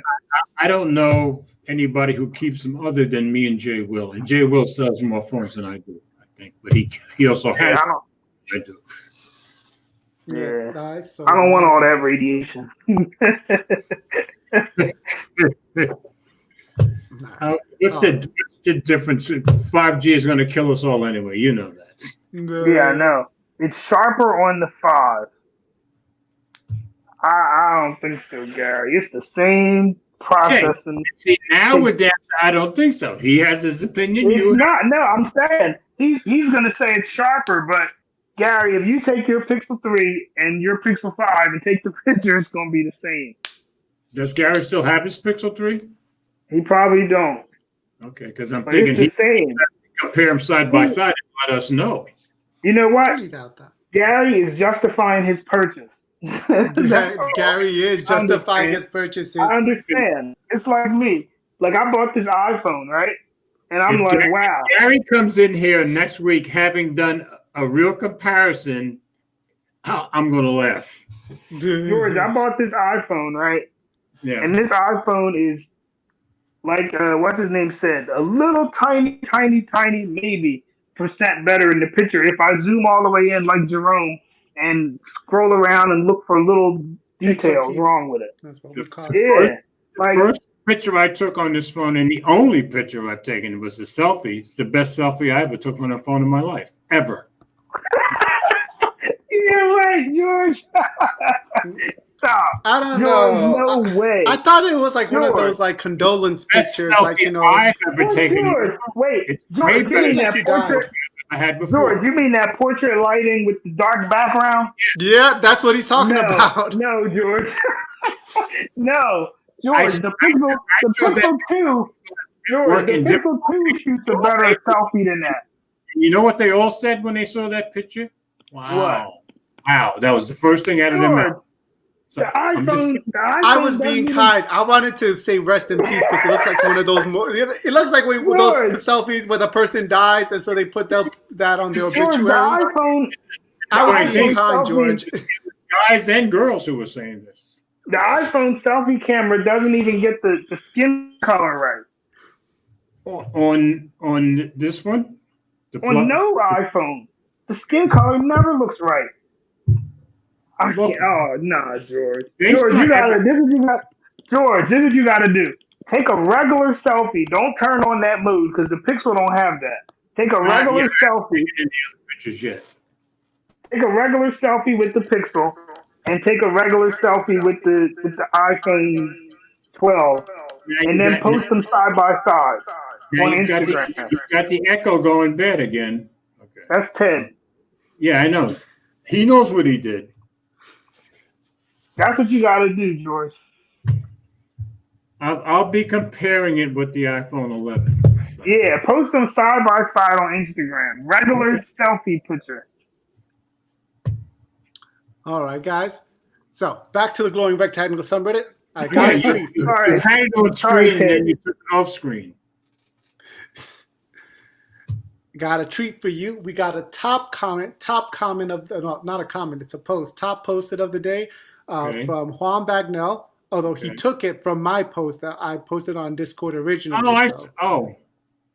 I don't know anybody who keeps them other than me and Jay Will. And Jay Will sells more phones than I do, I think. But he also has. I do. Yeah. Nice. So I don't want all that radiation. What's the difference? 5G is going to kill us all anyway. You know that. Yeah, I know. It's sharper on the 5. I don't think so, Gary. It's the same processing. Okay. See, now we're down to I don't think so. He has his opinion. It's not. No, I'm saying he's going to say it's sharper, but Gary, if you take your Pixel 3 and your Pixel 5 and take the picture, it's going to be the same. Does Gary still have his Pixel 3? He probably don't. Okay, because I'm thinking he compare them side by side and let us know. You know what? Gary is justifying his purchase. Gary is justifying his purchases. I understand. It's like me. Like I bought this iPhone, right? And I'm wow. Gary comes in here next week having done a real comparison. I'm going to laugh. George, I bought this iPhone, right? Yeah. And this iPhone is like, what's his name said, a little tiny, maybe % better in the picture. If I zoom all the way in like Jerome and scroll around and look for little details wrong with it. That's what we call it. The first picture I took on this phone, and the only picture I've taken, was a selfie. It's the best selfie I ever took on a phone in my life, ever. You're right, George. Stop. I don't know. No way. I thought it was like one of those like condolence pictures, like I've ever taken. George, wait, George, you mean that portrait? I had before. George, you mean that portrait lighting with the dark background? Yeah, that's what he's talking about. No, George. No, George. The Pixel 2. George, the Pixel 2 shoots a better selfie than that. You know what they all said when they saw that picture? Wow. What? Wow, that was the first thing out of their mouth. So the iPhone, I was being kind. I wanted to say rest in peace because it looks like one of those. It looks like those selfies where the person dies, and so they put that on their obituary. I was being kind, George. Guys and girls who were saying this. The iPhone selfie camera doesn't even get the skin color right. On this one? On no iPhone, the skin color never looks right. Oh no, George. George, this is what you gotta do. Take a regular selfie. Don't turn on that mode because the Pixel don't have that. Take a regular selfie. Pictures yet. Take a regular selfie with the Pixel, and take a regular selfie with the iPhone 12, and then post them side by side on Instagram. You got the echo going bad again. Okay. That's Ted. Yeah, I know. He knows what he did. That's what you got to do, George. I'll be comparing it with the iPhone 11. So. Yeah, post them side by side on Instagram. Regular selfie picture. All right, guys. So back to the glowing rectangle subreddit. I got a treat. You had it on screen and then you took it off screen. Got a treat for you. We got a top comment of not a comment, it's a post. Top posted of the day from Juan Bagnell. Although he took it from my post that I posted on Discord originally.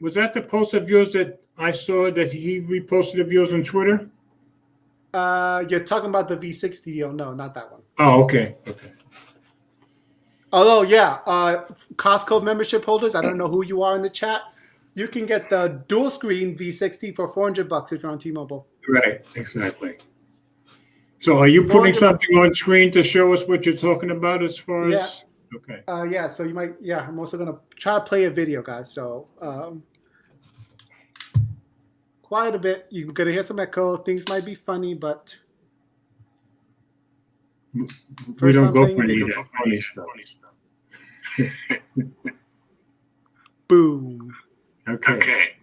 Was that the post of yours that I saw that he reposted of yours on Twitter? You're talking about the V60 deal. No, not that one. Oh, okay. Although, yeah, Costco membership holders, I don't know who you are in the chat. You can get the dual screen V60 for $400 if you're on T-Mobile. Right, exactly. So are you putting something on screen to show us what you're talking about as far as? Okay. Yeah, so you might, I'm also going to try to play a video, guys. So quiet a bit. You're going to hear some echo. Things might be funny, but we don't go for any of that funny stuff. Boom. Okay.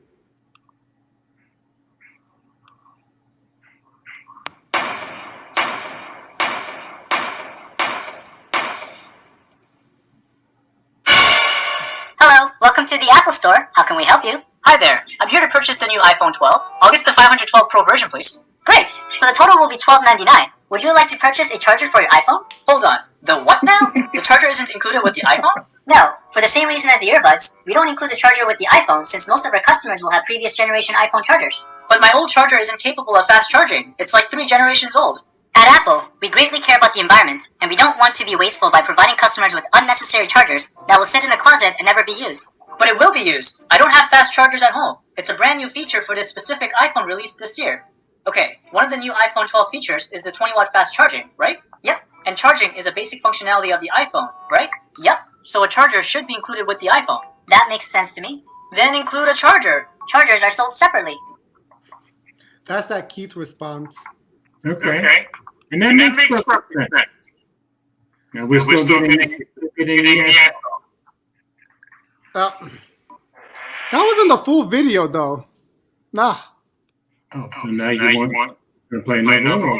Welcome to the Apple Store. How can we help you? Hi there. I'm here to purchase the new iPhone 12. I'll get the 512 Pro version, please. Great. So the total will be $12.99. Would you like to purchase a charger for your iPhone? Hold on. The what now? The charger isn't included with the iPhone? No. For the same reason as the earbuds, we don't include a charger with the iPhone since most of our customers will have previous generation iPhone chargers. But my old charger isn't capable of fast charging. It's like 3 generations old. At Apple, we greatly care about the environment, and we don't want to be wasteful by providing customers with unnecessary chargers that will sit in the closet and never be used. But it will be used. I don't have fast chargers at home. It's a brand new feature for this specific iPhone released this year. Okay, one of the new iPhone 12 features is the 20-watt fast charging, right? Yep. And charging is a basic functionality of the iPhone, right? Yep. So a charger should be included with the iPhone. That makes sense to me. Then include a charger. Chargers are sold separately. That's that Keith response. Okay. And that makes perfect sense. Now we're still getting the that wasn't the full video, though. Nah. Oh, so now you want to play another one?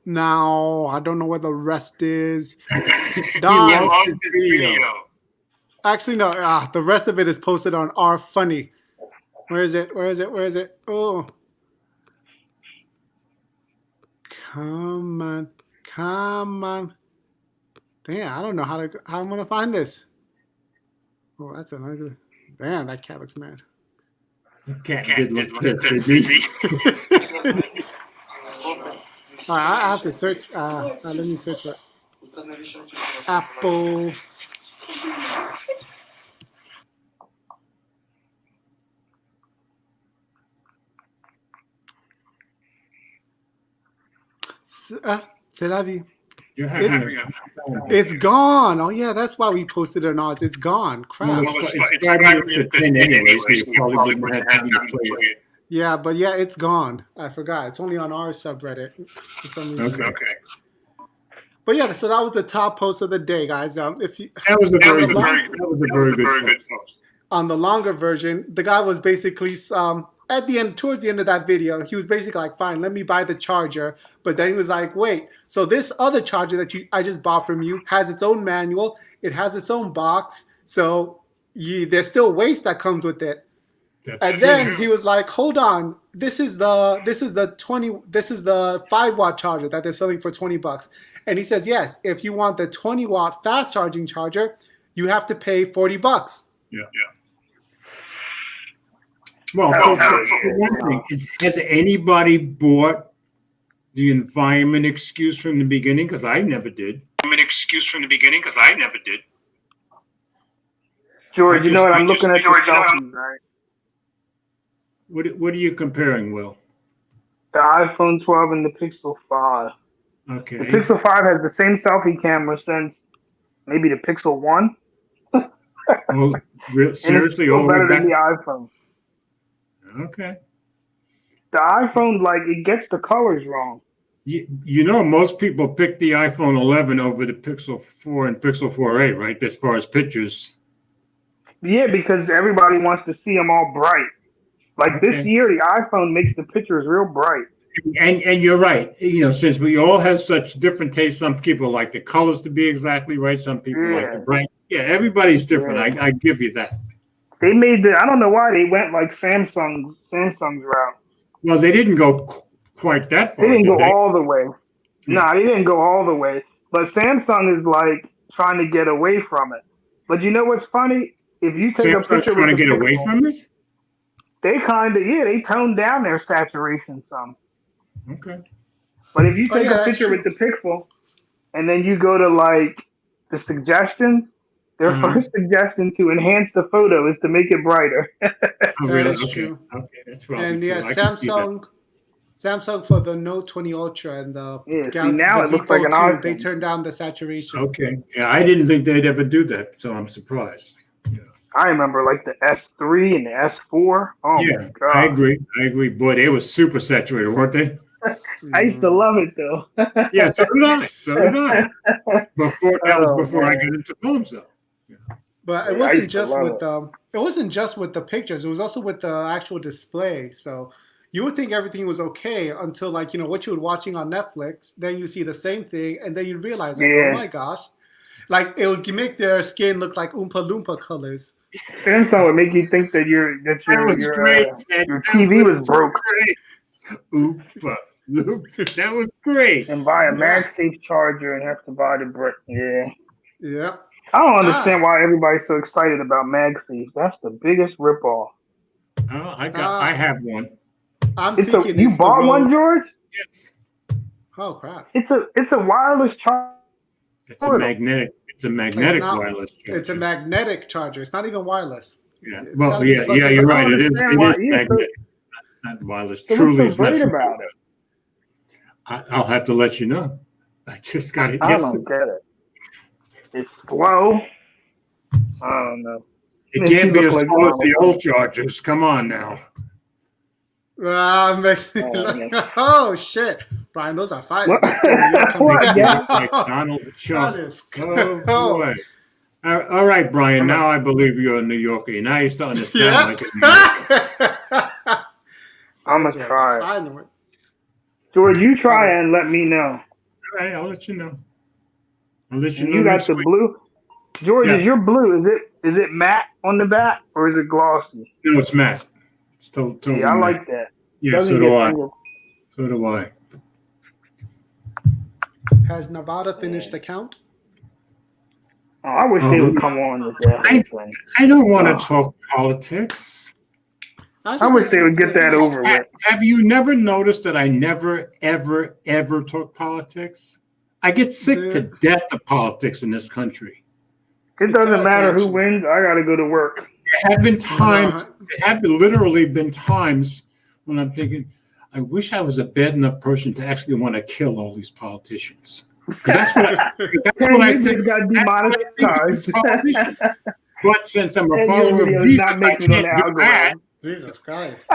No, I don't know where the rest is. You Don, lost the video. actually, no. The rest of it is posted on our funny. Where is it? Where is it? Where is it? Oh. Come on. Come on. Damn, I don't know how I'm going to find this. Oh, that's another. Damn, that cat looks mad. The cat did look pissed, did he? All right, I have to search. Let me search for Apple. C'est la vie. It's gone. Oh yeah, that's why we posted it on ours. It's gone. Crap. Well, it's probably up to 10 anyway, so you probably wouldn't have time to play it. Yeah, but yeah, it's gone. I forgot. It's only on our subreddit for some reason. Okay. But yeah, so that was the top post of the day, guys. If you That was a very good post. On the longer version, the guy was basically at the end, towards the end of that video, he was basically like, "Fine, let me buy the charger." But then he was like, "Wait, so this other charger that I just bought from you has its own manual. It has its own box. So there's still waste that comes with it." And then he was like, "Hold on, this is the 5-watt charger that they're selling for $20." And he says, "Yes, if you want the 20-watt fast charging charger, you have to pay $40." Yeah. Well, one thing is, has anybody bought the environment excuse from the beginning? Because I never did. George, you know what? I'm looking at your selfies, right? What are you comparing, Will? The iPhone 12 and the Pixel 5. Okay. The Pixel 5 has the same selfie camera since maybe the Pixel 1. Oh, seriously? It's better than the iPhone. Okay. The iPhone, it gets the colors wrong. You know, most people pick the iPhone 11 over the Pixel 4 and Pixel 4a, right? As far as pictures. Yeah, because everybody wants to see them all bright. This year, the iPhone makes the pictures real bright. And you're right. You know, since we all have such different tastes, some people like the colors to be exactly right. Some people like the bright. Yeah, everybody's different. Yeah. I give you that. They made I don't know why they went like Samsung's route. Well, they didn't go quite that far. They didn't go all the way. No, they didn't go all the way. But Samsung is trying to get away from it. But you know what's funny? If you take a picture trying to get away from it? They they toned down their saturation some. Okay. But if you take a picture with the Pixel and then you go to the suggestions, their first suggestion to enhance the photo is to make it brighter. That is true. Okay, that's right. And yeah, Samsung for the Note 20 Ultra and the Galaxy now it looks like an iPhone. They turned down the saturation. Okay. Yeah, I didn't think they'd ever do that, so I'm surprised. Yeah. I remember the S3 and the S4. Oh my God. I agree. Boy, they were super saturated, weren't they? I used to love it though. Yeah, so did I. Before I got into phones though. Yeah. But it wasn't just with the pictures. It was also with the actual display. So you would think everything was okay until what you were watching on Netflix. Then you see the same thing, and then you realize, oh my gosh, it would make their skin look like Oompa Loompa colors. Samsung would make you think that your TV was broke. That was great. And buy a MagSafe charger and have to buy the brick. Yeah. Yep. I don't understand why everybody's so excited about MagSafe. That's the biggest ripoff. Oh, I have one. You bought one, George? Yes. Oh crap! It's a wireless charger. It's a magnetic wireless charger. It's a magnetic charger. It's not even wireless. Yeah. Well, yeah, you're right. It is magnetic, not wireless. So Truly, what's so great about it? I'll have to let you know. I just got it. I don't get it. It's slow. I don't know. It can't be as slow as the old chargers. Come on now. Oh shit, Brian, those are fighting. Like Donald Trump. Oh boy. All right, Brian. Now I believe you're a New Yorker. Now you're starting to sound like a New Yorker. I'm gonna try it. George, you try it and let me know. All right, I'll let you know. You got the blue. George, is your blue? Is it matte on the back or is it glossy? No, it's matte. It's totally yeah, I matte. like that. Yeah, so do I. So do I. Has Nevada finished the count? Oh, I wish they would come on with that. I don't want to talk politics. I wish they would get that over with. Have you never noticed that I never, ever, ever talk politics? I get sick to death of politics in this country. It doesn't matter who wins. I got to go to work. There have been times, literally been times when I'm thinking, I wish I was a bad enough person to actually want to kill all these politicians. That's what I think. Got demonetized. But since I'm a follower of Jesus, I can't do that. Jesus Christ.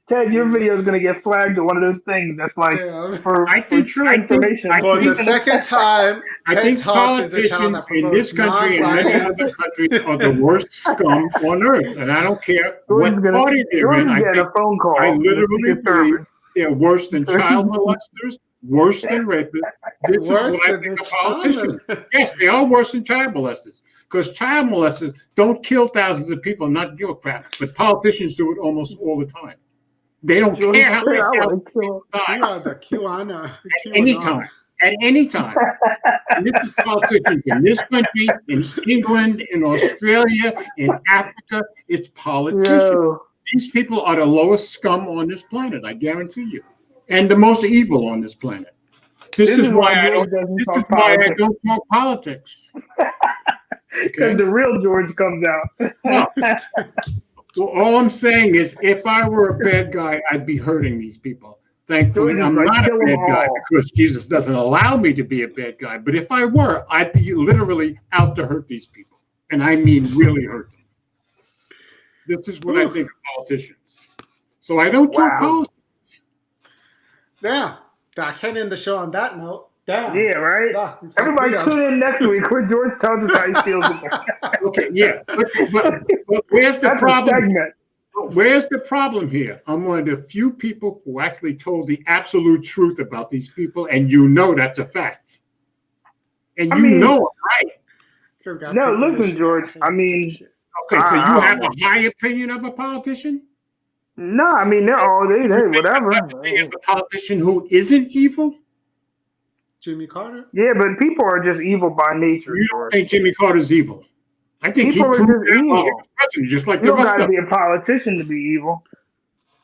Ted, your video is going to get flagged to one of those things that's like for true information. For the second time, Ted Talks is the channel that in this country and many other countries are the worst scum on earth. And I don't care what party they're in. I literally believe they're worse than child molesters, worse than rapists. This is what I think of politicians. Yes, they are worse than child molesters. Because child molesters don't kill thousands of people and not give a crap. But politicians do it almost all the time. They don't care how many people die. At any time. And this is politicians in this country, in England, in Australia, in Africa. It's politicians. Yo. These people are the lowest scum on this planet, I guarantee you. And the most evil on this planet. This is why I don't talk politics. Because the real George comes out. Well, all I'm saying is, if I were a bad guy, I'd be hurting these people. Thankfully, I'm not a bad guy because Jesus doesn't allow me to be a bad guy. But if I were, I'd be literally out to hurt these people. And I mean really hurt them. This is what I think of politicians. So I don't talk politics. Yeah. I can end the show on that note. Damn. Yeah, right? Everybody tune in next week where George tells us how he feels about it. Okay, yeah. But where's the problem? Where's the problem here? I'm one of the few people who actually told the absolute truth about these people, and you know that's a fact. And know it, right? No, listen, George. I mean... Okay, so you have a high opinion of a politician? No, I mean, they're all, they whatever. Is a politician who isn't evil? Jimmy Carter? Yeah, but people are just evil by nature. You don't think Jimmy Carter's evil? I think people he proved just evil. He was president, just like you the rest of them. You don't got to be a politician to be evil.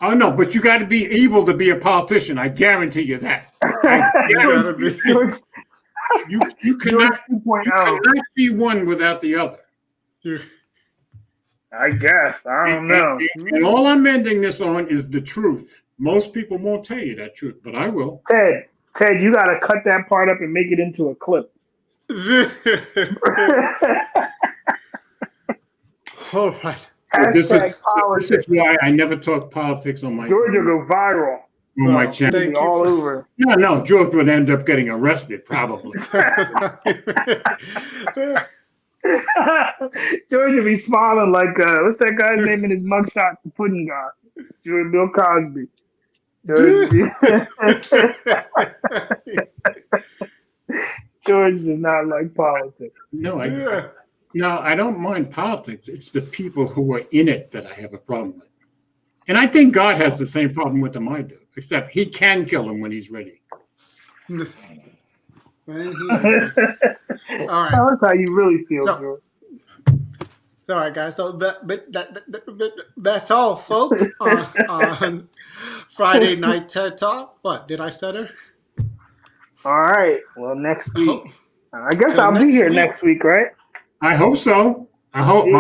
Oh, no, but you got to be evil to be a politician. I guarantee you that. You cannot be one without the other. I guess. I don't know. And all I'm ending this on is the truth. Most people won't tell you that truth, but I will. Ted, you got to cut that part up and make it into a clip. All right. So this is why I never talk politics on my George will go viral on my channel. All over. No, George would end up getting arrested, probably. George would be smiling like, what's that guy's name in his mugshot? The pudding guy. Bill Cosby. George does not like politics. No, No, I don't mind politics. It's the people who are in it that I have a problem with. And I think God has the same problem with them I do, except he can kill them when he's ready. When he is. All right. Tell us how you really feel, So- George. All right, guys. So that's all, folks, on Friday Night TED Talk. What, did I stutter? All right. Well, next week. hope- I guess till I'll be next here week. next week, right? I hope so. I'm hoping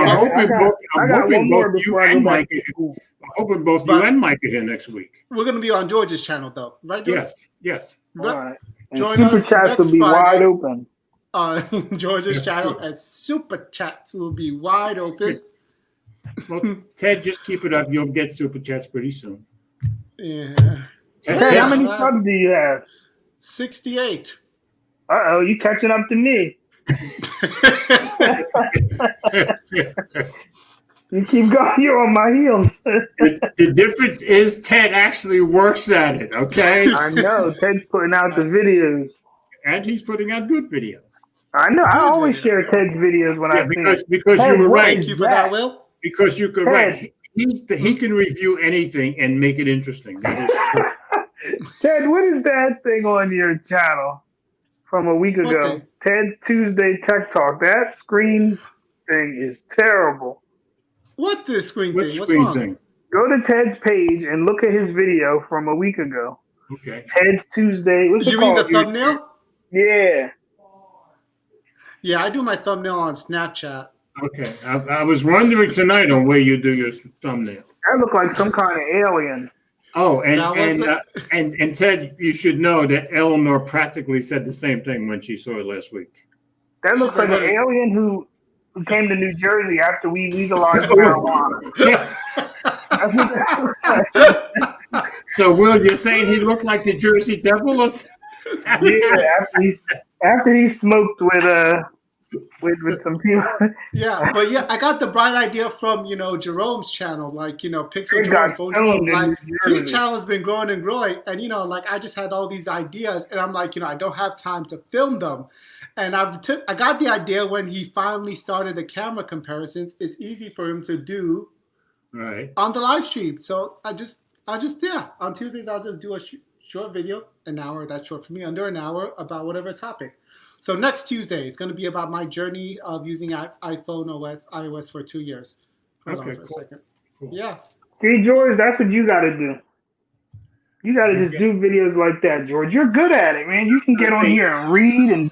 both you and Mike. I'm hoping both you and Mike are here next week. We're going to be on George's channel, though. Right, George? Yes. All right. And Join Super us chats next will be Friday. wide open. On George's That's channel, true. as Super Chats will be wide open. Well, Ted, just keep it up. You'll get super chats pretty soon. Yeah. Ted, how many subs do you have? 68. Uh-oh, you catching up to me. You keep going. You're on my heels. The difference is Ted actually works at it, okay? I know. Ted's putting out the videos. And he's putting out good videos. I know. I Good always videos. share Ted's videos when I see it. Because Hey, you were what right. Thank you for that, Will. Because you could Ted. right. He can review anything and make it interesting. That is true. Ted, what is that thing on your channel from a week What ago? thing? Ted's Tuesday Tech Talk. That screen thing is terrible. What the screen What thing? What's screen wrong? thing? Go to Ted's page and look at his video from a week ago. Okay. Ted's Tuesday. What's it You mean the called? thumbnail? Yeah. Yeah, I do my thumbnail on Snapchat. Okay. I was wondering tonight on where you do your thumbnail. That looked like some kind of alien. Oh, That and Ted, you should know that Eleanor practically said the same thing when she saw it last week. That looks She's like, like an what- alien who came to New Jersey after we legalized marijuana. Yeah. That's what that looks like. So, Will, you're saying he looked like the Jersey Devil? Or... Yeah, after he smoked with some people. Yeah, but yeah, I got the bright idea from, Jerome's channel, like, Pixel They Jerome, got Phone stoned Jerome. in Like, New Jersey. his channel has been growing and growing. And, like, I just had all these ideas. And I'm like, I don't have time to film them. And I got the idea when he finally started the camera comparisons. It's easy for him to do Right. on the live stream. So on Tuesdays, I'll just do a short video, an hour. That's short for me, under an hour, about whatever topic. So next Tuesday, it's going to be about my journey of using iOS for 2 years. Hold on for a second. Cool. Yeah. See, George, that's what you got to do. You got to just do videos like that, George. You're good at it, man. You can get on here and read and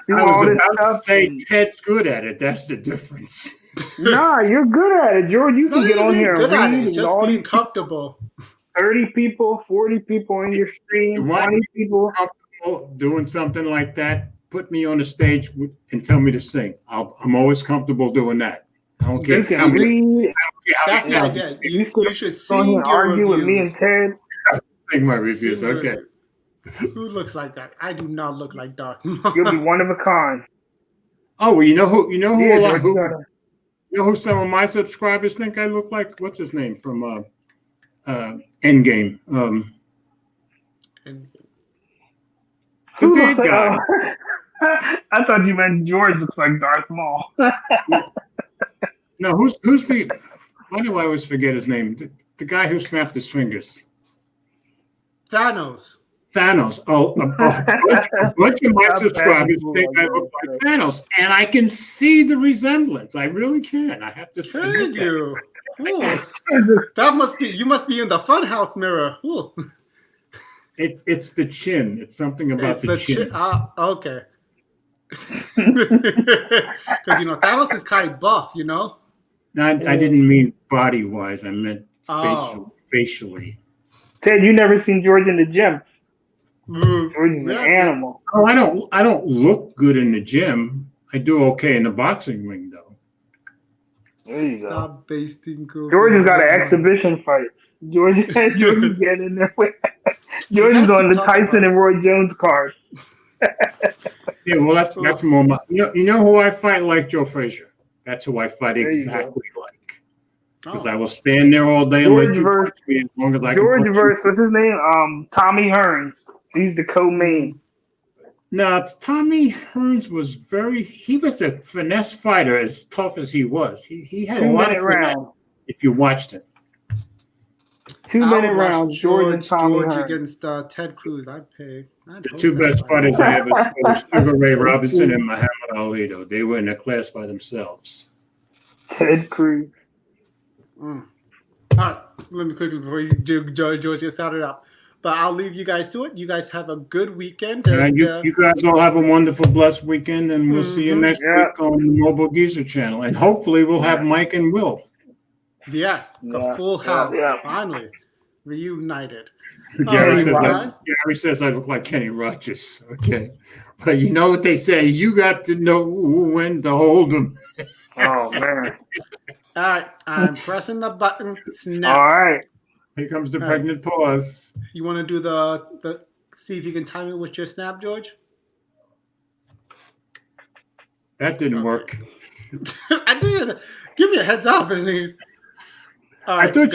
do I all was this about stuff. to say Ted's good at it. That's the difference. Nah, you're good at it, George. You It's can not get even on being here and good at it. read It's and just all being these comfortable. 30 people, 40 people in your stream, Why- 20 people. Doing something like that, put me on the stage and tell me to sing. I'm always comfortable doing that. I don't care. You can read. That's the idea. You should Go sing here your and argue with me and reviews. Ted. Sing my reviews. Sing your Okay. reviews. Who looks like that? I do not look like Darth You'll Maul. be one of a kind. Oh, well, you know who Yeah, George, you gotta- you know who some of my subscribers think I look like? What's his name from Endgame? The Who bad looks like- guy. I thought you meant George looks like Darth Maul. No, who's the? Why do I always forget his name? The guy who snapped his fingers. Thanos. Thanos. Oh, a bunch of my subscribers think I look like Thanos, and I can see the resemblance. I really can. I have to say. Thank you. Ooh. You must be in the funhouse mirror. Ooh. It's the chin. It's something about It's the chin. Okay. Because Thanos is kind of buff, No, I didn't mean body wise. I meant facially. Ted, you never seen George in the gym. Mm. George is an animal. Oh, I don't look good in the gym. I do okay in the boxing ring, though. There you go. Stop basting Google. George has got an exhibition fight. George is getting in there with. George is on the Tyson and Roy Jones card. Yeah, well, that's more. You know who I fight like? Joe Frazier. That's who I fight There you exactly like. Because Oh. I will stand there all day and let George you versus- punch me as long as I George can punch versus what's his name? Tommy Hearns. He's the co-main. Now, Tommy Hearns was he was a finesse fighter, as tough as he was. He had a lot of finesse if you watched him. 2-minute rounds, George and Tommy Hearns. Against Ted Cruz. I'd pay. The two best fighters I ever saw were Sugar Ray Robinson and Muhammad Ali, though. They were in a class by themselves. Ted Cruz. All right, let me quickly, before George gets started up. But I'll leave you guys to it. You guys have a good weekend. And, you guys all have a wonderful, blessed weekend, and we'll see you next week on the Mobile Geezer channel. And hopefully we'll have Mike and Will. Yes, the full house, finally reunited. Gary says I look like Kenny Rogers. Okay. But you know what they say, you got to know when to hold them. Oh, man. All right, I'm pressing the button. Snap. All right. Here comes the pregnant pause. You want to do the see if you can time it with your snap, George? That didn't work. I did. Give me a heads up, please. All right, I thought you